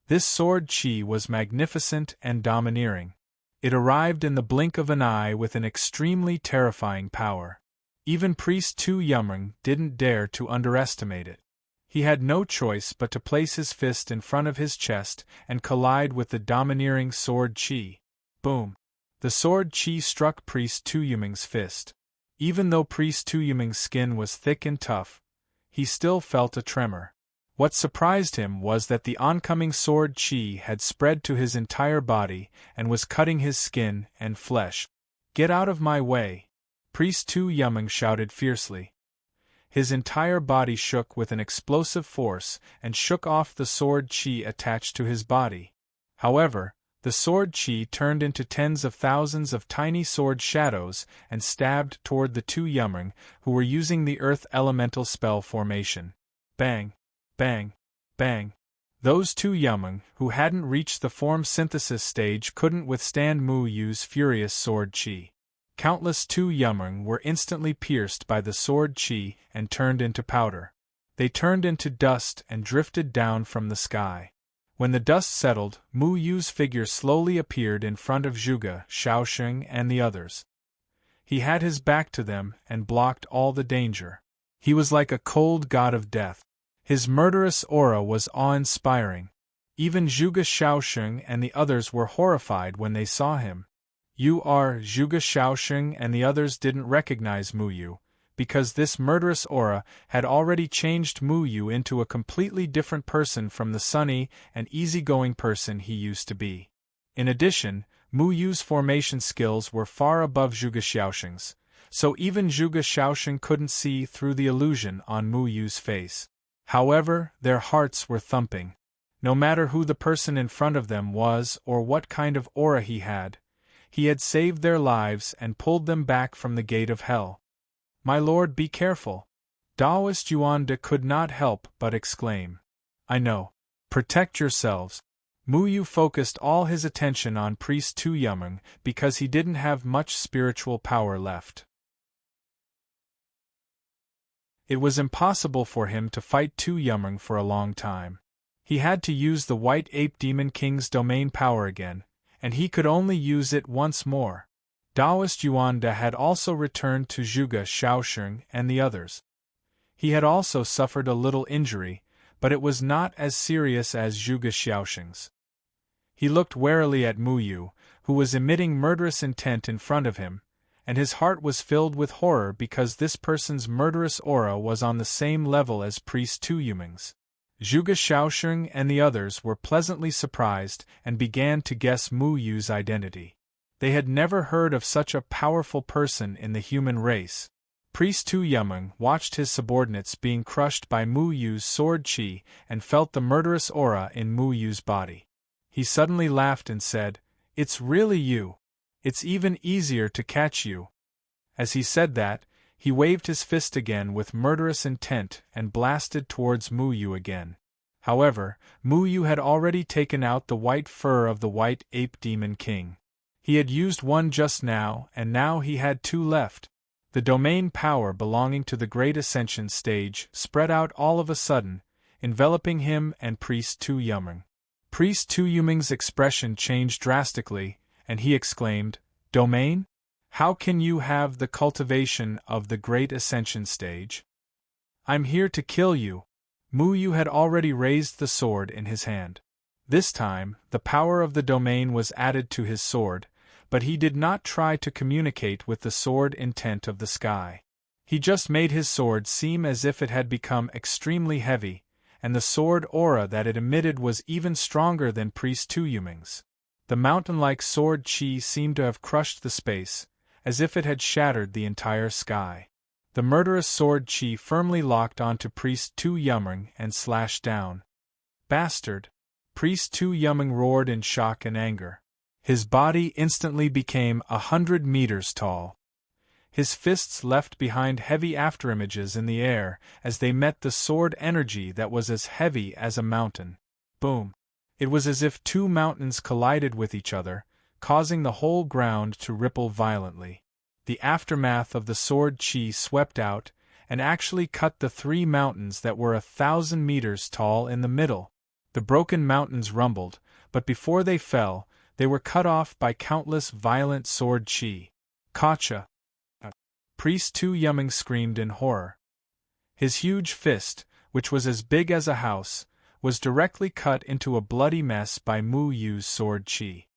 This sword chi was magnificent and domineering. It arrived in the blink of an eye with an extremely terrifying power. Even Priest Tu Yumeng didn't dare to underestimate it. He had no choice but to place his fist in front of his chest and collide with the domineering sword chi. Boom! The sword chi struck Priest Tu Yumeng's fist. Even though Priest Tu Yumeng's skin was thick and tough, he still felt a tremor. What surprised him was that the oncoming sword chi had spread to his entire body and was cutting his skin and flesh. Get out of my way! Priest Tu Yumeng shouted fiercely. His entire body shook with an explosive force and shook off the sword chi attached to his body. However, the sword chi turned into tens of thousands of tiny sword shadows and stabbed toward the Tu Yumeng, who were using the earth elemental spell formation. Bang! Bang! Bang! Those Tu Yumeng, who hadn't reached the form synthesis stage, couldn't withstand Mu Yu's furious sword chi. Countless Tu Yumeng were instantly pierced by the sword chi and turned into powder. They turned into dust and drifted down from the sky. When the dust settled, Mu Yu's figure slowly appeared in front of Zhuge Shaosheng and the others. He had his back to them and blocked all the danger. He was like a cold god of death. His murderous aura was awe-inspiring. Even Zhuge Shaosheng and the others were horrified when they saw him. Zhuge Shaosheng and the others didn't recognize Mu Yu, because this murderous aura had already changed Mu Yu into a completely different person from the sunny and easygoing person he used to be. In addition, Mu Yu's formation skills were far above Zhuge Xiaoxing's, so even Zhuge Xiaoxing couldn't see through the illusion on Mu Yu's face. However, their hearts were thumping. No matter who the person in front of them was or what kind of aura he had saved their lives and pulled them back from the gate of hell. "My lord, be careful!" Taoist Yuan De could not help but exclaim. "I know. Protect yourselves." Mu Yu focused all his attention on Priest Tu Yumeng because he didn't have much spiritual power left. It was impossible for him to fight Tu Yumeng for a long time. He had to use the White Ape Demon King's domain power again, and he could only use it once more. Taoist Yuan De had also returned to Zhuge Xiaoxing and the others. He had also suffered a little injury, but it was not as serious as Zhuge Xiaoxing's. He looked warily at Mu Yu, who was emitting murderous intent in front of him, and his heart was filled with horror because this person's murderous aura was on the same level as Priest Tu Yumeng's. Zhuge Xiaoxing and the others were pleasantly surprised and began to guess Mu Yu's identity. They had never heard of such a powerful person in the human race. Priest Tu Yumeng watched his subordinates being crushed by Mu Yu's sword chi and felt the murderous aura in Mu Yu's body. He suddenly laughed and said, "It's really you. It's even easier to catch you." As he said that, he waved his fist again with murderous intent and blasted towards Mu Yu again. However, Mu Yu had already taken out the white fur of the White Ape Demon King. He had used one just now, and now he had two left. The domain power belonging to the Great Ascension stage spread out all of a sudden, enveloping him and Priest Tu Yumeng. Priest Tu Yumeng's expression changed drastically, and he exclaimed, "Domain? How can you have the cultivation of the Great Ascension stage? I'm here to kill you." Mu Yu had already raised the sword in his hand. This time, the power of the domain was added to his sword, but he did not try to communicate with the sword intent of the sky. He just made his sword seem as if it had become extremely heavy, and the sword aura that it emitted was even stronger than Priest Tu Yumeng's. The mountain-like sword chi seemed to have crushed the space, as if it had shattered the entire sky. The murderous sword chi firmly locked onto Priest Tu Yumeng and slashed down. "Bastard!" Priest Tu Yumeng roared in shock and anger. His body instantly became 100 meters tall. His fists left behind heavy afterimages in the air as they met the sword energy that was as heavy as a mountain. Boom! It was as if two mountains collided with each other, causing the whole ground to ripple violently. The aftermath of the sword chi swept out and actually cut the three mountains that were 1,000 meters tall in the middle. The broken mountains rumbled, but before they fell, they were cut off by countless violent sword chi. "Gotcha!" Priest Tu Yumeng screamed in horror. His huge fist, which was as big as a house, was directly cut into a bloody mess by Mu Yu's sword chi.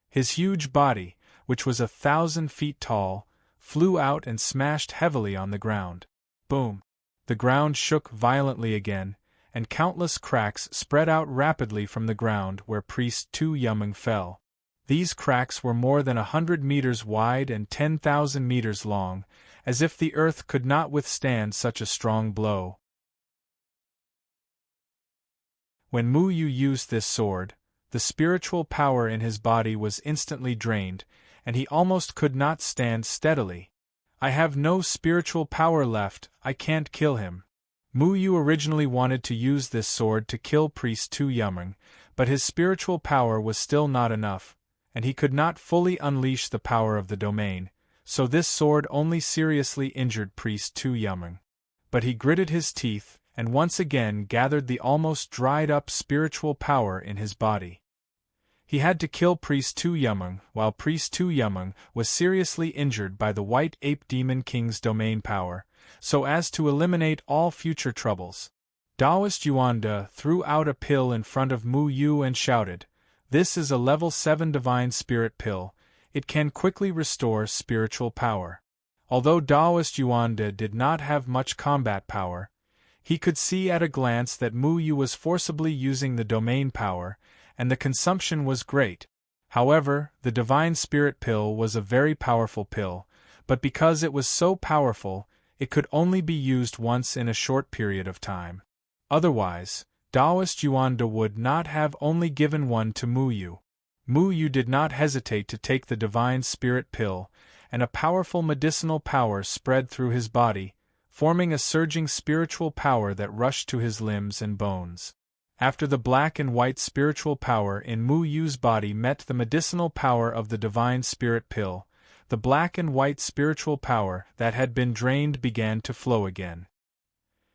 His huge body, which was 1,000 feet tall, flew out and smashed heavily on the ground. Boom! The ground shook violently again, and countless cracks spread out rapidly from the ground where Priest Tu Yumeng fell. These cracks were more than 100 meters wide and 10,000 meters long, as if the earth could not withstand such a strong blow. When Mu Yu used this sword, the spiritual power in his body was instantly drained, and he almost could not stand steadily. "I have no spiritual power left, I can't kill him." Mu Yu originally wanted to use this sword to kill Priest Tu Yumeng, but his spiritual power was still not enough, and he could not fully unleash the power of the domain, so this sword only seriously injured Priest Tu Yumeng. But he gritted his teeth, and once again gathered the almost dried-up spiritual power in his body. He had to kill Priest Tu Yumeng while Priest Tu Yumeng was seriously injured by the White Ape Demon King's domain power, so as to eliminate all future troubles. Taoist Yuan De threw out a pill in front of Mu Yu and shouted, "This is a level 7 divine spirit pill. It can quickly restore spiritual power. Although Taoist Yuan De did not have much combat power, he could see at a glance that Mu Yu was forcibly using the domain power, and the consumption was great. However, the Divine Spirit Pill was a very powerful pill, but because it was so powerful, it could only be used once in a short period of time. Otherwise, Taoist Yuan De would not have only given one to Mu Yu. Mu Yu did not hesitate to take the Divine Spirit Pill, and a powerful medicinal power spread through his body, forming a surging spiritual power that rushed to his limbs and bones. After the black and white spiritual power in Mu Yu's body met the medicinal power of the Divine Spirit Pill, the black and white spiritual power that had been drained began to flow again.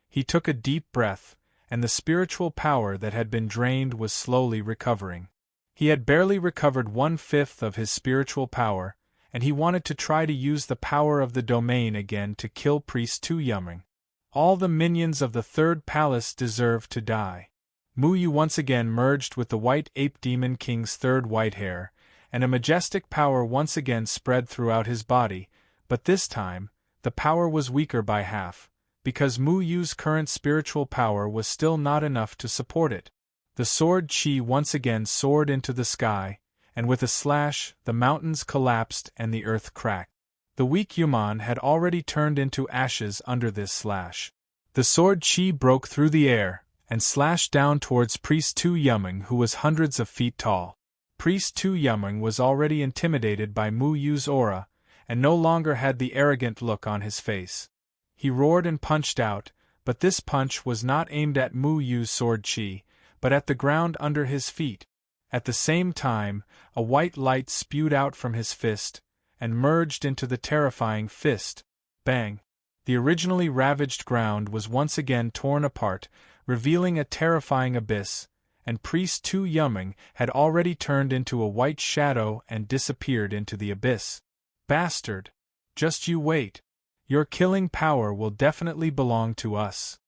He took a deep breath, and the spiritual power that had been drained was slowly recovering. He had barely recovered 1/5 of his spiritual power, and he wanted to try to use the power of the domain again to kill Priest Tu Yumeng. All the minions of the Third Palace deserved to die. Mu Yu once again merged with the White Ape Demon King's third white hair, and a majestic power once again spread throughout his body, but this time, the power was weaker by half, because Mu Yu's current spiritual power was still not enough to support it. The sword Qi once again soared into the sky, and with a slash, the mountains collapsed and the earth cracked. The weak Yuman had already turned into ashes under this slash. The sword Qi broke through the air, and slashed down towards Priest Tu Yumeng, who was hundreds of feet tall. Priest Tu Yumeng was already intimidated by Mu Yu's aura, and no longer had the arrogant look on his face. He roared and punched out, but this punch was not aimed at Mu Yu's sword Qi, but at the ground under his feet. At the same time, a white light spewed out from his fist, and merged into the terrifying fist. Bang! The originally ravaged ground was once again torn apart, revealing a terrifying abyss, and Priest Tu Yumeng had already turned into a white shadow and disappeared into the abyss. Bastard! Just you wait. Your killing power will definitely belong to us.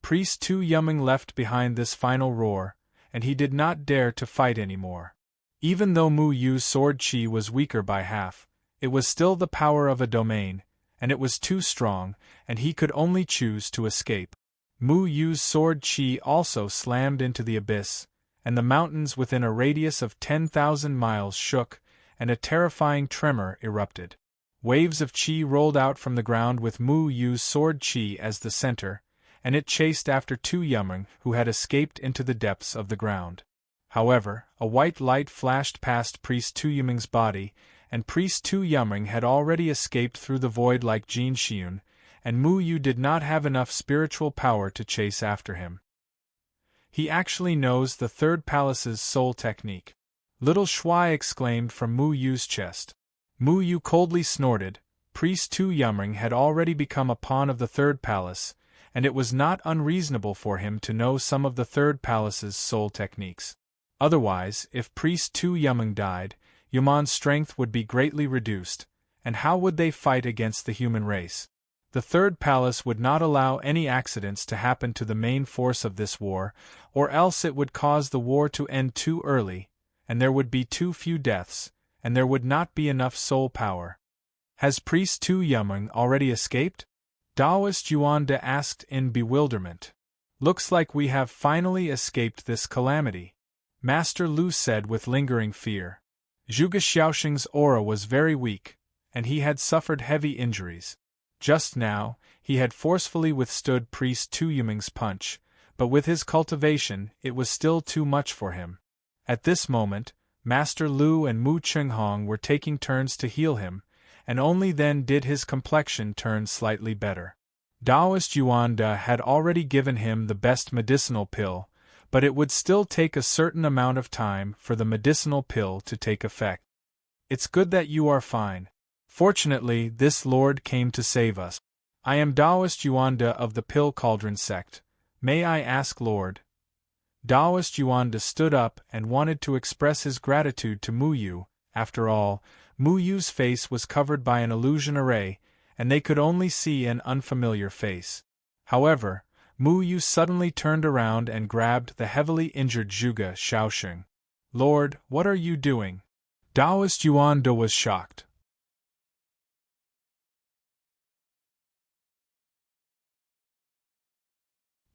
Priest Tu Yumeng left behind this final roar, and he did not dare to fight anymore. Even though Mu Yu's sword Qi was weaker by half, it was still the power of a domain, and it was too strong, and he could only choose to escape. Mu Yu's sword Qi also slammed into the abyss, and the mountains within a radius of 10,000 miles shook, and a terrifying tremor erupted. Waves of Qi rolled out from the ground with Mu Yu's sword Qi as the center, and it chased after Tu Yumeng, who had escaped into the depths of the ground. However, a white light flashed past Priest Tu Yumeng's body, and Priest Tu Yumeng had already escaped through the void like Jin Xiun, and Mu Yu did not have enough spiritual power to chase after him. He actually knows the Third Palace's soul technique. Little Shuai exclaimed from Mu Yu's chest. Mu Yu coldly snorted. Priest Tu Yumeng had already become a pawn of the Third Palace, and it was not unreasonable for him to know some of the Third Palace's soul techniques. Otherwise, if Priest Tu Yumeng died, Yuman's strength would be greatly reduced, and how would they fight against the human race? The Third Palace would not allow any accidents to happen to the main force of this war, or else it would cause the war to end too early, and there would be too few deaths, and there would not be enough soul power. Has Priest Tu Yumeng already escaped? Taoist Yuan De asked in bewilderment. Looks like we have finally escaped this calamity, Master Lu said with lingering fear. Zhuge Xiaoxing's aura was very weak, and he had suffered heavy injuries. Just now, he had forcefully withstood Priest Tu Yumeng's punch, but with his cultivation, it was still too much for him. At this moment, Master Lu and Mu Chenghong were taking turns to heal him, and only then did his complexion turn slightly better. Taoist Yuan De had already given him the best medicinal pill, but it would still take a certain amount of time for the medicinal pill to take effect. It's good that you are fine. Fortunately, this lord came to save us. I am Taoist Yuan De of the Pill Cauldron sect. May I ask, Lord? Taoist Yuan De stood up and wanted to express his gratitude to Mu Yu. After all, Mu Yu's face was covered by an illusion array, and they could only see an unfamiliar face. However, Mu Yu suddenly turned around and grabbed the heavily injured Zhuge Xiaoxing. Lord, what are you doing? Taoist Yuan De was shocked.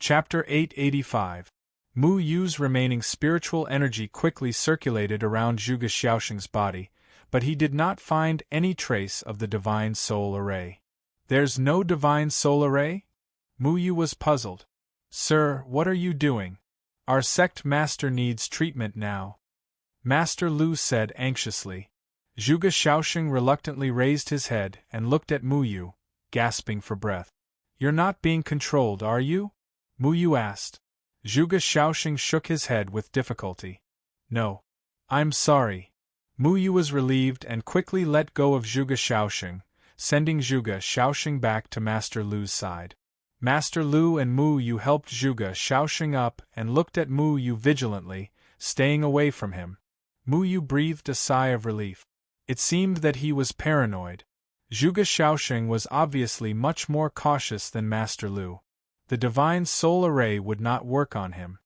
Chapter 885. Mu Yu's remaining spiritual energy quickly circulated around Zhuge Xiaoxing's body, but he did not find any trace of the divine soul array. There's no divine soul array? Mu Yu was puzzled. Sir, what are you doing? Our sect master needs treatment now. Master Lu said anxiously. Zhuge Xiaoxing reluctantly raised his head and looked at Mu Yu, gasping for breath. You're not being controlled, are you? Mu Yu asked. Zhuge Xiaoxing shook his head with difficulty. No. I'm sorry. Mu Yu was relieved and quickly let go of Zhuge Xiaoxing, sending Zhuge Xiaoxing back to Master Lu's side. Master Lu and Mu Yu helped Zhuge Xiaoxing up and looked at Mu Yu vigilantly, staying away from him. Mu Yu breathed a sigh of relief. It seemed that he was paranoid. Zhuge Xiaoxing was obviously much more cautious than Master Lu. The divine soul array would not work on him.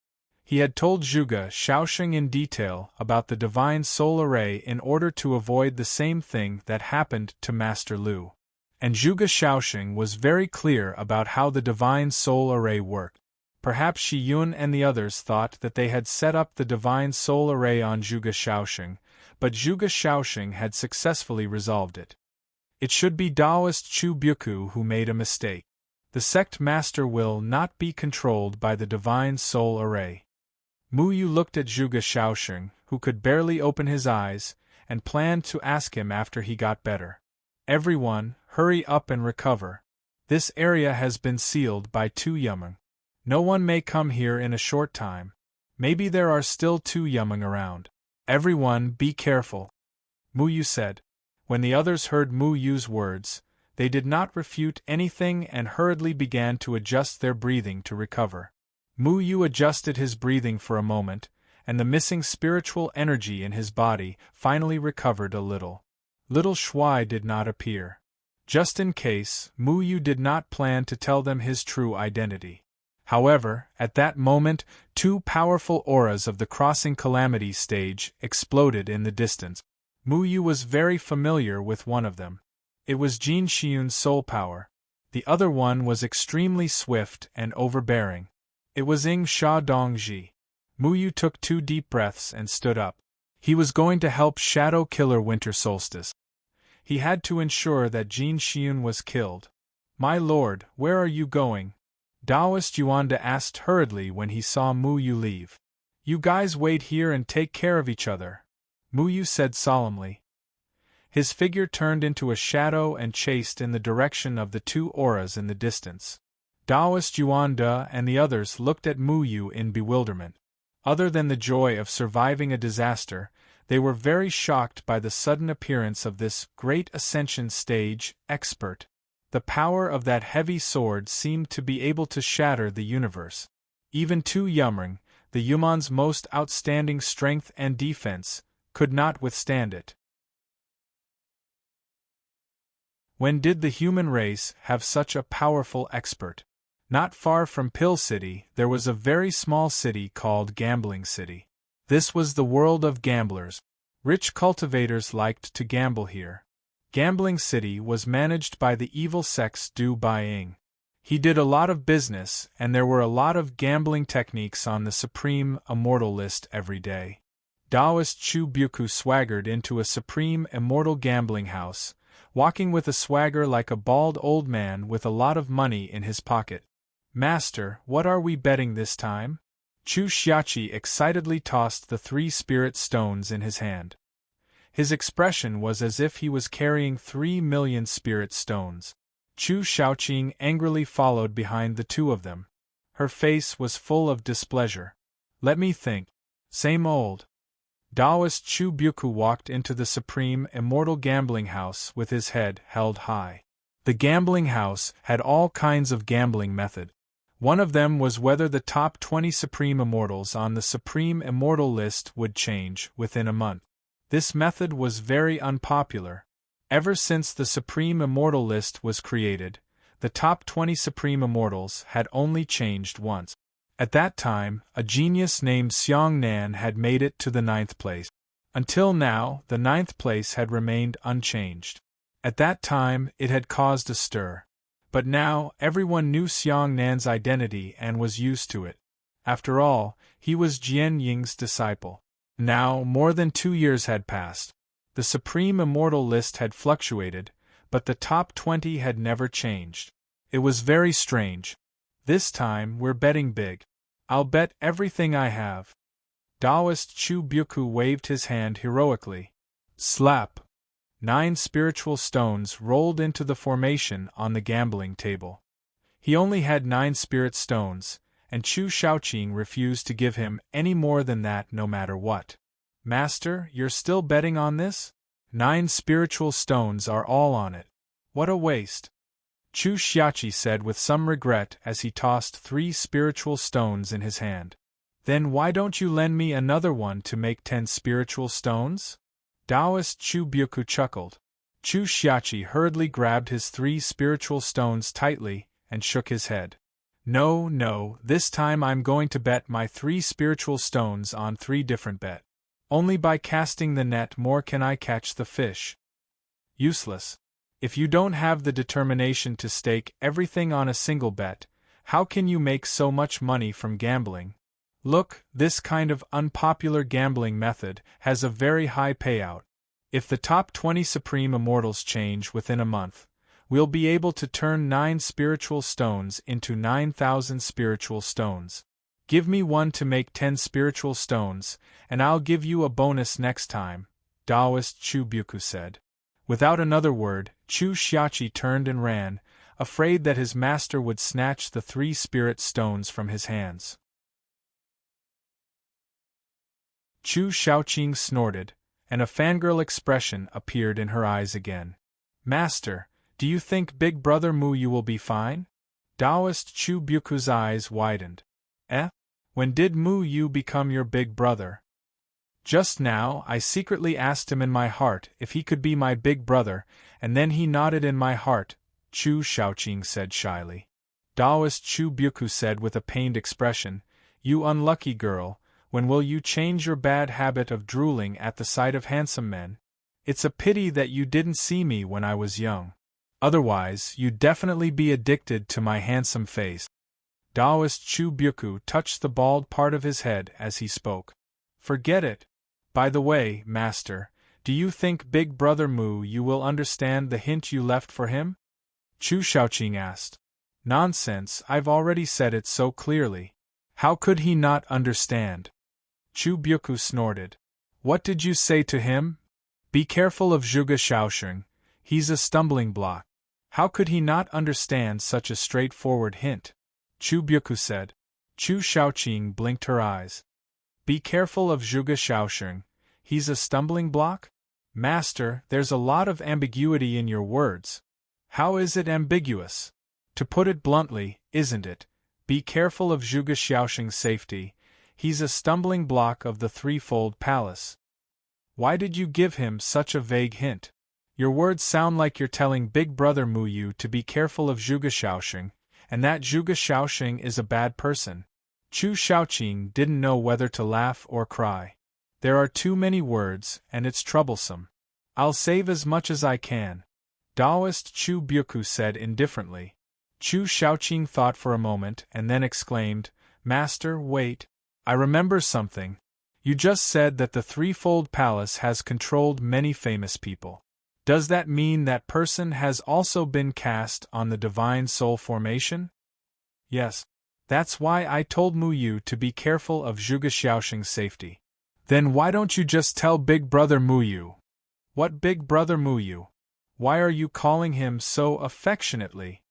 He had told Zhuge Xiaoxing in detail about the divine soul array in order to avoid the same thing that happened to Master Lu. And Zhuge Xiaoxing was very clear about how the divine soul array worked. Perhaps Shi Yun and the others thought that they had set up the divine soul array on Zhuge Xiaoxing, but Zhuge Xiaoxing had successfully resolved it. It should be Taoist Chu Byuku who made a mistake. The sect master will not be controlled by the divine soul array. Mu Yu looked at Zhuge Xiaoxing, who could barely open his eyes, and planned to ask him after he got better. Everyone, hurry up and recover. This area has been sealed by 2 Yumeng. No one may come here in a short time. Maybe there are still 2 Yumeng around. Everyone be careful. Mu Yu said. When the others heard Mu Yu's words, they did not refute anything and hurriedly began to adjust their breathing to recover. Mu Yu adjusted his breathing for a moment, and the missing spiritual energy in his body finally recovered a little. Little Shuai did not appear. Just in case, Mu Yu did not plan to tell them his true identity. However, at that moment, 2 powerful auras of the crossing calamity stage exploded in the distance. Mu Yu was very familiar with one of them. It was Jin Xiyun's soul power. The other one was extremely swift and overbearing. It was Ing Sha Dongji. Mu Yu took 2 deep breaths and stood up. He was going to help Shadow Killer Winter Solstice. He had to ensure that Jin Xiyun was killed. My lord, where are you going? Taoist Yuanda asked hurriedly when he saw Mu Yu leave. You guys wait here and take care of each other, Mu Yu said solemnly. His figure turned into a shadow and chased in the direction of the 2 auras in the distance. Taoist Yuanda and the others looked at Mu Yu in bewilderment. Other than the joy of surviving a disaster, they were very shocked by the sudden appearance of this great ascension stage expert. The power of that heavy sword seemed to be able to shatter the universe. Even 2 Yumeng, the Yuman's most outstanding strength and defense, could not withstand it. When did the human race have such a powerful expert? Not far from Pill City, there was a very small city called Gambling City. This was the world of gamblers. Rich cultivators liked to gamble here. Gambling City was managed by the evil sex Du Baiying. He did a lot of business, and there were a lot of gambling techniques on the Supreme Immortal list every day. Taoist Chu Byuku swaggered into a Supreme Immortal gambling house, walking with a swagger like a bald old man with a lot of money in his pocket. Master, what are we betting this time? Chu Xiaoqi excitedly tossed the 3 spirit stones in his hand. His expression was as if he was carrying 3 million spirit stones. Chu Xiaoqing angrily followed behind the 2 of them. Her face was full of displeasure. Let me think. Same old. Taoist Chu Byuku walked into the Supreme Immortal Gambling House with his head held high. The gambling house had all kinds of gambling method. One of them was whether the top 20 Supreme Immortals on the Supreme Immortal list would change within a month. This method was very unpopular. Ever since the Supreme Immortal list was created, the top 20 Supreme Immortals had only changed once. At that time, a genius named Xiong Nan had made it to the 9th place. Until now, the 9th place had remained unchanged. At that time, it had caused a stir. But now, everyone knew Xiang Nan's identity and was used to it. After all, he was Jian Ying's disciple. Now, more than 2 years had passed. The Supreme Immortal list had fluctuated, but the top 20 had never changed. It was very strange. This time, we're betting big. I'll bet everything I have. Taoist Chu Buku waved his hand heroically. Slap! 9 spiritual stones rolled into the formation on the gambling table. He only had 9 spirit stones, and Chu Shaoqing refused to give him any more than that no matter what. Master, you're still betting on this? 9 spiritual stones are all on it. What a waste! Chu Xiaoqi said with some regret as he tossed 3 spiritual stones in his hand. Then why don't you lend me another one to make 10 spiritual stones? Taoist Chu Buku chuckled. Chu Xiaoqi hurriedly grabbed his 3 spiritual stones tightly and shook his head. No, this time I'm going to bet my 3 spiritual stones on 3 different bets. Only by casting the net more can I catch the fish. Useless. If you don't have the determination to stake everything on a single bet, how can you make so much money from gambling? Look, this kind of unpopular gambling method has a very high payout. If the top 20 Supreme Immortals change within a month, we'll be able to turn 9 spiritual stones into 9,000 spiritual stones. Give me one to make 10 spiritual stones, and I'll give you a bonus next time, Taoist Chu Buku said. Without another word, Chu Xiaoqi turned and ran, afraid that his master would snatch the 3 spirit stones from his hands. Chu Shaoqing snorted, and a fangirl expression appeared in her eyes again. Master, do you think Big Brother Mu Yu will be fine? Taoist Chu Buku's eyes widened. When did Mu Yu become your big brother? Just now, I secretly asked him in my heart if he could be my big brother, and then he nodded in my heart, Chu Shaoqing said shyly. Taoist Chu Buku said with a pained expression, You unlucky girl, when will you change your bad habit of drooling at the sight of handsome men? It's a pity that you didn't see me when I was young. Otherwise, you'd definitely be addicted to my handsome face. Taoist Chu Buku touched the bald part of his head as he spoke. Forget it. By the way, Master, do you think Big Brother Mu Yu will understand the hint you left for him? Chu Shaoqing asked. Nonsense, I've already said it so clearly. How could he not understand? Chu Buku snorted. What did you say to him? Be careful of Zhuge Shaosheng, he's a stumbling block. How could he not understand such a straightforward hint? Chu Buku said. Chu Shaoqing blinked her eyes. Be careful of Zhuge Shaosheng, he's a stumbling block? Master, there's a lot of ambiguity in your words. How is it ambiguous? To put it bluntly, isn't it? Be careful of Zhuge Xiaosheng's safety, he's a stumbling block of the threefold palace. Why did you give him such a vague hint? Your words sound like you're telling Big Brother Mu Yu to be careful of Zhuge Shaosheng, and that Zhuge Shaosheng is a bad person. Chu Shaoqing didn't know whether to laugh or cry. There are too many words, and it's troublesome. I'll save as much as I can. Taoist Chu Buku said indifferently. Chu Shaoqing thought for a moment and then exclaimed, Master, wait. I remember something. You just said that the threefold palace has controlled many famous people. Does that mean that person has also been cast on the divine soul formation? Yes. That's why I told Mu Yu to be careful of Zhuge Xiaosheng's safety. Then why don't you just tell Big Brother Mu Yu? What Big Brother Mu Yu? Why are you calling him so affectionately?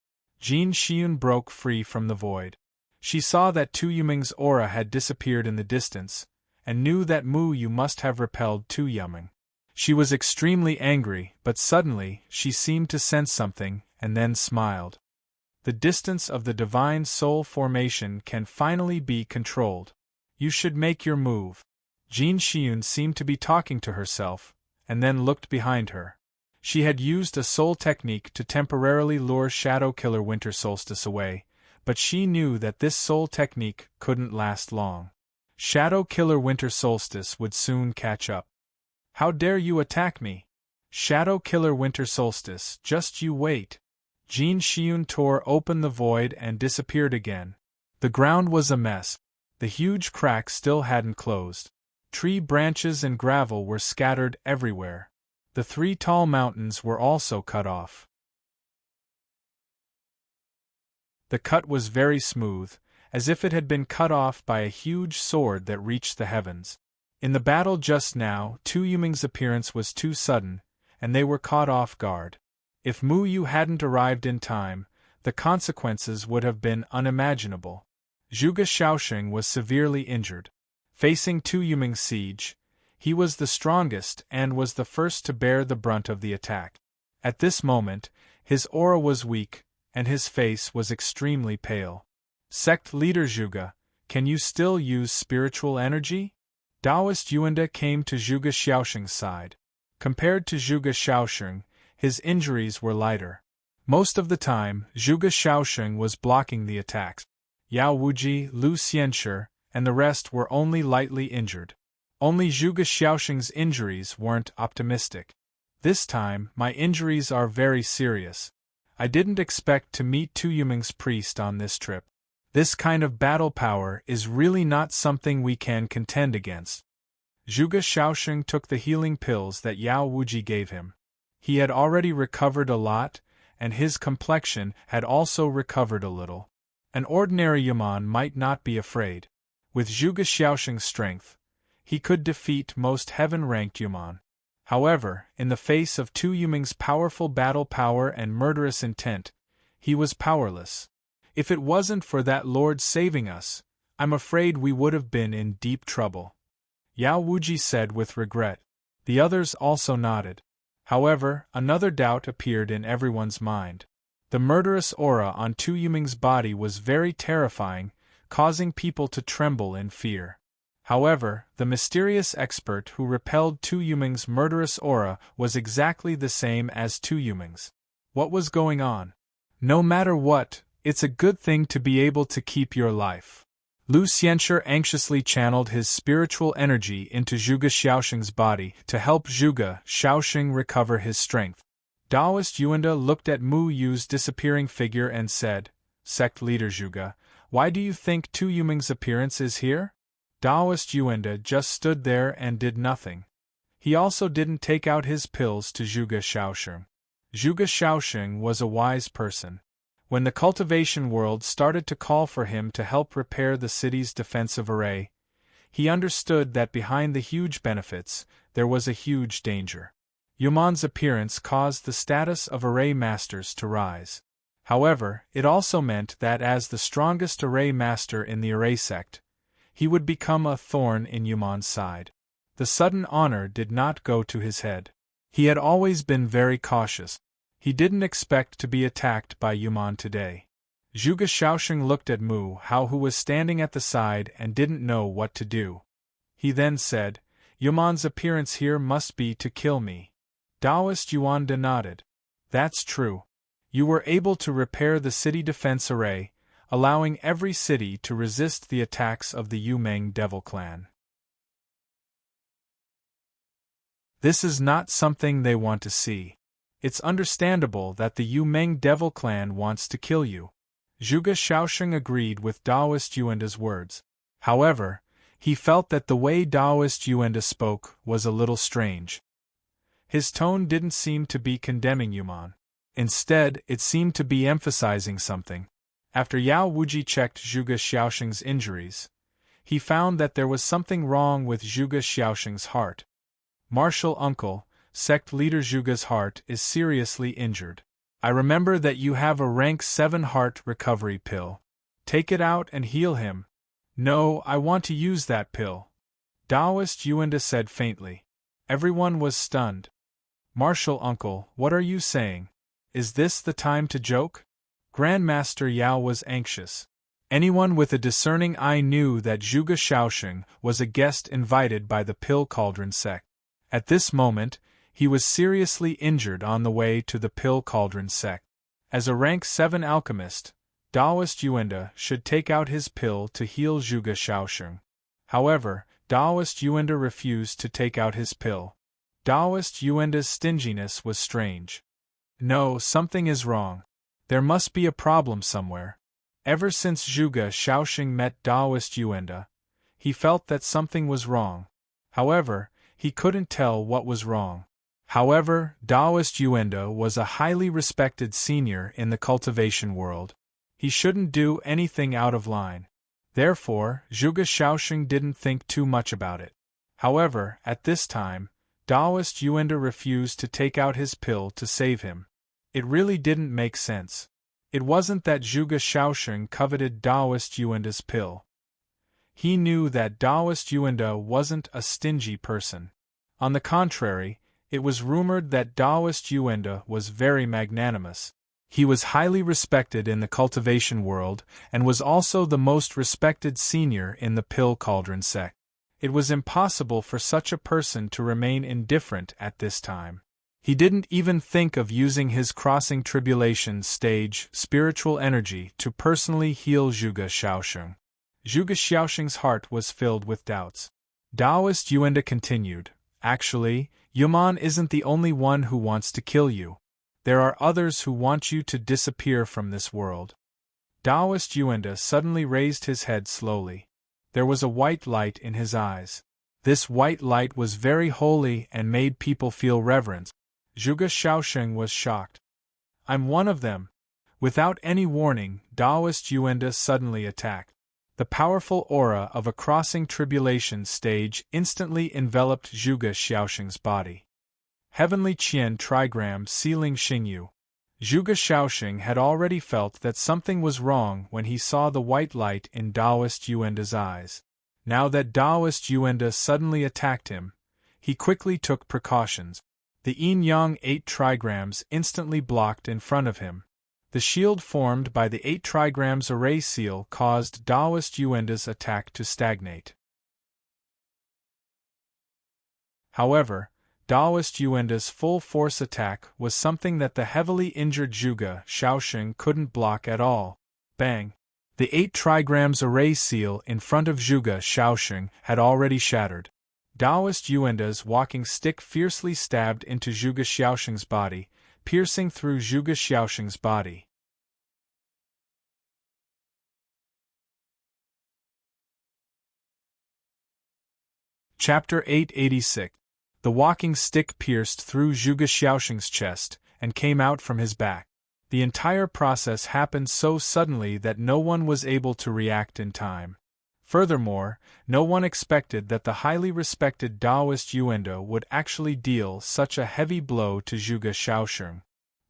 Jin Xiun broke free from the void. She saw that Tu Yuming's aura had disappeared in the distance, and knew that Mu Yu must have repelled Tu Yuming. She was extremely angry, but suddenly she seemed to sense something, and then smiled. The distance of the divine soul formation can finally be controlled. You should make your move. Jin Xiun seemed to be talking to herself, and then looked behind her. She had used a soul technique to temporarily lure Shadow Killer Winter Solstice away, but she knew that this soul technique couldn't last long. Shadow Killer Winter Solstice would soon catch up. How dare you attack me? Shadow Killer Winter Solstice, just you wait. Jin Xiun tore open the void and disappeared again. The ground was a mess. The huge crack still hadn't closed. Tree branches and gravel were scattered everywhere. The 3 tall mountains were also cut off. The cut was very smooth, as if it had been cut off by a huge sword that reached the heavens. In the battle just now, Tu Yuming's appearance was too sudden, and they were caught off guard. If Mu Yu hadn't arrived in time, the consequences would have been unimaginable. Zhuge Xiaoxing was severely injured. Facing Tu Yuming's siege, he was the strongest and was the first to bear the brunt of the attack. At this moment, his aura was weak, and his face was extremely pale. Sect leader Zhuge, can you still use spiritual energy? Taoist Yuanda came to Zhuge Xiaoxing's side. Compared to Zhuge Xiaoxing, his injuries were lighter. Most of the time, Zhuge Xiaoxing was blocking the attacks. Yao Wuji, Lu Xianshi, and the rest were only lightly injured. Only Zhuge Xiaoxing's injuries weren't optimistic. This time, my injuries are very serious. I didn't expect to meet Tu Yuming's priest on this trip. This kind of battle power is really not something we can contend against. Zhuge Xiaoxing took the healing pills that Yao Wuji gave him. He had already recovered a lot, and his complexion had also recovered a little. An ordinary Yaman might not be afraid. With Zhuge Xiaoxing's strength, he could defeat most heaven-ranked Yaman. However, in the face of Tu Yuming's powerful battle power and murderous intent, he was powerless. If it wasn't for that Lord saving us, I'm afraid we would have been in deep trouble. Yao Wuji said with regret. The others also nodded. However, another doubt appeared in everyone's mind. The murderous aura on Tu Yuming's body was very terrifying, causing people to tremble in fear. However, the mysterious expert who repelled Tu Yuming's murderous aura was exactly the same as Tu Yuming's. What was going on? No matter what, it's a good thing to be able to keep your life. Lu Xianshi anxiously channeled his spiritual energy into Zhuge Xiaoxing's body to help Zhuge Xiaoxing recover his strength. Taoist Yuanda looked at Mu Yu's disappearing figure and said, Sect leader Zhuge, why do you think Tu Yuming's appearance is here? Taoist Yuanda just stood there and did nothing. He also didn't take out his pills to Zhuge Xiaoxing. Zhuge Xiaoxing was a wise person. When the cultivation world started to call for him to help repair the city's defensive array, he understood that behind the huge benefits, there was a huge danger. Yuman's appearance caused the status of array masters to rise. However, it also meant that as the strongest array master in the array sect, he would become a thorn in Yuman's side. The sudden honor did not go to his head. He had always been very cautious. He didn't expect to be attacked by Yuman today. Zhuge Xiaoxing looked at Mu Hao, who was standing at the side and didn't know what to do. He then said, Yuman's appearance here must be to kill me. Taoist Yuanda nodded. That's true. You were able to repair the city defense array, allowing every city to resist the attacks of the Yumeng Devil Clan. This is not something they want to see. It's understandable that the Yumeng Devil Clan wants to kill you. Zhuge Xiaoxing agreed with Taoist Yuanda's words. However, he felt that the way Taoist Yuanda spoke was a little strange. His tone didn't seem to be condemning Yuman. Instead, it seemed to be emphasizing something. After Yao Wuji checked Zhuge Xiaoxing's injuries, he found that there was something wrong with Zhuge Xiaoxing's heart. Martial uncle, sect leader Zhuge's heart is seriously injured. I remember that you have a rank 7 heart recovery pill. Take it out and heal him. No, I want to use that pill. Taoist Yuanda said faintly. Everyone was stunned. Martial uncle, what are you saying? Is this the time to joke? Grandmaster Yao was anxious. Anyone with a discerning eye knew that Zhuge Xiaoxing was a guest invited by the Pill Cauldron sect. At this moment, he was seriously injured on the way to the Pill Cauldron sect. As a rank 7 alchemist, Taoist Yuanda should take out his pill to heal Zhuge Xiaoxing. However, Taoist Yuanda refused to take out his pill. Taoist Yuanda's stinginess was strange. No, something is wrong. There must be a problem somewhere. Ever since Zhuge Shaoxing met Daoist Yuanda, he felt that something was wrong. However, he couldn't tell what was wrong. However, Daoist Yuanda was a highly respected senior in the cultivation world. He shouldn't do anything out of line. Therefore, Zhuge Shaoxing didn't think too much about it. However, at this time, Daoist Yuanda refused to take out his pill to save him. It really didn't make sense. It wasn't that Zhuge Shaoxing coveted Daoist Yuanda's pill. He knew that Daoist Yuanda wasn't a stingy person. On the contrary, it was rumored that Daoist Yuanda was very magnanimous. He was highly respected in the cultivation world and was also the most respected senior in the Pill Cauldron sect. It was impossible for such a person to remain indifferent at this time. He didn't even think of using his crossing tribulation stage spiritual energy to personally heal Zhuge Shaoxing. Zhuge Shaoxing's heart was filled with doubts. Daoist Yuanda continued, "Actually, Yuman isn't the only one who wants to kill you. There are others who want you to disappear from this world." Daoist Yuanda suddenly raised his head slowly. There was a white light in his eyes. This white light was very holy and made people feel reverence. Zhuge Shaoxing was shocked. "I'm one of them." Without any warning, Daoist Yuanda suddenly attacked. The powerful aura of a crossing tribulation stage instantly enveloped Zhuge Shaoxing's body. Heavenly Qian trigram sealing Xingyu. Zhuge Shaoxing had already felt that something was wrong when he saw the white light in Daoist Yuanda's eyes. Now that Daoist Yuanda suddenly attacked him, he quickly took precautions. The yin-yang 8 trigrams instantly blocked in front of him. The shield formed by the 8 trigrams array seal caused Daoist Yuanda's attack to stagnate. However, Daoist Yuanda's full-force attack was something that the heavily injured Zhuge Shaoxing couldn't block at all. Bang! The 8 trigrams array seal in front of Zhuge Shaoxing had already shattered. Daoist Yuanda's walking stick fiercely stabbed into Zhuge Shaoxing's body, piercing through Zhuge Shaoxing's body. Chapter 886. The walking stick pierced through Zhuge Shaoxing's chest and came out from his back. The entire process happened so suddenly that no one was able to react in time. Furthermore, no one expected that the highly respected Daoist Yuanda would actually deal such a heavy blow to Zhuge Shaoxing.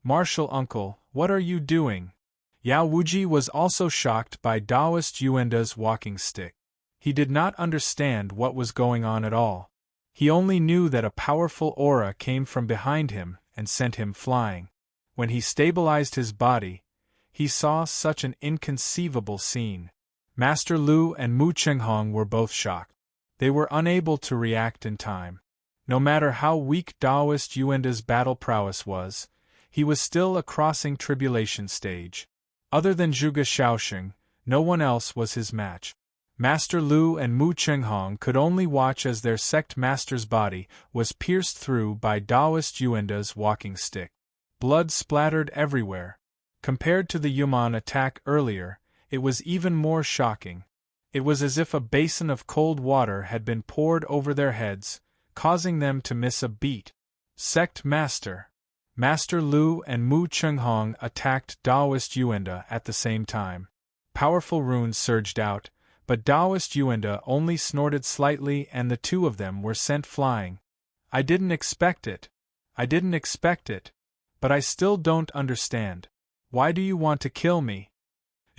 "Martial uncle, what are you doing?" Yao Wuji was also shocked by Daoist Yuanda's walking stick. He did not understand what was going on at all. He only knew that a powerful aura came from behind him and sent him flying. When he stabilized his body, he saw such an inconceivable scene. Master Lu and Mu Chenghong were both shocked. They were unable to react in time. No matter how weak Daoist Yuanda's battle prowess was, he was still a crossing tribulation stage. Other than Zhuge Shaoxing, no one else was his match. Master Lu and Mu Chenghong could only watch as their sect master's body was pierced through by Daoist Yuanda's walking stick. Blood splattered everywhere. Compared to the Yuman attack earlier, it was even more shocking. It was as if a basin of cold water had been poured over their heads, causing them to miss a beat. Sect Master. Master Lu and Mu Chenghong attacked Daoist Yuanda at the same time. Powerful runes surged out, but Daoist Yuanda only snorted slightly and the two of them were sent flying. "I didn't expect it. I didn't expect it. But I still don't understand. Why do you want to kill me?"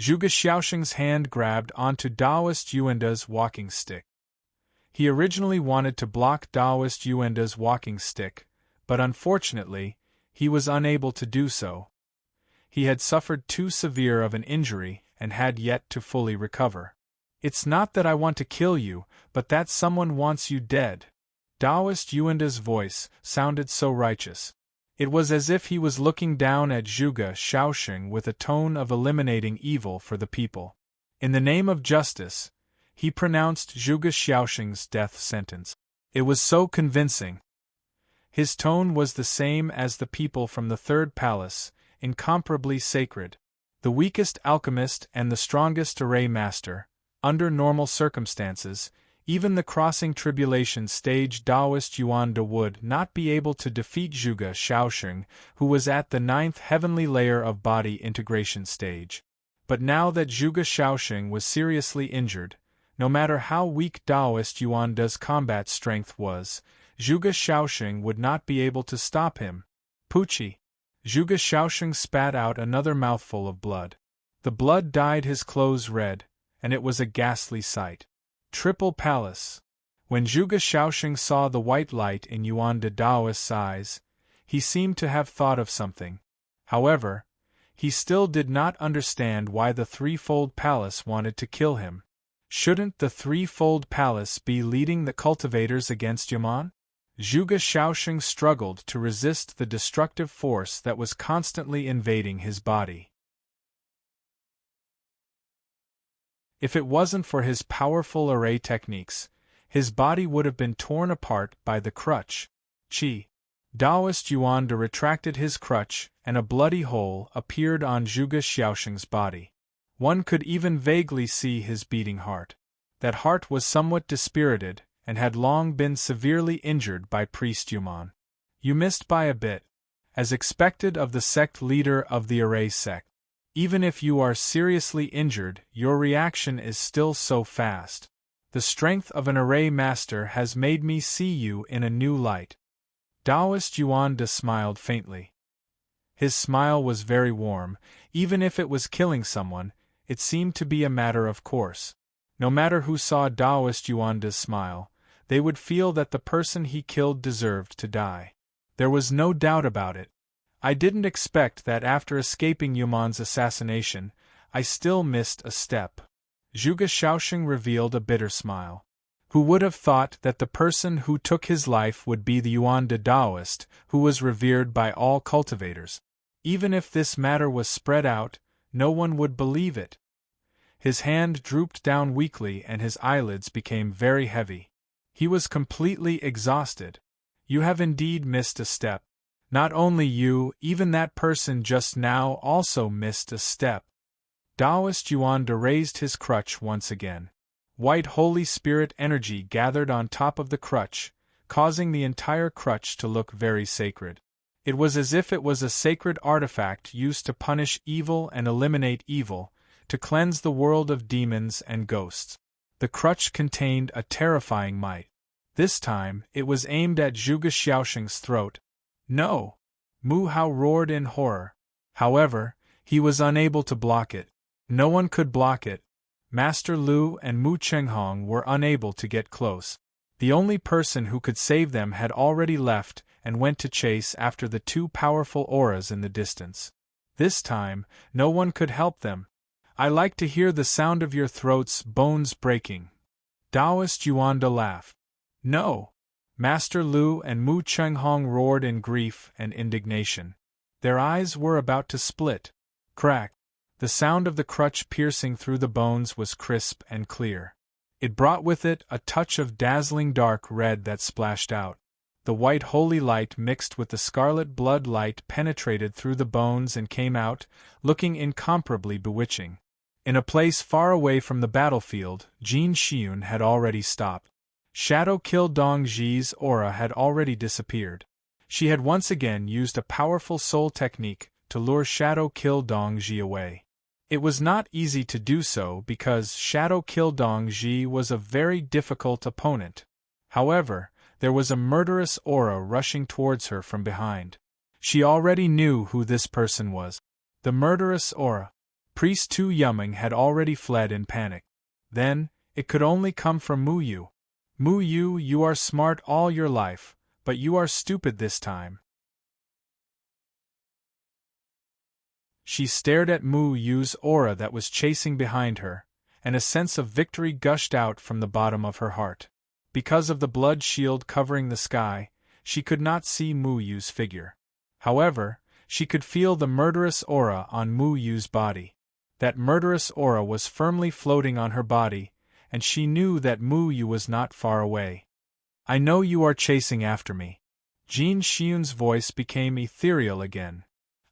Zhuge Shaoxing's hand grabbed onto Daoist Yuanda's walking stick. He originally wanted to block Daoist Yuanda's walking stick, but unfortunately, he was unable to do so. He had suffered too severe of an injury and had yet to fully recover. "It's not that I want to kill you, but that someone wants you dead." Daoist Yuanda's voice sounded so righteous. It was as if he was looking down at Zhuge Shaoxing with a tone of eliminating evil for the people. In the name of justice, he pronounced Zhuge Shaoxing's death sentence. It was so convincing. His tone was the same as the people from the third palace, incomparably sacred. The weakest alchemist and the strongest array master, under normal circumstances, even the crossing tribulation stage Taoist Yuan De would not be able to defeat Zhuge Shaoxing, who was at the 9th heavenly layer of body integration stage. But now that Zhuge Shaoxing was seriously injured, no matter how weak Taoist Yuan De's combat strength was, Zhuge Shaoxing would not be able to stop him. Pucci! Zhuge Shaoxing spat out another mouthful of blood. The blood dyed his clothes red, and it was a ghastly sight. Triple Palace. When Zhuge Shaoxing saw the white light in Yuan De Daoist's eyes, he seemed to have thought of something. However, he still did not understand why the Threefold Palace wanted to kill him. Shouldn't the Threefold Palace be leading the cultivators against Yaman? Zhuge Shaoxing struggled to resist the destructive force that was constantly invading his body. If it wasn't for his powerful array techniques, his body would have been torn apart by the crutch. Qi. Taoist Yuan De retracted his crutch, and a bloody hole appeared on Zhuge Shaoxing's body. One could even vaguely see his beating heart. That heart was somewhat dispirited, and had long been severely injured by Priest Yuman. You missed by a bit, as expected of the sect leader of the array sect. Even if you are seriously injured, your reaction is still so fast. The strength of an array master has made me see you in a new light. Taoist Yuan De smiled faintly. His smile was very warm. Even if it was killing someone, it seemed to be a matter of course. No matter who saw Taoist Yuan De's smile, they would feel that the person he killed deserved to die. There was no doubt about it. I didn't expect that after escaping Yuman's assassination, I still missed a step. Zhuge Shaoxing revealed a bitter smile. Who would have thought that the person who took his life would be the Yuan De Daoist, who was revered by all cultivators? Even if this matter was spread out, no one would believe it. His hand drooped down weakly and his eyelids became very heavy. He was completely exhausted. You have indeed missed a step. Not only you, even that person just now also missed a step. Taoist Yuan De raised his crutch once again. White Holy Spirit energy gathered on top of the crutch, causing the entire crutch to look very sacred. It was as if it was a sacred artifact used to punish evil and eliminate evil, to cleanse the world of demons and ghosts. The crutch contained a terrifying might. This time, it was aimed at Zhuge Shaoxing's throat. No! Mu Hao roared in horror. However, he was unable to block it. No one could block it. Master Lu and Mu Chenghong were unable to get close. The only person who could save them had already left and went to chase after the two powerful auras in the distance. This time, no one could help them. I like to hear the sound of your throats' bones breaking. Taoist Yuan De laughed. No! Master Lu and Mu Chenghong roared in grief and indignation. Their eyes were about to split. Crack! The sound of the crutch piercing through the bones was crisp and clear. It brought with it a touch of dazzling dark red that splashed out. The white holy light mixed with the scarlet blood light penetrated through the bones and came out, looking incomparably bewitching. In a place far away from the battlefield, Jin Xiun had already stopped. Shadow Kill Dongji's aura had already disappeared. She had once again used a powerful soul technique to lure Shadow Kill Dongji away. It was not easy to do so because Shadow Kill Dongji was a very difficult opponent. However, there was a murderous aura rushing towards her from behind. She already knew who this person was. The murderous aura. Priest Tu Yuming had already fled in panic. Then, it could only come from Mu Yu. Mu Yu, you are smart all your life, but you are stupid this time. She stared at Mu Yu's aura that was chasing behind her, and a sense of victory gushed out from the bottom of her heart. Because of the blood shield covering the sky, she could not see Mu Yu's figure. However, she could feel the murderous aura on Mu Yu's body. That murderous aura was firmly floating on her body, and she knew that Mu Yu was not far away. I know you are chasing after me. Jin Xiun's voice became ethereal again.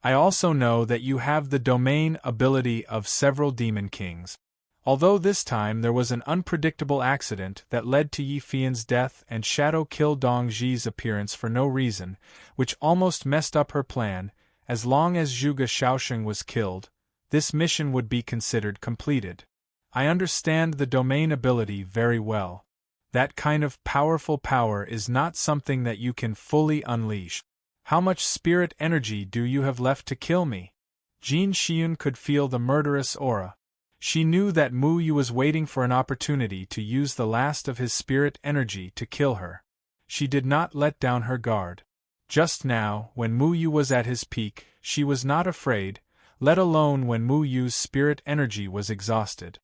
I also know that you have the domain ability of several demon kings. Although this time there was an unpredictable accident that led to Yi Fian's death and Shadow killed Dong Zhi's appearance for no reason, which almost messed up her plan, as long as Zhuge Shaosheng was killed, this mission would be considered completed. I understand the domain ability very well. That kind of powerful power is not something that you can fully unleash. How much spirit energy do you have left to kill me? Jin Xian could feel the murderous aura. She knew that Mu Yu was waiting for an opportunity to use the last of his spirit energy to kill her. She did not let down her guard. Just now, when Mu Yu was at his peak, she was not afraid, let alone when Mu Yu's spirit energy was exhausted.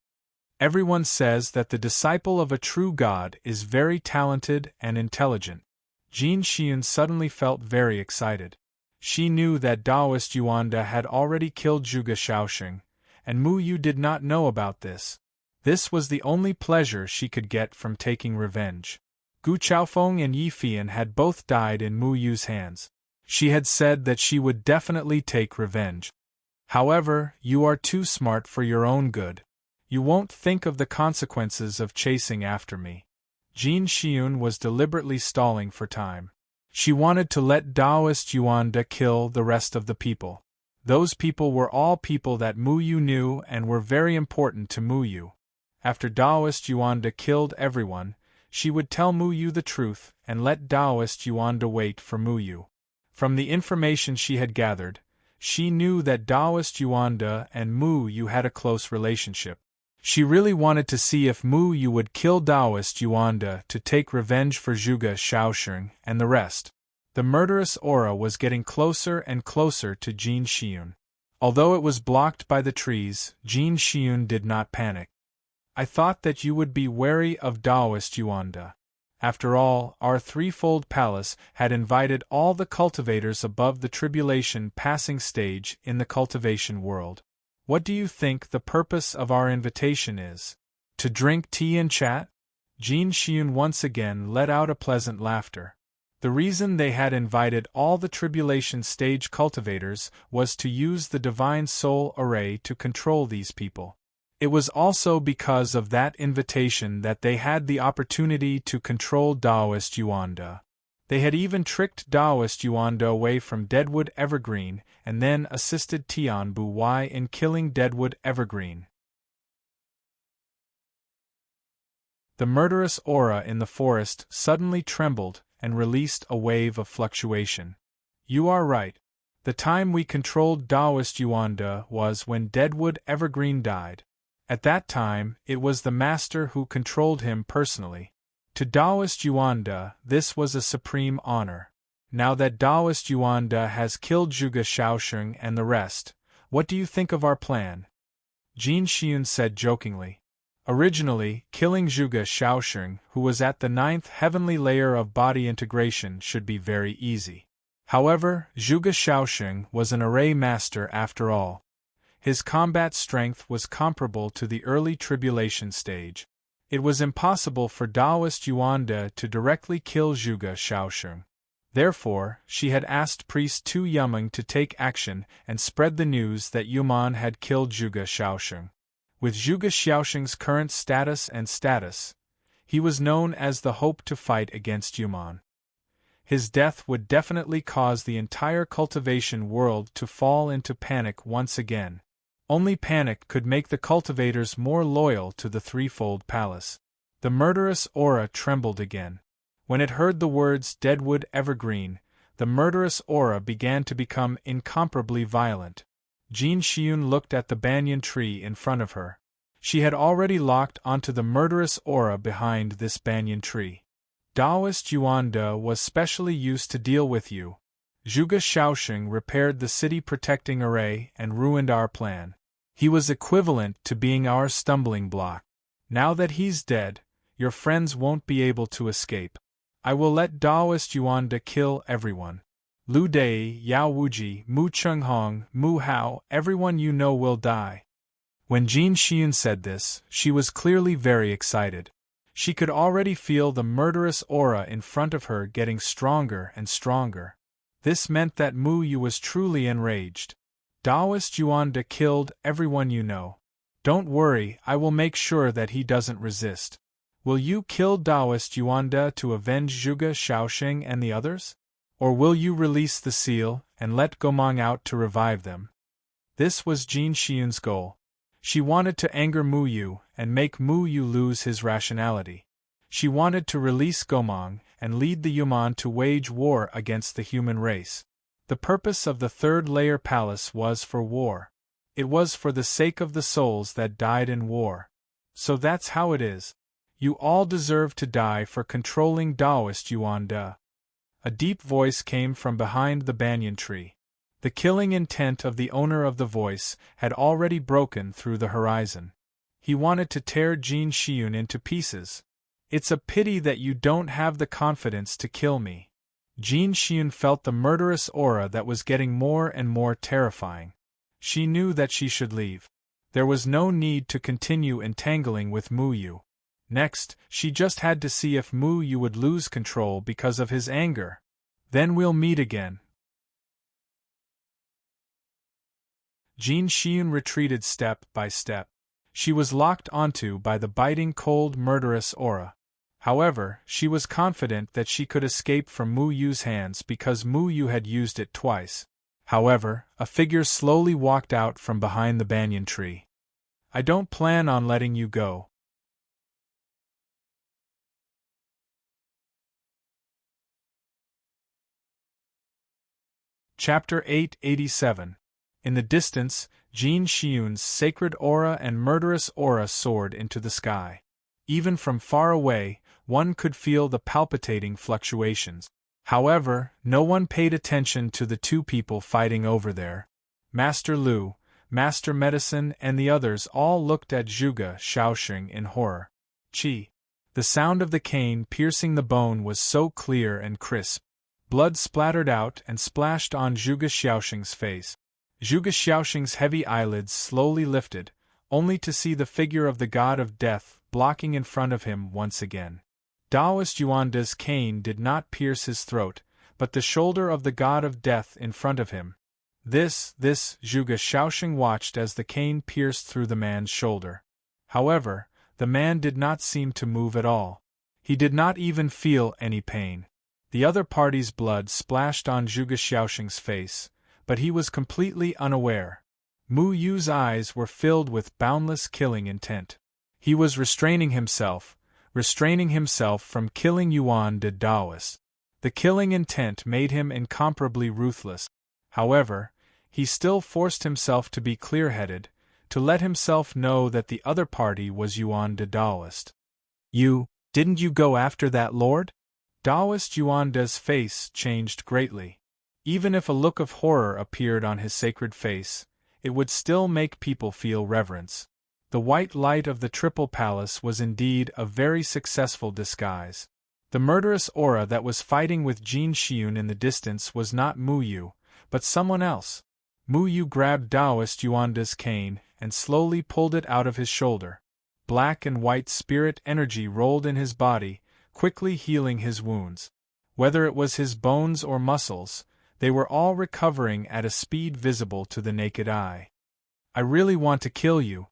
Everyone says that the disciple of a true god is very talented and intelligent. Jin Xian suddenly felt very excited. She knew that Taoist Yuanda had already killed Zhuge Shaosheng, and Mu Yu did not know about this. This was the only pleasure she could get from taking revenge. Gu Chaofeng and Yi Fian had both died in Mu Yu's hands. She had said that she would definitely take revenge. However, you are too smart for your own good. You won't think of the consequences of chasing after me. Jin Xian was deliberately stalling for time. She wanted to let Taoist Yuanda kill the rest of the people. Those people were all people that Mu Yu knew and were very important to Mu Yu. After Taoist Yuanda killed everyone, she would tell Mu Yu the truth and let Taoist Yuanda wait for Mu Yu. From the information she had gathered, she knew that Taoist Yuanda and Mu Yu had a close relationship. She really wanted to see if Mu Yu would kill Taoist Yuanda to take revenge for Zhuge Shaosheng and the rest. The murderous aura was getting closer and closer to Jin Xian. Although it was blocked by the trees, Jin Xian did not panic. I thought that you would be wary of Taoist Yuanda. After all, our threefold palace had invited all the cultivators above the tribulation passing stage in the cultivation world. What do you think the purpose of our invitation is? To drink tea and chat? Jin Xian once again let out a pleasant laughter. The reason they had invited all the tribulation stage cultivators was to use the divine soul array to control these people. It was also because of that invitation that they had the opportunity to control Taoist Yuanda. They had even tricked Taoist Yuanda away from Deadwood Evergreen and then assisted Tian Bu Wai in killing Deadwood Evergreen. The murderous aura in the forest suddenly trembled and released a wave of fluctuation. You are right. The time we controlled Taoist Yuanda was when Deadwood Evergreen died. At that time, it was the master who controlled him personally. To Taoist Yuanda, this was a supreme honor. Now that Taoist Yuanda has killed Zhuge Shaosheng and the rest, what do you think of our plan? Jin Xian said jokingly. Originally, killing Zhuge Shaosheng, who was at the 9th heavenly layer of body integration, should be very easy. However, Zhuge Shaosheng was an array master after all. His combat strength was comparable to the early tribulation stage. It was impossible for Taoist Yuanda to directly kill Zhuge Shaosheng. Therefore, she had asked priest Tu Yumeng to take action and spread the news that Yuman had killed Zhuge Shaosheng. With Zhuge Shaosheng's current status, he was known as the hope to fight against Yuman. His death would definitely cause the entire cultivation world to fall into panic once again. Only panic could make the cultivators more loyal to the threefold palace. The murderous aura trembled again. When it heard the words Deadwood Evergreen, the murderous aura began to become incomparably violent. Jin Xian looked at the banyan tree in front of her. She had already locked onto the murderous aura behind this banyan tree. Taoist Yuanda was specially used to deal with you. Zhuge Shaosheng repaired the city protecting array and ruined our plan. He was equivalent to being our stumbling block. Now that he's dead, your friends won't be able to escape. I will let Taoist Yuanda kill everyone. Lu Dai, Yao Wuji, Mu Chenghong, Mu Hao, everyone you know will die. When Jin Xian said this, she was clearly very excited. She could already feel the murderous aura in front of her getting stronger and stronger. This meant that Mu Yu was truly enraged. Taoist Yuanda killed everyone you know. Don't worry, I will make sure that he doesn't resist. Will you kill Taoist Yuanda to avenge Zhuge Shaoxing and the others? Or will you release the seal and let Gomang out to revive them? This was Jin Xian's goal. She wanted to anger Mu Yu and make Mu Yu lose his rationality. She wanted to release Gomang and lead the Yuman to wage war against the human race. The purpose of the third layer palace was for war. It was for the sake of the souls that died in war. So that's how it is. You all deserve to die for controlling Taoist Yuanda. A deep voice came from behind the banyan tree. The killing intent of the owner of the voice had already broken through the horizon. He wanted to tear Jin Xian into pieces. It's a pity that you don't have the confidence to kill me. Jin Xian felt the murderous aura that was getting more and more terrifying. She knew that she should leave. There was no need to continue entangling with Mu Yu. Next, she just had to see if Mu Yu would lose control because of his anger. Then we'll meet again. Jin Xian retreated step by step. She was locked onto by the biting cold murderous aura. However, she was confident that she could escape from Mu Yu's hands because Mu Yu had used it twice. However, a figure slowly walked out from behind the banyan tree. I don't plan on letting you go. Chapter 887. In the distance, Jin Xian's sacred aura and murderous aura soared into the sky. Even from far away, one could feel the palpitating fluctuations. However, no one paid attention to the two people fighting over there. Master Lu, Master Medicine, and the others all looked at Zhuge Shaoxing in horror. Qi. The sound of the cane piercing the bone was so clear and crisp. Blood splattered out and splashed on Zhuge Shaoxing's face. Zhuge Shaoxing's heavy eyelids slowly lifted, only to see the figure of the god of death blocking in front of him once again. Taoist Yuanda's cane did not pierce his throat, but the shoulder of the god of death in front of him. This Zhuge Shaoxing watched as the cane pierced through the man's shoulder. However, the man did not seem to move at all. He did not even feel any pain. The other party's blood splashed on Zhuge Shaoxing's face, but he was completely unaware. Mu Yu's eyes were filled with boundless killing intent. He was restraining himself from killing Yuan de Taoist. The killing intent made him incomparably ruthless. However, he still forced himself to be clear-headed, to let himself know that the other party was Yuan de Taoist. Didn't you go after that lord? Taoist Yuanda's face changed greatly. Even if a look of horror appeared on his sacred face, it would still make people feel reverence. The white light of the Triple Palace was indeed a very successful disguise. The murderous aura that was fighting with Jin Xian in the distance was not Mu Yu, but someone else. Mu Yu grabbed Taoist Yuanda's cane and slowly pulled it out of his shoulder. Black and white spirit energy rolled in his body, quickly healing his wounds. Whether it was his bones or muscles, they were all recovering at a speed visible to the naked eye. I really want to kill you,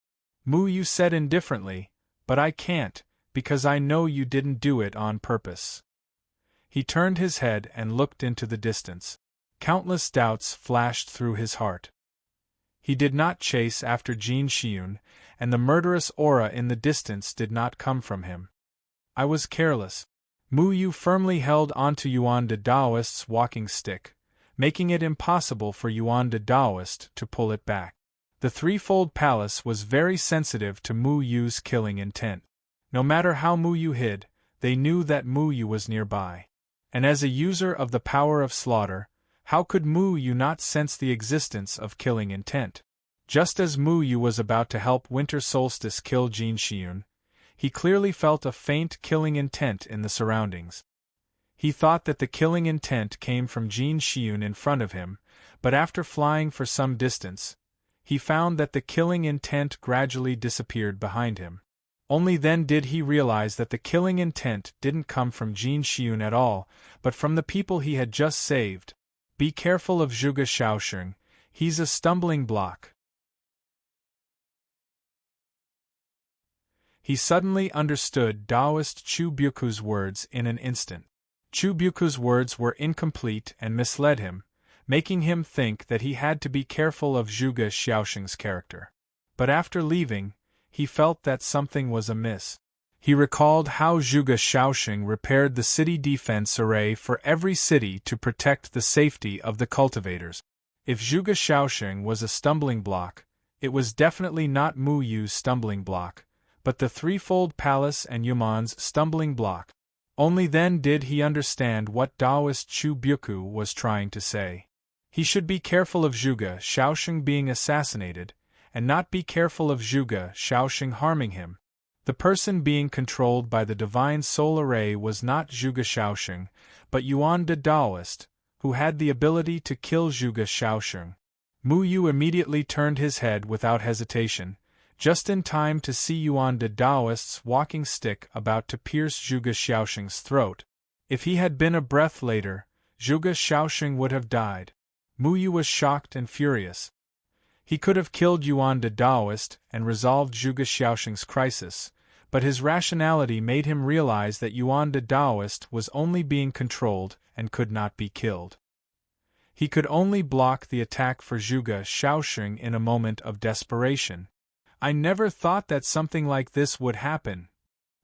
Mu Yu said indifferently, but I can't, because I know you didn't do it on purpose. He turned his head and looked into the distance. Countless doubts flashed through his heart. He did not chase after Jin Xian, and the murderous aura in the distance did not come from him. I was careless. Mu Yu firmly held onto Yuan de Taoist's walking stick, making it impossible for Yuan de Taoist to pull it back. The threefold palace was very sensitive to Mu Yu's killing intent. No matter how Mu Yu hid, they knew that Mu Yu was nearby. And as a user of the power of slaughter, how could Mu Yu not sense the existence of killing intent? Just as Mu Yu was about to help Winter Solstice kill Jin Xian, he clearly felt a faint killing intent in the surroundings. He thought that the killing intent came from Jin Xian in front of him, but after flying for some distance, he found that the killing intent gradually disappeared behind him. Only then did he realize that the killing intent didn't come from Jin Xian at all, but from the people he had just saved. Be careful of Zhuge Xiaosheng, he's a stumbling block. He suddenly understood Taoist Chu Buku's words in an instant. Chu Buku's words were incomplete and misled him, making him think that he had to be careful of Zhuge Xiaosheng's character. But after leaving, he felt that something was amiss. He recalled how Zhuge Xiaosheng repaired the city defense array for every city to protect the safety of the cultivators. If Zhuge Xiaosheng was a stumbling block, it was definitely not Mu Yu's stumbling block, but the threefold palace and Yuman's stumbling block. Only then did he understand what Taoist Chu Buku was trying to say. He should be careful of Zhuge Xiaosheng being assassinated, and not be careful of Zhuge Xiaosheng harming him. The person being controlled by the divine soul array was not Zhuge Xiaosheng, but Yuan the Taoist, who had the ability to kill Zhuge Xiaosheng. Mu Yu immediately turned his head without hesitation, just in time to see Yuan the Taoist's walking stick about to pierce Zhuge Xiaosheng's throat. If he had been a breath later, Zhuge Xiaosheng would have died. Mu Yu was shocked and furious. He could have killed Yuan the Taoist and resolved Zhuge Xiaosheng's crisis, but his rationality made him realize that Yuan the Taoist was only being controlled and could not be killed. He could only block the attack for Zhuge Xiaosheng in a moment of desperation. I never thought that something like this would happen.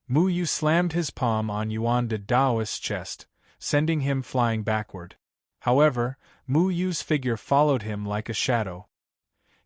Mu Yu slammed his palm on Yuan the Taoist's chest, sending him flying backward. However, Mu Yu's figure followed him like a shadow.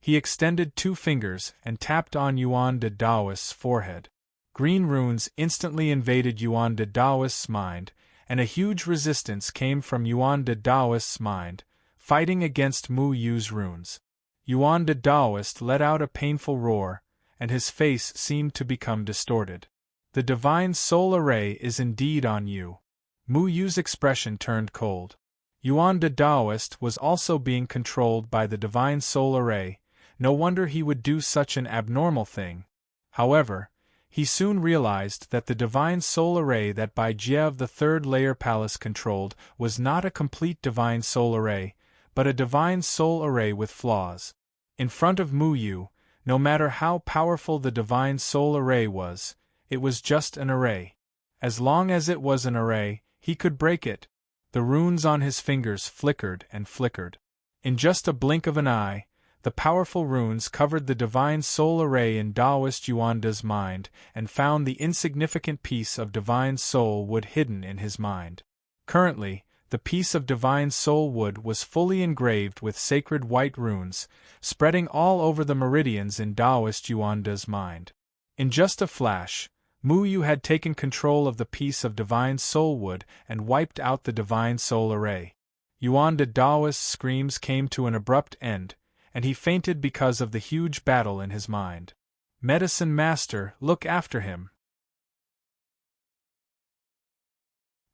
He extended two fingers and tapped on Yuan the Taoist's forehead. Green runes instantly invaded Yuan the Taoist's mind, and a huge resistance came from Yuan the Taoist's mind, fighting against Mu Yu's runes. Yuan the Taoist let out a painful roar, and his face seemed to become distorted. The divine soul array is indeed on you. Mu Yu's expression turned cold. Yuan the Taoist was also being controlled by the divine soul array, no wonder he would do such an abnormal thing. However, he soon realized that the divine soul array that Bai Jie of the third layer palace controlled was not a complete divine soul array, but a divine soul array with flaws. In front of Mu Yu, no matter how powerful the divine soul array was, it was just an array. As long as it was an array, he could break it. The runes on his fingers flickered and flickered. In just a blink of an eye, the powerful runes covered the divine soul array in Taoist Yuanda's mind and found the insignificant piece of divine soul wood hidden in his mind. Currently, the piece of divine soul wood was fully engraved with sacred white runes, spreading all over the meridians in Taoist Yuanda's mind. In just a flash, Mu Yu had taken control of the piece of divine soul wood and wiped out the divine soul array. Yuanda Taoist's screams came to an abrupt end, and he fainted because of the huge battle in his mind. Medicine Master, look after him.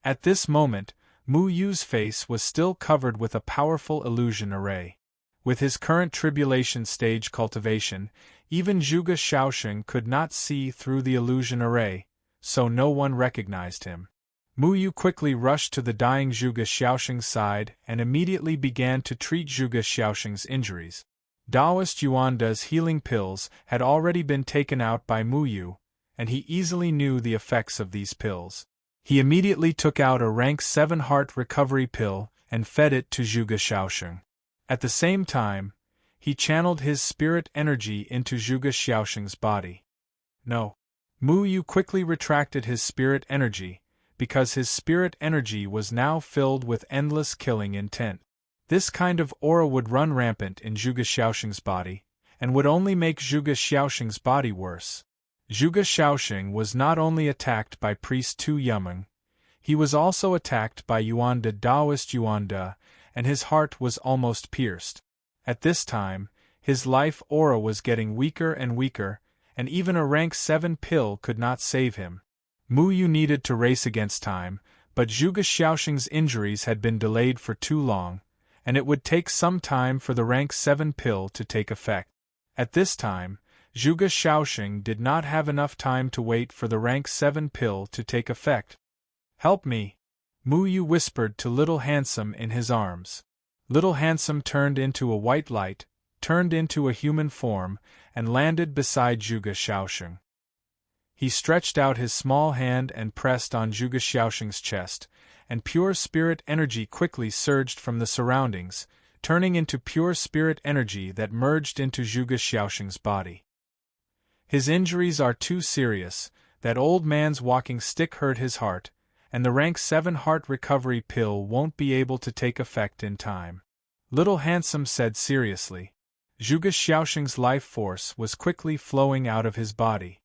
At this moment, Mu Yu's face was still covered with a powerful illusion array. With his current tribulation stage cultivation, even Zhuge Xiaosheng could not see through the illusion array, so no one recognized him. Mu Yu quickly rushed to the dying Zhuge Xiaosheng's side and immediately began to treat Zhuge Xiaosheng's injuries. Taoist Yuanda's healing pills had already been taken out by Mu Yu, and he easily knew the effects of these pills. He immediately took out a rank 7 heart recovery pill and fed it to Zhuge Xiaosheng. At the same time, he channeled his spirit energy into Zhuge Xiaosheng's body. No. Mu Yu quickly retracted his spirit energy, because his spirit energy was now filled with endless killing intent. This kind of aura would run rampant in Zhuge Xiaosheng's body, and would only make Zhuge Xiaosheng's body worse. Zhuge Xiaosheng was not only attacked by priest Tu Yumeng, he was also attacked by Yuanda Taoist Yuanda, and his heart was almost pierced. At this time, his life aura was getting weaker and weaker, and even a rank 7 pill could not save him. Mu Yu needed to race against time, but Zhuge Xiaosheng's injuries had been delayed for too long, and it would take some time for the rank 7 pill to take effect. At this time, Zhuge Xiaosheng did not have enough time to wait for the rank 7 pill to take effect. "Help me!" Mu Yu whispered to Little Handsome in his arms. Little Handsome turned into a white light, turned into a human form, and landed beside Zhuge Xiaosheng. He stretched out his small hand and pressed on Zhuge Xiaosheng's chest, and pure spirit energy quickly surged from the surroundings, turning into pure spirit energy that merged into Zhuge Xiaosheng's body. His injuries are too serious, that old man's walking stick hurt his heart, and the rank 7 heart recovery pill won't be able to take effect in time. Little Handsome said seriously. Zhuge Xiaosheng's life force was quickly flowing out of his body.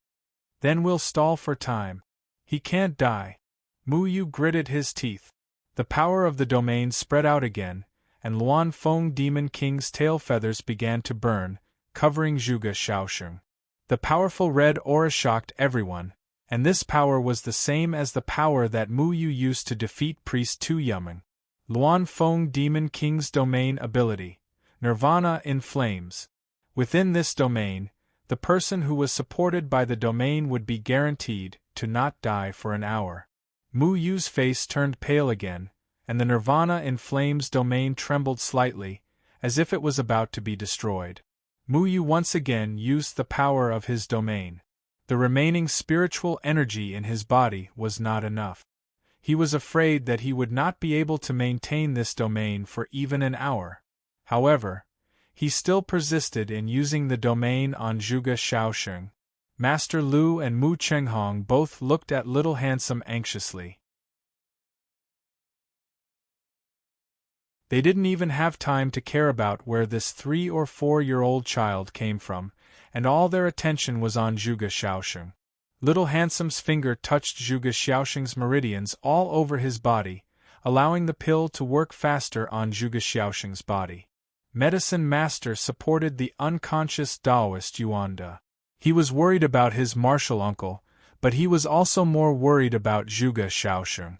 Then we'll stall for time. He can't die. Mu Yu gritted his teeth. The power of the domain spread out again, and Luan Feng Demon King's tail feathers began to burn, covering Zhuge Xiaosheng. The powerful red aura shocked everyone, and this power was the same as the power that Mu Yu used to defeat Priest Tu Yumeng. Luan Feng Demon King's domain ability, Nirvana in Flames. Within this domain, the person who was supported by the domain would be guaranteed to not die for an hour. Mu Yu's face turned pale again, and the Nirvana in Flames domain trembled slightly, as if it was about to be destroyed. Mu Yu once again used the power of his domain. The remaining spiritual energy in his body was not enough. He was afraid that he would not be able to maintain this domain for even an hour. However, he still persisted in using the domain on Zhuge Xiaosheng. Master Lu and Mu Chenghong both looked at Little Handsome anxiously. They didn't even have time to care about where this 3 or 4-year-old child came from, and all their attention was on Zhuge Xiaosheng. Little Handsome's finger touched Zhuge Xiaosheng's meridians all over his body, allowing the pill to work faster on Zhuge Xiaosheng's body. Medicine Master supported the unconscious Taoist Yuanda. He was worried about his martial uncle, but he was also more worried about Zhuge Xiaosheng.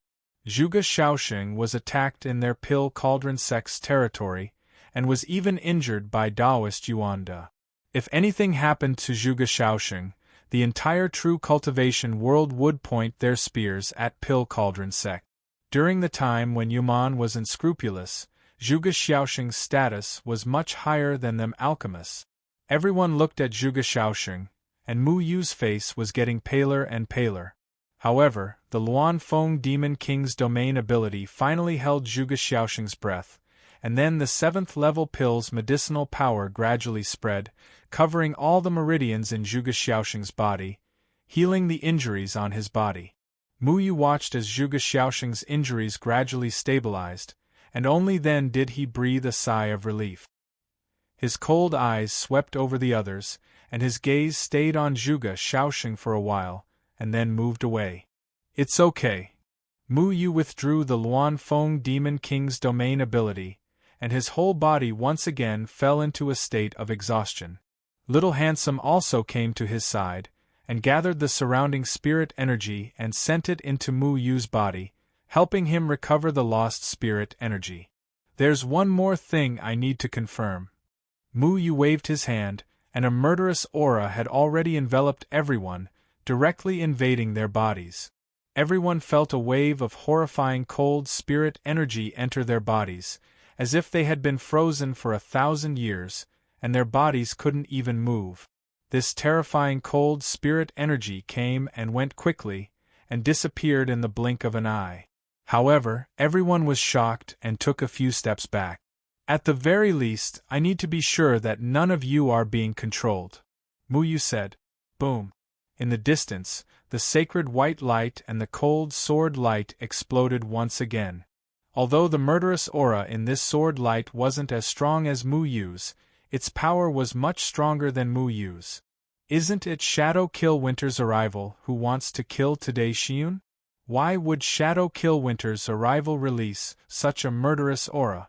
Zhuge Xiaosheng was attacked in their pill cauldron sect's territory, and was even injured by Taoist Yuanda. If anything happened to Zhuge Xiaosheng, the entire true cultivation world would point their spears at pill cauldron sect. During the time when Yuman was unscrupulous, Zhuge Xiaosheng's status was much higher than them alchemists. Everyone looked at Zhuge Xiaosheng, and Mu Yu's face was getting paler and paler. However, the Luan Feng Demon King's domain ability finally held Zhuge Xiaosheng's breath, and then the 7th level pill's medicinal power gradually spread, covering all the meridians in Zhuge Xiaosheng's body, healing the injuries on his body. Mu Yu watched as Zhuge Xiaosheng's injuries gradually stabilized, and only then did he breathe a sigh of relief. His cold eyes swept over the others, and his gaze stayed on Zhuge Xiaosheng for a while, and then moved away. It's okay. Mu Yu withdrew the Luan Feng Demon King's domain ability, and his whole body once again fell into a state of exhaustion. Little Handsome also came to his side, and gathered the surrounding spirit energy and sent it into Mu Yu's body, helping him recover the lost spirit energy. There's one more thing I need to confirm. Mu Yu waved his hand, and a murderous aura had already enveloped everyone, directly invading their bodies. Everyone felt a wave of horrifying cold spirit energy enter their bodies, as if they had been frozen for 1,000 years, and their bodies couldn't even move. This terrifying cold spirit energy came and went quickly, and disappeared in the blink of an eye. However, everyone was shocked and took a few steps back. At the very least, I need to be sure that none of you are being controlled, Mu Yu said. Boom. In the distance, the sacred white light and the cold sword light exploded once again. Although the murderous aura in this sword light wasn't as strong as Mu Yu's, its power was much stronger than Mu Yu's. Isn't it Shadow Kill Winter's arrival who wants to kill today Xiun? Why would Shadow Kill Winter's arrival release such a murderous aura?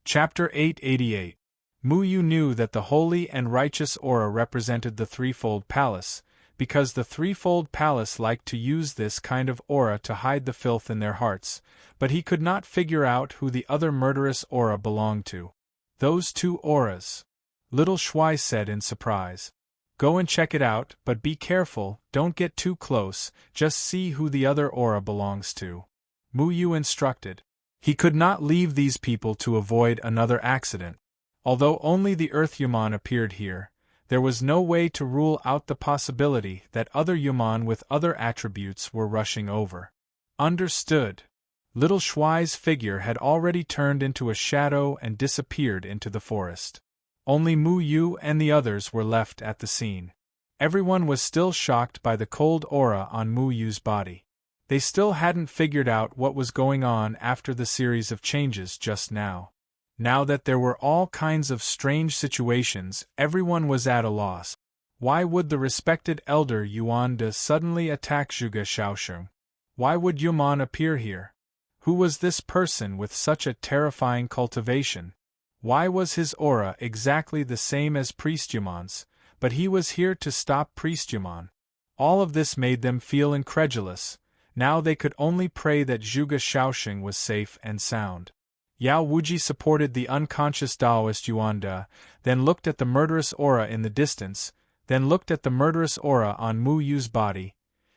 Chapter 888. Mu Yu knew that the holy and righteous aura represented the Threefold Palace, because the Threefold Palace liked to use this kind of aura to hide the filth in their hearts, but he could not figure out who the other murderous aura belonged to. Those two auras, Little Shuai said in surprise. Go and check it out, but be careful, don't get too close, just see who the other aura belongs to. Mu Yu instructed. He could not leave these people to avoid another accident. Although only the Earth Yuman appeared here, there was no way to rule out the possibility that other Yuman with other attributes were rushing over. Understood. Little Shuai's figure had already turned into a shadow and disappeared into the forest. Only Mu Yu and the others were left at the scene. Everyone was still shocked by the cold aura on Mu Yu's body. They still hadn't figured out what was going on after the series of changes just now. Now that there were all kinds of strange situations, everyone was at a loss. Why would the respected elder Yuan De suddenly attack Zhuge Shaosheng? Why would Yuman appear here? Who was this person with such a terrifying cultivation? Why was his aura exactly the same as Priest Yuman's, but he was here to stop Priest Yuman? All of this made them feel incredulous. Now they could only pray that Zhuge Shaosheng was safe and sound. Yao Wuji supported the unconscious Taoist Yuan De, then looked at the murderous aura in the distance, then looked at the murderous aura on Mu Yu's body.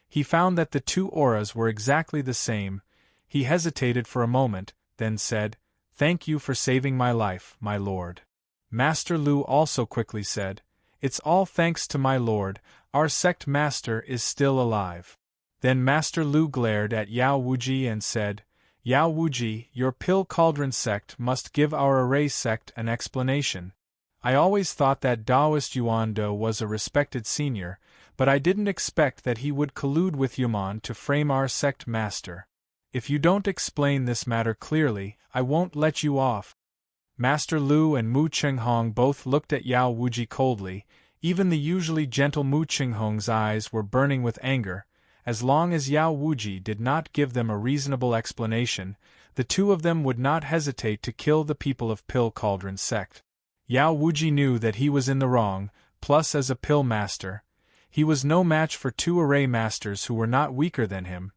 He found that the two auras were exactly the same. He hesitated for a moment, then said, "Thank you for saving my life, my lord." Master Lu also quickly said, "It's all thanks to my lord, our sect master is still alive." Then Master Lu glared at Yao Wuji and said, "Yao Wuji, your Pill Cauldron sect must give our Array sect an explanation. I always thought that Taoist Yuan De was a respected senior, but I didn't expect that he would collude with Yuman to frame our sect master. If you don't explain this matter clearly, I won't let you off." Master Lu and Mu Qinghong both looked at Yao Wuji coldly. Even the usually gentle Mu Qinghong's eyes were burning with anger. As long as Yao Wuji did not give them a reasonable explanation, the two of them would not hesitate to kill the people of Pill Cauldron sect. Yao Wuji knew that he was in the wrong, plus as a pill master, he was no match for two array masters who were not weaker than him.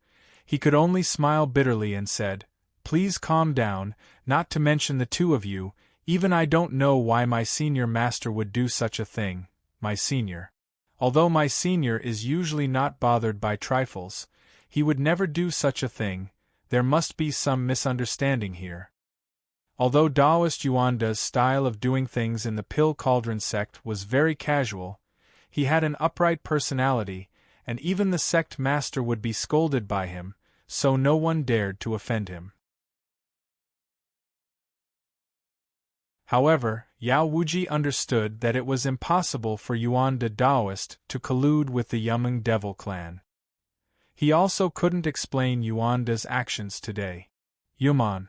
He could only smile bitterly and said, "Please calm down, not to mention the two of you, even I don't know why my senior master would do such a thing, my senior. Although my senior is usually not bothered by trifles, he would never do such a thing. There must be some misunderstanding here." Although Taoist Yuan De's style of doing things in the Pill Cauldron sect was very casual, he had an upright personality, and even the sect master would be scolded by him, so no one dared to offend him. However, Yao Wuji understood that it was impossible for Yuan De Taoist to collude with the Yumeng Devil clan. He also couldn't explain Yuan De's actions today. "Yuman,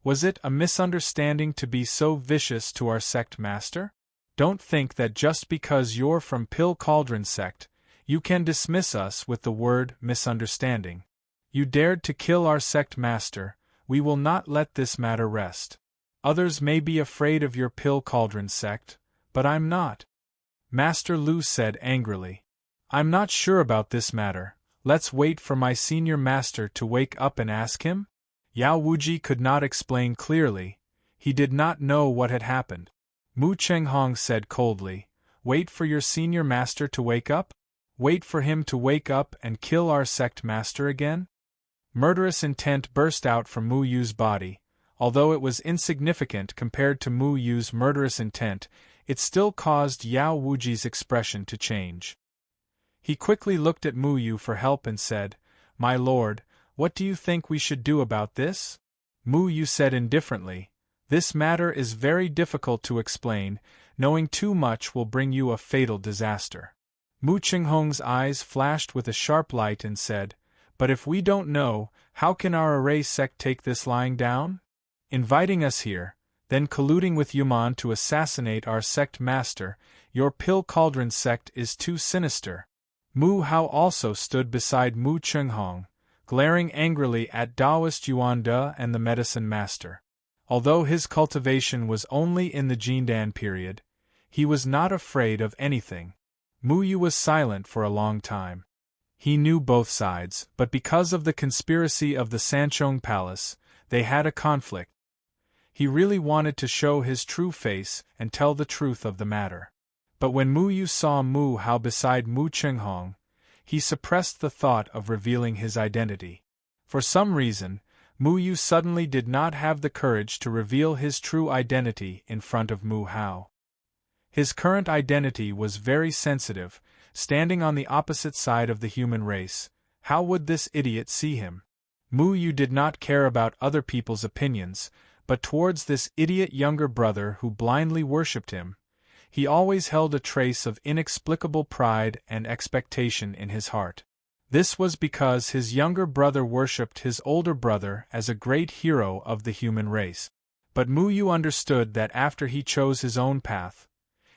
was it a misunderstanding to be so vicious to our sect master? Don't think that just because you're from Pill Cauldron sect, you can dismiss us with the word misunderstanding. You dared to kill our sect master, we will not let this matter rest. Others may be afraid of your Pill Cauldron sect, but I'm not," Master Lu said angrily. "I'm not sure about this matter. Let's wait for my senior master to wake up and ask him?" Yao Wuji could not explain clearly. He did not know what had happened. Mu Qinghong said coldly, "Wait for your senior master to wake up? Wait for him to wake up and kill our sect master again?" Murderous intent burst out from Mu Yu's body. Although it was insignificant compared to Mu Yu's murderous intent, it still caused Yao Wuji's expression to change. He quickly looked at Mu Yu for help and said, "My lord, what do you think we should do about this?" Mu Yu said indifferently, "This matter is very difficult to explain. Knowing too much will bring you a fatal disaster." Mu Qinghong's eyes flashed with a sharp light and said, "But if we don't know, how can our Array sect take this lying down? Inviting us here, then colluding with Yuman to assassinate our sect master, your Pill Cauldron sect is too sinister." Mu Hao also stood beside Mu Qinghong, glaring angrily at Taoist Yuan De and the medicine master. Although his cultivation was only in the Jindan period, he was not afraid of anything. Mu Yu was silent for a long time. He knew both sides, but because of the conspiracy of the Sanchong Palace, they had a conflict. He really wanted to show his true face and tell the truth of the matter. But when Mu Yu saw Mu Hao beside Mu Chenghong, he suppressed the thought of revealing his identity. For some reason, Mu Yu suddenly did not have the courage to reveal his true identity in front of Mu Hao. His current identity was very sensitive, standing on the opposite side of the human race. How would this idiot see him? Mu Yu did not care about other people's opinions, but towards this idiot younger brother who blindly worshipped him, he always held a trace of inexplicable pride and expectation in his heart. This was because his younger brother worshipped his older brother as a great hero of the human race. But Mu Yu understood that after he chose his own path,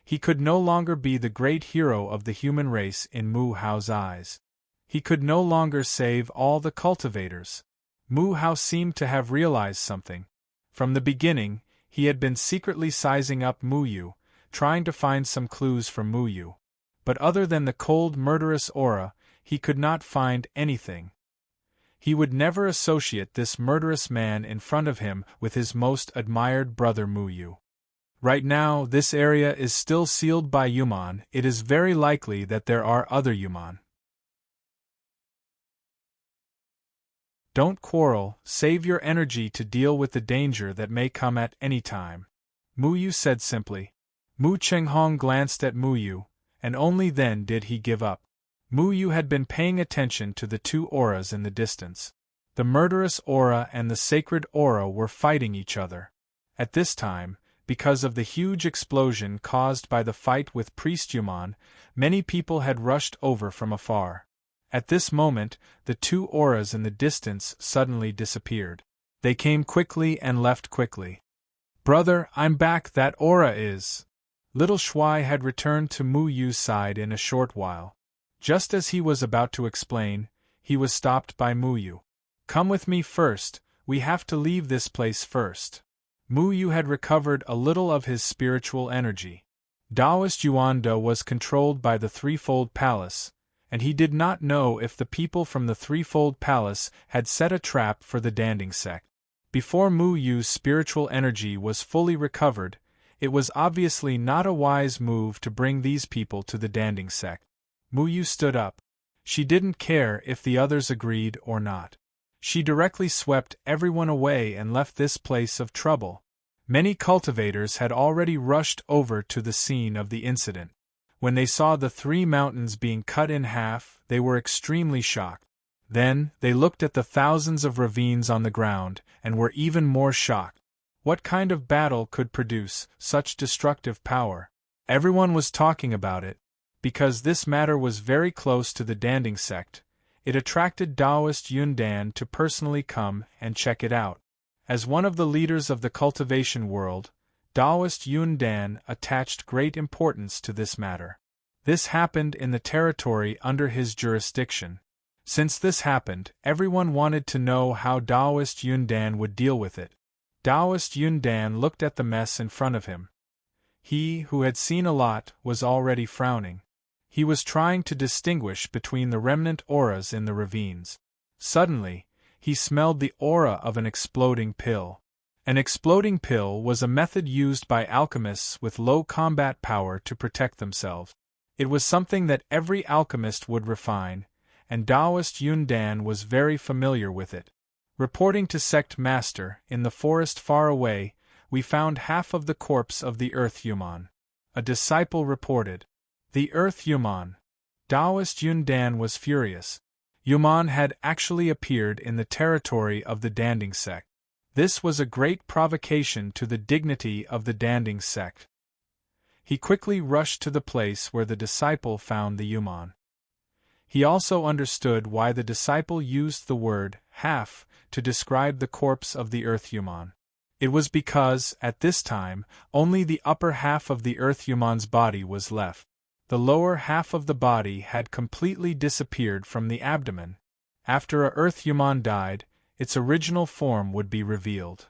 he could no longer be the great hero of the human race in Mu Hao's eyes. He could no longer save all the cultivators. Mu Hao seemed to have realized something. From the beginning, he had been secretly sizing up Mu Yu, trying to find some clues from Mu Yu. But other than the cold, murderous aura, he could not find anything. He would never associate this murderous man in front of him with his most admired brother Mu Yu. Right now, this area is still sealed by Yuman. It is very likely that there are other Yuman. Don't quarrel, save your energy to deal with the danger that may come at any time, Mu Yu said simply. Mu Chenghong glanced at Mu Yu, and only then did he give up. Mu Yu had been paying attention to the two auras in the distance. The murderous aura and the sacred aura were fighting each other. At this time, because of the huge explosion caused by the fight with Priest Yuman, many people had rushed over from afar. At this moment, the two auras in the distance suddenly disappeared. They came quickly and left quickly. Brother, I'm back, that aura is. Little Shuai had returned to Mu Yu's side in a short while. Just as he was about to explain, he was stopped by Mu Yu. Come with me first, we have to leave this place first. Mu Yu had recovered a little of his spiritual energy. Taoist Yuanda was controlled by the Threefold Palace, and he did not know if the people from the Threefold Palace had set a trap for the Danding sect. Before Mu Yu's spiritual energy was fully recovered, it was obviously not a wise move to bring these people to the Danding sect. Mu Yu stood up. She didn't care if the others agreed or not. She directly swept everyone away and left this place of trouble. Many cultivators had already rushed over to the scene of the incident. When they saw the three mountains being cut in half, they were extremely shocked. Then, they looked at the thousands of ravines on the ground, and were even more shocked. What kind of battle could produce such destructive power? Everyone was talking about it. Because this matter was very close to the Danding sect, it attracted Taoist Yundan to personally come and check it out. As one of the leaders of the cultivation world, Taoist Yundan attached great importance to this matter. This happened in the territory under his jurisdiction. Since this happened, everyone wanted to know how Taoist Yundan would deal with it. Taoist Yundan looked at the mess in front of him. He, who had seen a lot, was already frowning. He was trying to distinguish between the remnant auras in the ravines. Suddenly, he smelled the aura of an exploding pill. An exploding pill was a method used by alchemists with low combat power to protect themselves. It was something that every alchemist would refine, and Taoist Yundan was very familiar with it. Reporting to Sect Master, in the forest far away, we found half of the corpse of the Earth Yuman. A disciple reported. The Earth Yuman. Taoist Yundan was furious. Yuman had actually appeared in the territory of the Danding sect. This was a great provocation to the dignity of the Danding sect. He quickly rushed to the place where the disciple found the Yuman. He also understood why the disciple used the word half to describe the corpse of the Earth Yuman. It was because, at this time, only the upper half of the Earth Yuman's body was left. The lower half of the body had completely disappeared from the abdomen. After a Earth Yuman died, its original form would be revealed.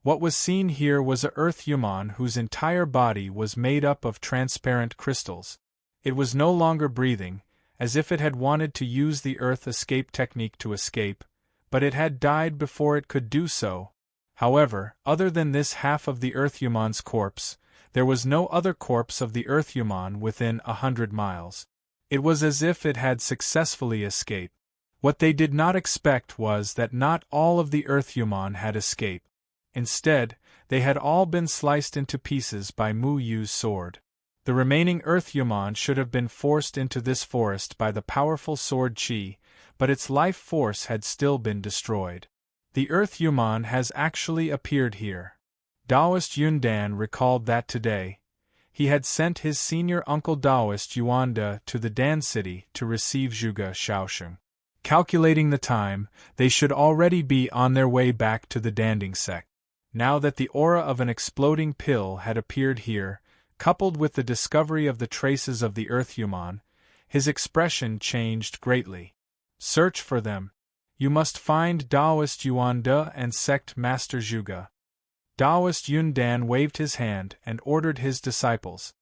What was seen here was a Earth Yuman whose entire body was made up of transparent crystals. It was no longer breathing, as if it had wanted to use the Earth escape technique to escape, but it had died before it could do so. However, other than this half of the Earth-Human's corpse, there was no other corpse of the Earth-Human within 100 miles. It was as if it had successfully escaped. What they did not expect was that not all of the Earth-Human had escaped. Instead, they had all been sliced into pieces by Mu Yu's sword. The remaining Earth-Human should have been forced into this forest by the powerful sword Qi, but its life force had still been destroyed. The Earth-Human has actually appeared here. Taoist Yundan recalled that today, he had sent his senior uncle Taoist Yuanda to the Dan city to receive Zhuge Shaosheng. Calculating the time, they should already be on their way back to the Danding sect. Now that the aura of an exploding pill had appeared here, coupled with the discovery of the traces of the Earth-Human, his expression changed greatly. Search for them. You must find Taoist Yuanda and sect Master Zhuge. Taoist Yundan waved his hand and ordered his disciples.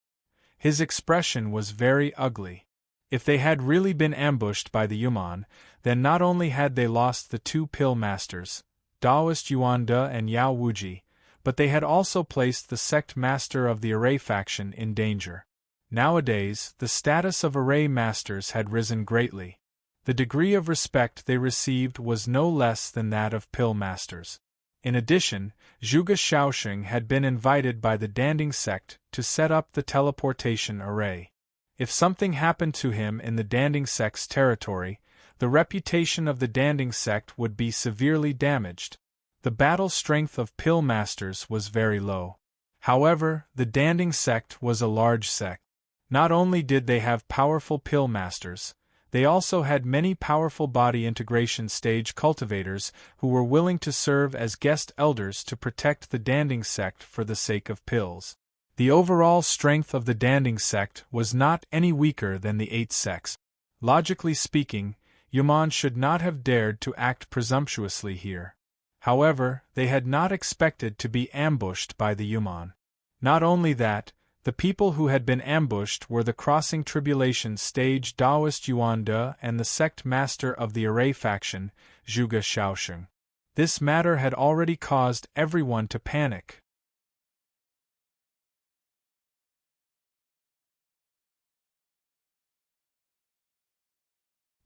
His expression was very ugly. If they had really been ambushed by the Yuman, then not only had they lost the two pill masters, Taoist Yuanda and Yao Wuji, but they had also placed the sect master of the Array faction in danger. Nowadays, the status of Array masters had risen greatly. The degree of respect they received was no less than that of pill masters. In addition, Zhuge Shaosheng had been invited by the Danding sect to set up the teleportation array. If something happened to him in the Danding sect's territory, the reputation of the Danding sect would be severely damaged. The battle strength of pill masters was very low. However, the Danding sect was a large sect. Not only did they have powerful pill masters, they also had many powerful body integration stage cultivators who were willing to serve as guest elders to protect the Danding sect for the sake of pills. The overall strength of the Danding sect was not any weaker than the 8 sects. Logically speaking, Yuman should not have dared to act presumptuously here. However, they had not expected to be ambushed by the Yuman. Not only that, the people who had been ambushed were the Crossing Tribulation stage Taoist Yuanda and the sect master of the Array faction, Zhuge Shaosheng. This matter had already caused everyone to panic.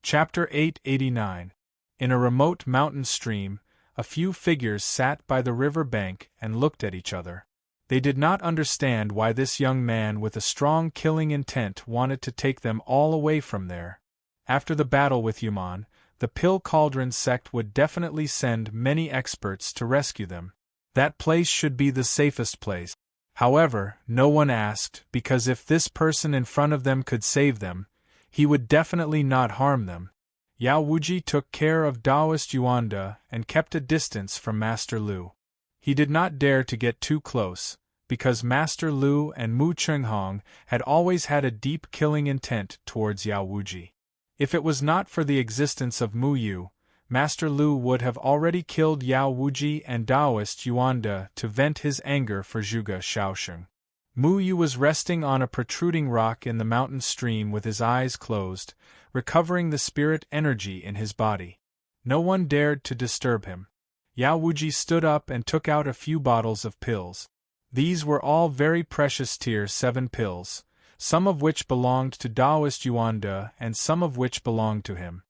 Chapter 889. In a remote mountain stream, a few figures sat by the river bank and looked at each other. They did not understand why this young man with a strong killing intent wanted to take them all away from there. After the battle with Yuman, the Pill Cauldron sect would definitely send many experts to rescue them. That place should be the safest place. However, no one asked, because if this person in front of them could save them, he would definitely not harm them. Yao Wuji took care of Taoist Yuanda and kept a distance from Master Lu. He did not dare to get too close, because Master Lu and Mu Chenghong had always had a deep killing intent towards Yao Wuji. If it was not for the existence of Mu Yu, Master Lu would have already killed Yao Wuji and Taoist Yuanda to vent his anger for Zhuge Shaosheng. Mu Yu was resting on a protruding rock in the mountain stream with his eyes closed, recovering the spirit energy in his body. No one dared to disturb him. Yao Wuji stood up and took out a few bottles of pills. These were all very precious Tier 7 pills, some of which belonged to Taoist Yuanda and some of which belonged to him.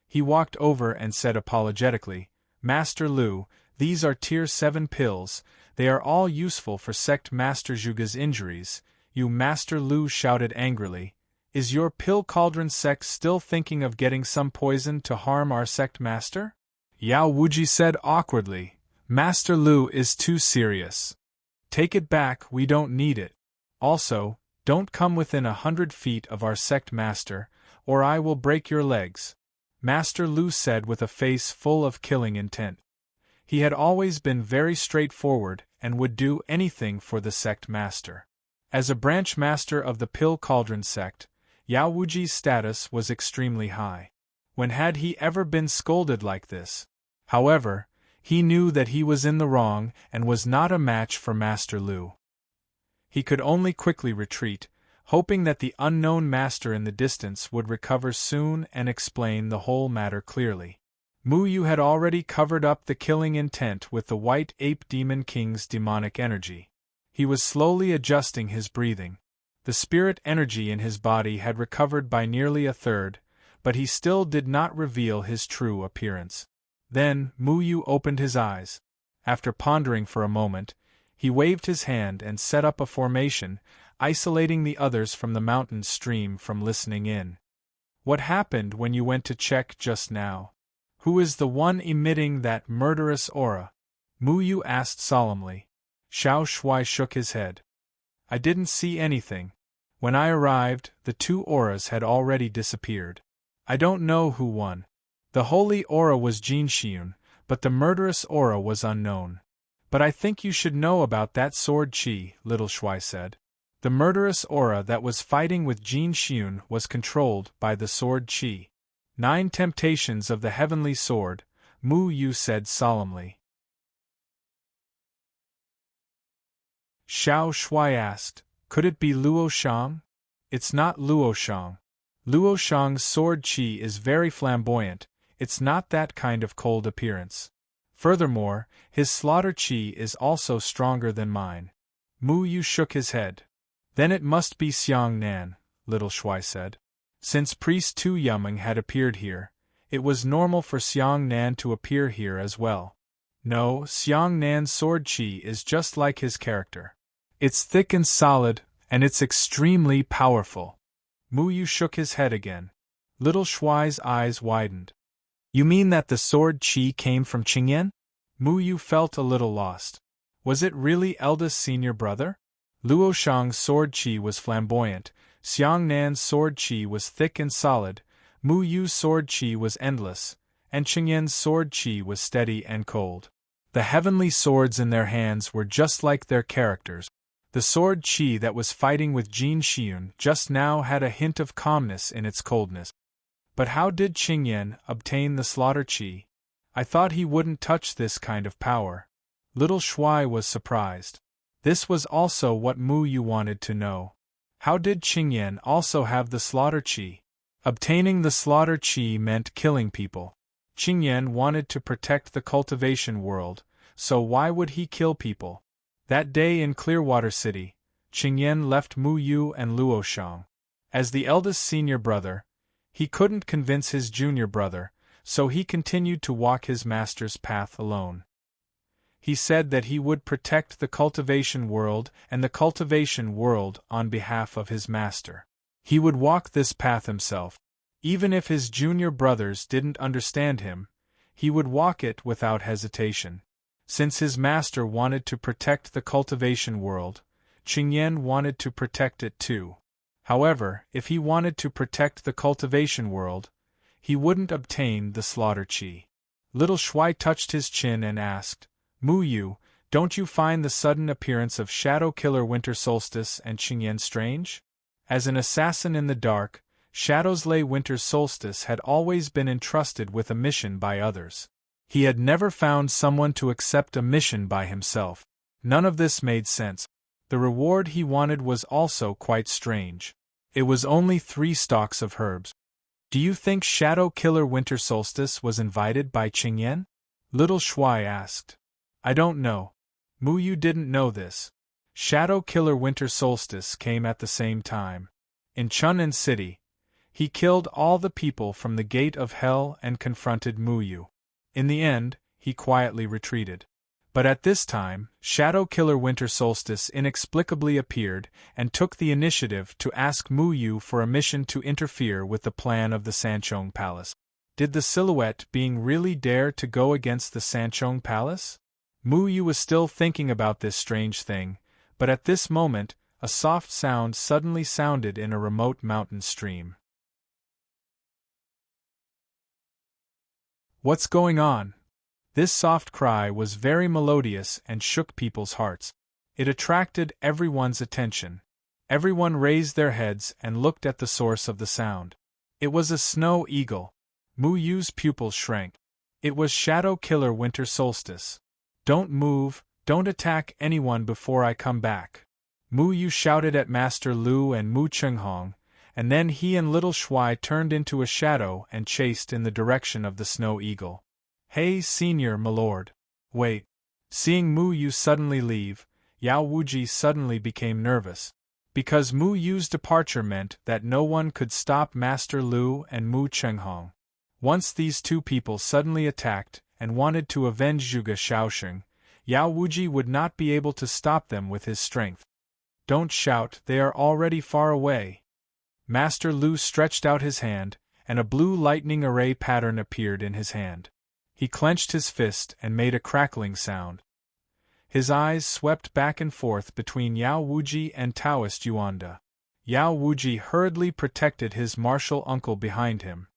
He walked over and said apologetically, "Master Lu, these are Tier 7 pills, they are all useful for Sect Master Zhuge's injuries." "You," Master Lu shouted angrily, "is your Pill Cauldron sect still thinking of getting some poison to harm our sect master?" Yao Wuji said awkwardly, "Master Lu is too serious. Take it back, we don't need it. Also, don't come within 100 feet of our sect master, or I will break your legs," Master Lu said with a face full of killing intent. He had always been very straightforward and would do anything for the sect master. As a branch master of the Pill Cauldron sect, Yao Wuji's status was extremely high. When had he ever been scolded like this? However, he knew that he was in the wrong and was not a match for Master Lu. He could only quickly retreat, hoping that the unknown master in the distance would recover soon and explain the whole matter clearly. Mu Yu had already covered up the killing intent with the white ape demon king's demonic energy. He was slowly adjusting his breathing. The spirit energy in his body had recovered by nearly a third, but he still did not reveal his true appearance. Then, Mu Yu opened his eyes. After pondering for a moment, he waved his hand and set up a formation, isolating the others from the mountain stream from listening in. What happened when you went to check just now? Who is the one emitting that murderous aura? Mu Yu asked solemnly. Xiao Shuai shook his head. I didn't see anything. When I arrived, the two auras had already disappeared. I don't know who won. The holy aura was Jin Xiun, but the murderous aura was unknown. But I think you should know about that sword Qi, Little Shuai said. The murderous aura that was fighting with Jin Xiun was controlled by the sword Qi. 9 temptations of the heavenly sword, Mu Yu said solemnly. Xiao Shuai asked, could it be Luo Shang? It's not Luo Shang. Luo Shang's sword Qi is very flamboyant, it's not that kind of cold appearance. Furthermore, his slaughter Qi is also stronger than mine. Mu Yu shook his head. Then it must be Xiang Nan, Little Shuai said. Since priest Tu Yumeng had appeared here, it was normal for Xiang Nan to appear here as well. No, Xiang Nan's sword Qi is just like his character. It's thick and solid, and it's extremely powerful. Mu Yu shook his head again. Little Shuai's eyes widened. You mean that the sword Qi came from Qingyan? Mu Yu felt a little lost. Was it really eldest senior brother? Luo Shang's sword Qi was flamboyant, Xiang Nan's sword Qi was thick and solid, Mu Yu's sword Qi was endless, and Qingyan's sword Qi was steady and cold. The heavenly swords in their hands were just like their characters. The sword Qi that was fighting with Jin Xiun just now had a hint of calmness in its coldness. But how did Qingyan obtain the slaughter Qi? I thought he wouldn't touch this kind of power. Little Shuai was surprised. This was also what Mu Yu wanted to know. How did Qingyan also have the slaughter Qi? Obtaining the slaughter Qi meant killing people. Qingyan wanted to protect the cultivation world, so why would he kill people? That day in Clearwater City, Qingyan left Mu Yu and Luo Shang. As the eldest senior brother, he couldn't convince his junior brother, so he continued to walk his master's path alone. He said that he would protect the cultivation world and the cultivation world on behalf of his master. He would walk this path himself. Even if his junior brothers didn't understand him, he would walk it without hesitation. Since his master wanted to protect the cultivation world, Qingyan wanted to protect it too. However, if he wanted to protect the cultivation world, he wouldn't obtain the slaughter Qi. Little Shuai touched his chin and asked, Mu Yu, don't you find the sudden appearance of Shadow Killer Winter Solstice and Qingyan strange? As an assassin in the dark, Shadow's Lay Winter Solstice had always been entrusted with a mission by others. He had never found someone to accept a mission by himself. None of this made sense. The reward he wanted was also quite strange. It was only 3 stalks of herbs. Do you think Shadow Killer Winter Solstice was invited by Qingyan? Little Shuai asked. I don't know. Mu Yu didn't know this. Shadow Killer Winter Solstice came at the same time. In Chun'an City, he killed all the people from the Gate of Hell and confronted Mu Yu. In the end, he quietly retreated. But at this time, Shadow Killer Winter Solstice inexplicably appeared and took the initiative to ask Mu Yu for a mission to interfere with the plan of the Sanchong Palace. Did the silhouette being really dare to go against the Sanchong Palace? Mu Yu was still thinking about this strange thing, but at this moment, a soft sound suddenly sounded in a remote mountain stream. What's going on? This soft cry was very melodious and shook people's hearts. It attracted everyone's attention. Everyone raised their heads and looked at the source of the sound. It was a snow eagle. Mu Yu's pupils shrank. It was Shadow Killer Winter Solstice. Don't move, don't attack anyone before I come back. Mu Yu shouted at Master Lu and Mu Chenghong, and then he and Little Shuai turned into a shadow and chased in the direction of the snow eagle. Hey, Senior, milord. Wait. Seeing Mu Yu suddenly leave, Yao Wuji suddenly became nervous. Because Mu Yu's departure meant that no one could stop Master Lu and Mu Chenghong. Once these two people suddenly attacked and wanted to avenge Zhuge Shaoxing, Yao Wuji would not be able to stop them with his strength. Don't shout, they are already far away. Master Lu stretched out his hand, and a blue lightning array pattern appeared in his hand. He clenched his fist and made a crackling sound. His eyes swept back and forth between Yao Wuji and Taoist Yuanda. Yao Wuji hurriedly protected his martial uncle behind him.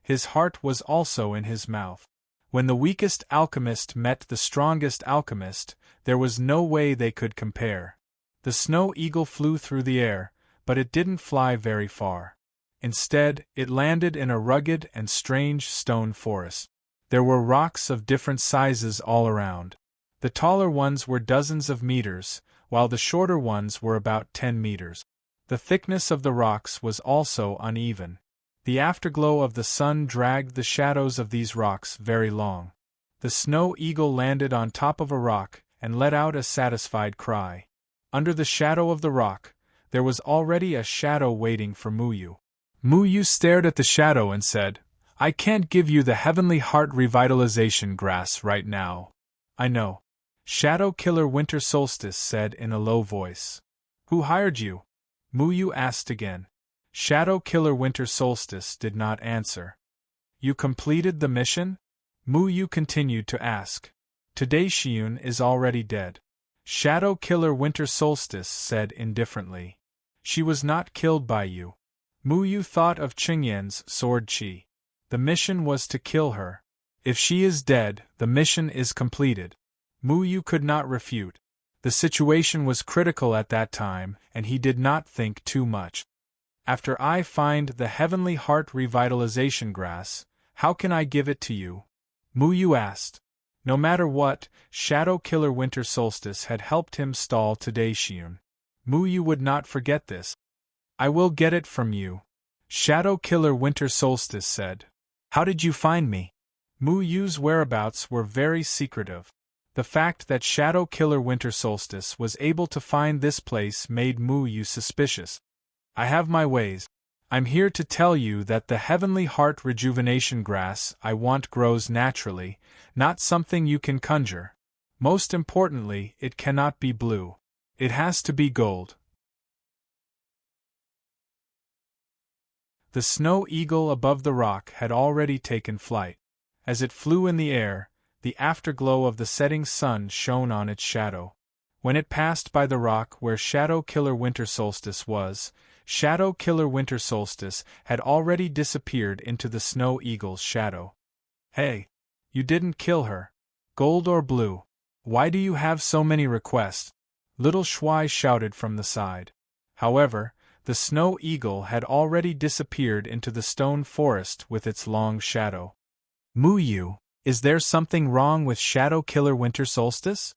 His heart was also in his mouth. When the weakest alchemist met the strongest alchemist, there was no way they could compare. The snow eagle flew through the air, but it didn't fly very far. Instead, it landed in a rugged and strange stone forest. There were rocks of different sizes all around. The taller ones were dozens of meters, while the shorter ones were about 10 meters. The thickness of the rocks was also uneven. The afterglow of the sun dragged the shadows of these rocks very long. The snow eagle landed on top of a rock and let out a satisfied cry. Under the shadow of the rock, there was already a shadow waiting for Mu Yu. Mu Yu stared at the shadow and said, I can't give you the Heavenly Heart Revitalization Grass right now. I know. Shadow Killer Winter Solstice said in a low voice. Who hired you? Mu Yu asked again. Shadow Killer Winter Solstice did not answer. You completed the mission? Mu Yu continued to ask. Today Xiun is already dead. Shadow Killer Winter Solstice said indifferently. She was not killed by you. Mu Yu thought of Qingyan's sword Qi. The mission was to kill her. If she is dead, the mission is completed. Mu Yu could not refute. The situation was critical at that time, and he did not think too much. After I find the Heavenly Heart Revitalization Grass, how can I give it to you? Mu Yu asked. No matter what, Shadow Killer Winter Solstice had helped him stall today Xiun. Mu Yu would not forget this. I will get it from you. Shadow Killer Winter Solstice said. How did you find me? Mu Yu's whereabouts were very secretive. The fact that Shadow Killer Winter Solstice was able to find this place made Mu Yu suspicious. I have my ways. I'm here to tell you that the Heavenly Heart Rejuvenation Grass I want grows naturally, not something you can conjure. Most importantly, it cannot be blue. It has to be gold. The snow eagle above the rock had already taken flight. As it flew in the air, the afterglow of the setting sun shone on its shadow. When it passed by the rock where Shadow Killer Winter Solstice was, Shadow Killer Winter Solstice had already disappeared into the snow eagle's shadow. Hey! You didn't kill her. Gold or blue? Why do you have so many requests? Little Shuai shouted from the side. However, the snow eagle had already disappeared into the stone forest with its long shadow. Mu Yu, is there something wrong with Shadow Killer Winter Solstice?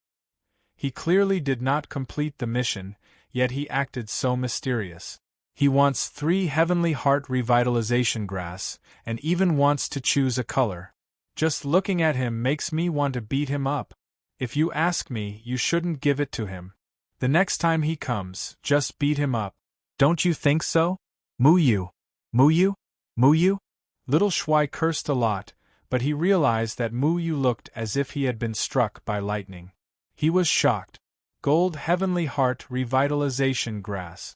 He clearly did not complete the mission, yet he acted so mysterious. He wants 3 Heavenly Heart Revitalization Grass, and even wants to choose a color. Just looking at him makes me want to beat him up. If you ask me, you shouldn't give it to him. The next time he comes, just beat him up. Don't you think so? Mu Yu! Mu Yu! Mu Yu! Little Shuai cursed a lot, but he realized that Mu Yu looked as if he had been struck by lightning. He was shocked. Gold Heavenly Heart Revitalization Grass.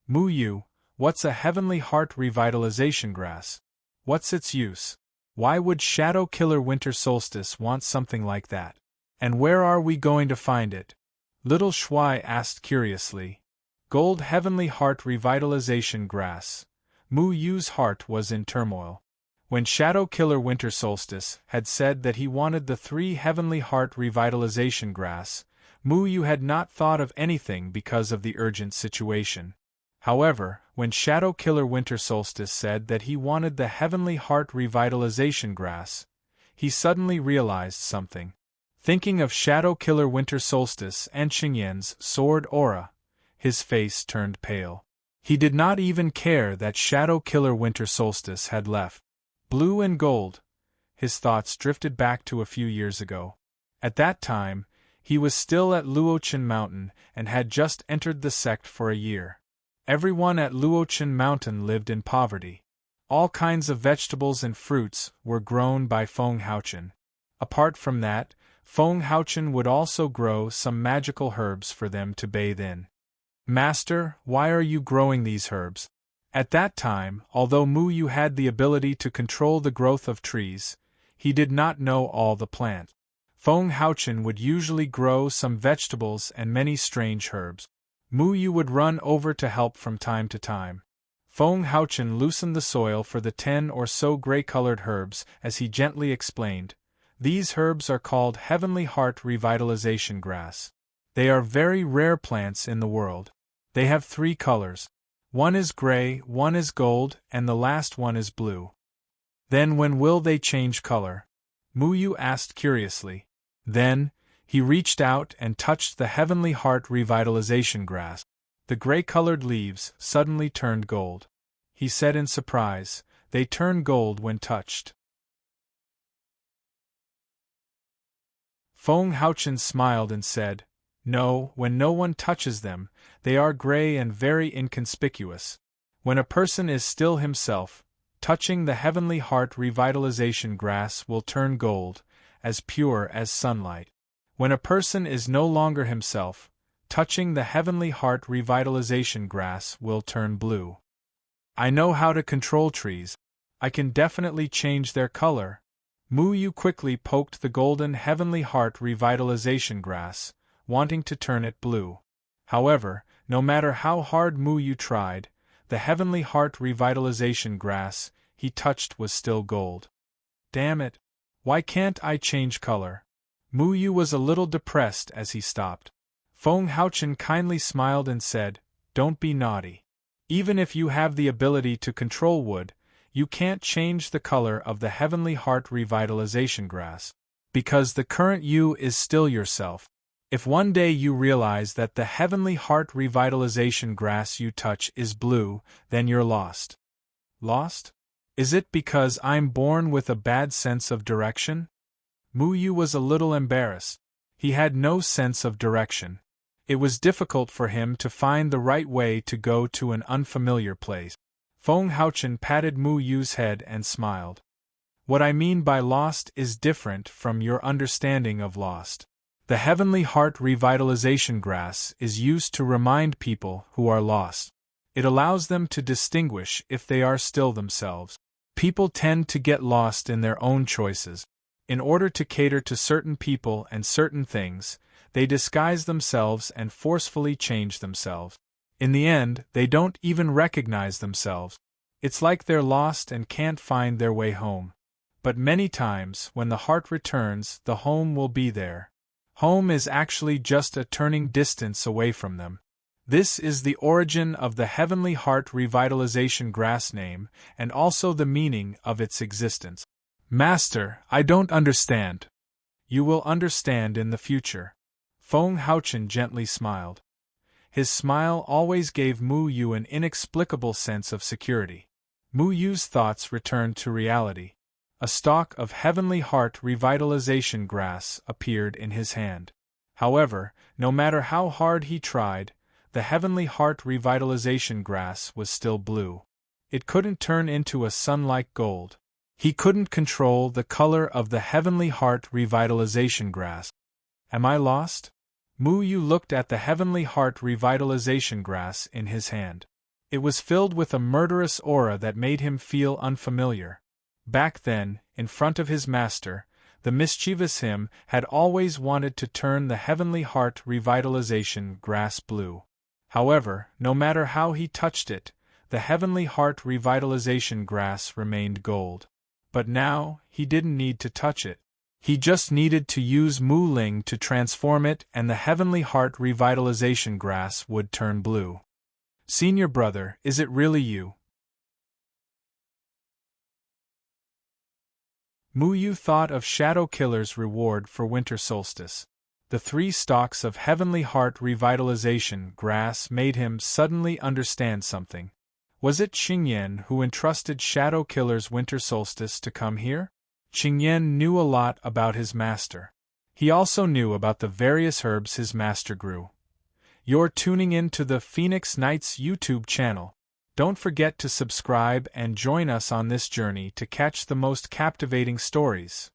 Mu Yu, what's a Heavenly Heart Revitalization Grass? What's its use? Why would Shadow Killer Winter Solstice want something like that? And where are we going to find it? Little Shuai asked curiously. Gold Heavenly Heart Revitalization Grass. Mu Yu's heart was in turmoil. When Shadow Killer Winter Solstice had said that he wanted the 3 Heavenly Heart Revitalization Grass, Mu Yu had not thought of anything because of the urgent situation. However, when Shadow Killer Winter Solstice said that he wanted the Heavenly Heart Revitalization Grass, he suddenly realized something. Thinking of Shadow Killer Winter Solstice and Qingyan's sword aura, his face turned pale. He did not even care that Shadow Killer Winter Solstice had left. Blue and gold. His thoughts drifted back to a few years ago. At that time, he was still at Luochen Mountain and had just entered the sect for a year. Everyone at Luochen Mountain lived in poverty. All kinds of vegetables and fruits were grown by Feng Haochen. Apart from that, Feng Haochen would also grow some magical herbs for them to bathe in. Master, why are you growing these herbs? At that time, although Mu Yu had the ability to control the growth of trees, he did not know all the plant. Feng Haochen would usually grow some vegetables and many strange herbs. Mu Yu would run over to help from time to time. Feng Haochen loosened the soil for the 10 or so gray-colored herbs as he gently explained. These herbs are called Heavenly Heart Revitalization Grass. They are very rare plants in the world. They have 3 colors. One is gray, one is gold, and the last one is blue. Then when will they change color? Mu Yu asked curiously. Then, he reached out and touched the Heavenly Heart Revitalization Grass. The gray-colored leaves suddenly turned gold. He said in surprise, they turn gold when touched. Feng Haochen smiled and said, No, when no one touches them, they are gray and very inconspicuous. When a person is still himself, touching the Heavenly Heart Revitalization Grass will turn gold, as pure as sunlight. When a person is no longer himself, touching the Heavenly Heart Revitalization Grass will turn blue. I know how to control trees. I can definitely change their color. Mu Yu quickly poked the golden Heavenly Heart Revitalization Grass, wanting to turn it blue. However, no matter how hard Mu Yu tried, the Heavenly Heart Revitalization Grass he touched was still gold. Damn it! Why can't I change color? Mu Yu was a little depressed as he stopped. Feng Haochen kindly smiled and said, Don't be naughty. Even if you have the ability to control wood, you can't change the color of the Heavenly Heart Revitalization Grass. Because the current you is still yourself. If one day you realize that the Heavenly Heart Revitalization Grass you touch is blue, then you're lost. Lost? Is it because I'm born with a bad sense of direction? Mu Yu was a little embarrassed. He had no sense of direction. It was difficult for him to find the right way to go to an unfamiliar place. Feng Haochen patted Mu Yu's head and smiled. What I mean by lost is different from your understanding of lost. The Heavenly Heart Revitalization Grass is used to remind people who are lost. It allows them to distinguish if they are still themselves. People tend to get lost in their own choices. In order to cater to certain people and certain things, they disguise themselves and forcefully change themselves. In the end, they don't even recognize themselves. It's like they're lost and can't find their way home. But many times, when the heart returns, the home will be there. Home is actually just a turning distance away from them. This is the origin of the Heavenly Heart Revitalization Grass name, and also the meaning of its existence. Master, I don't understand. You will understand in the future. Feng Haochen gently smiled. His smile always gave Mu Yu an inexplicable sense of security. Mu Yu's thoughts returned to reality. A stalk of Heavenly Heart Revitalization Grass appeared in his hand. However, no matter how hard he tried, the Heavenly Heart Revitalization Grass was still blue. It couldn't turn into a sun-like gold. He couldn't control the color of the Heavenly Heart Revitalization Grass. Am I lost? Mu Yu looked at the Heavenly Heart Revitalization Grass in his hand. It was filled with a murderous aura that made him feel unfamiliar. Back then, in front of his master, the mischievous him had always wanted to turn the Heavenly Heart Revitalization Grass blue. However, no matter how he touched it, the Heavenly Heart Revitalization Grass remained gold. But now, he didn't need to touch it. He just needed to use Mu Ling to transform it, and the Heavenly Heart Revitalization Grass would turn blue. Senior brother, is it really you? Mu Yu thought of Shadow Killer's reward for winter solstice. The 3 stalks of Heavenly Heart Revitalization Grass made him suddenly understand something. Was it Xingyan who entrusted Shadow Killer's winter solstice to come here? Qingyan knew a lot about his master. He also knew about the various herbs his master grew. You're tuning in to the Phoenix Nights YouTube channel. Don't forget to subscribe and join us on this journey to catch the most captivating stories.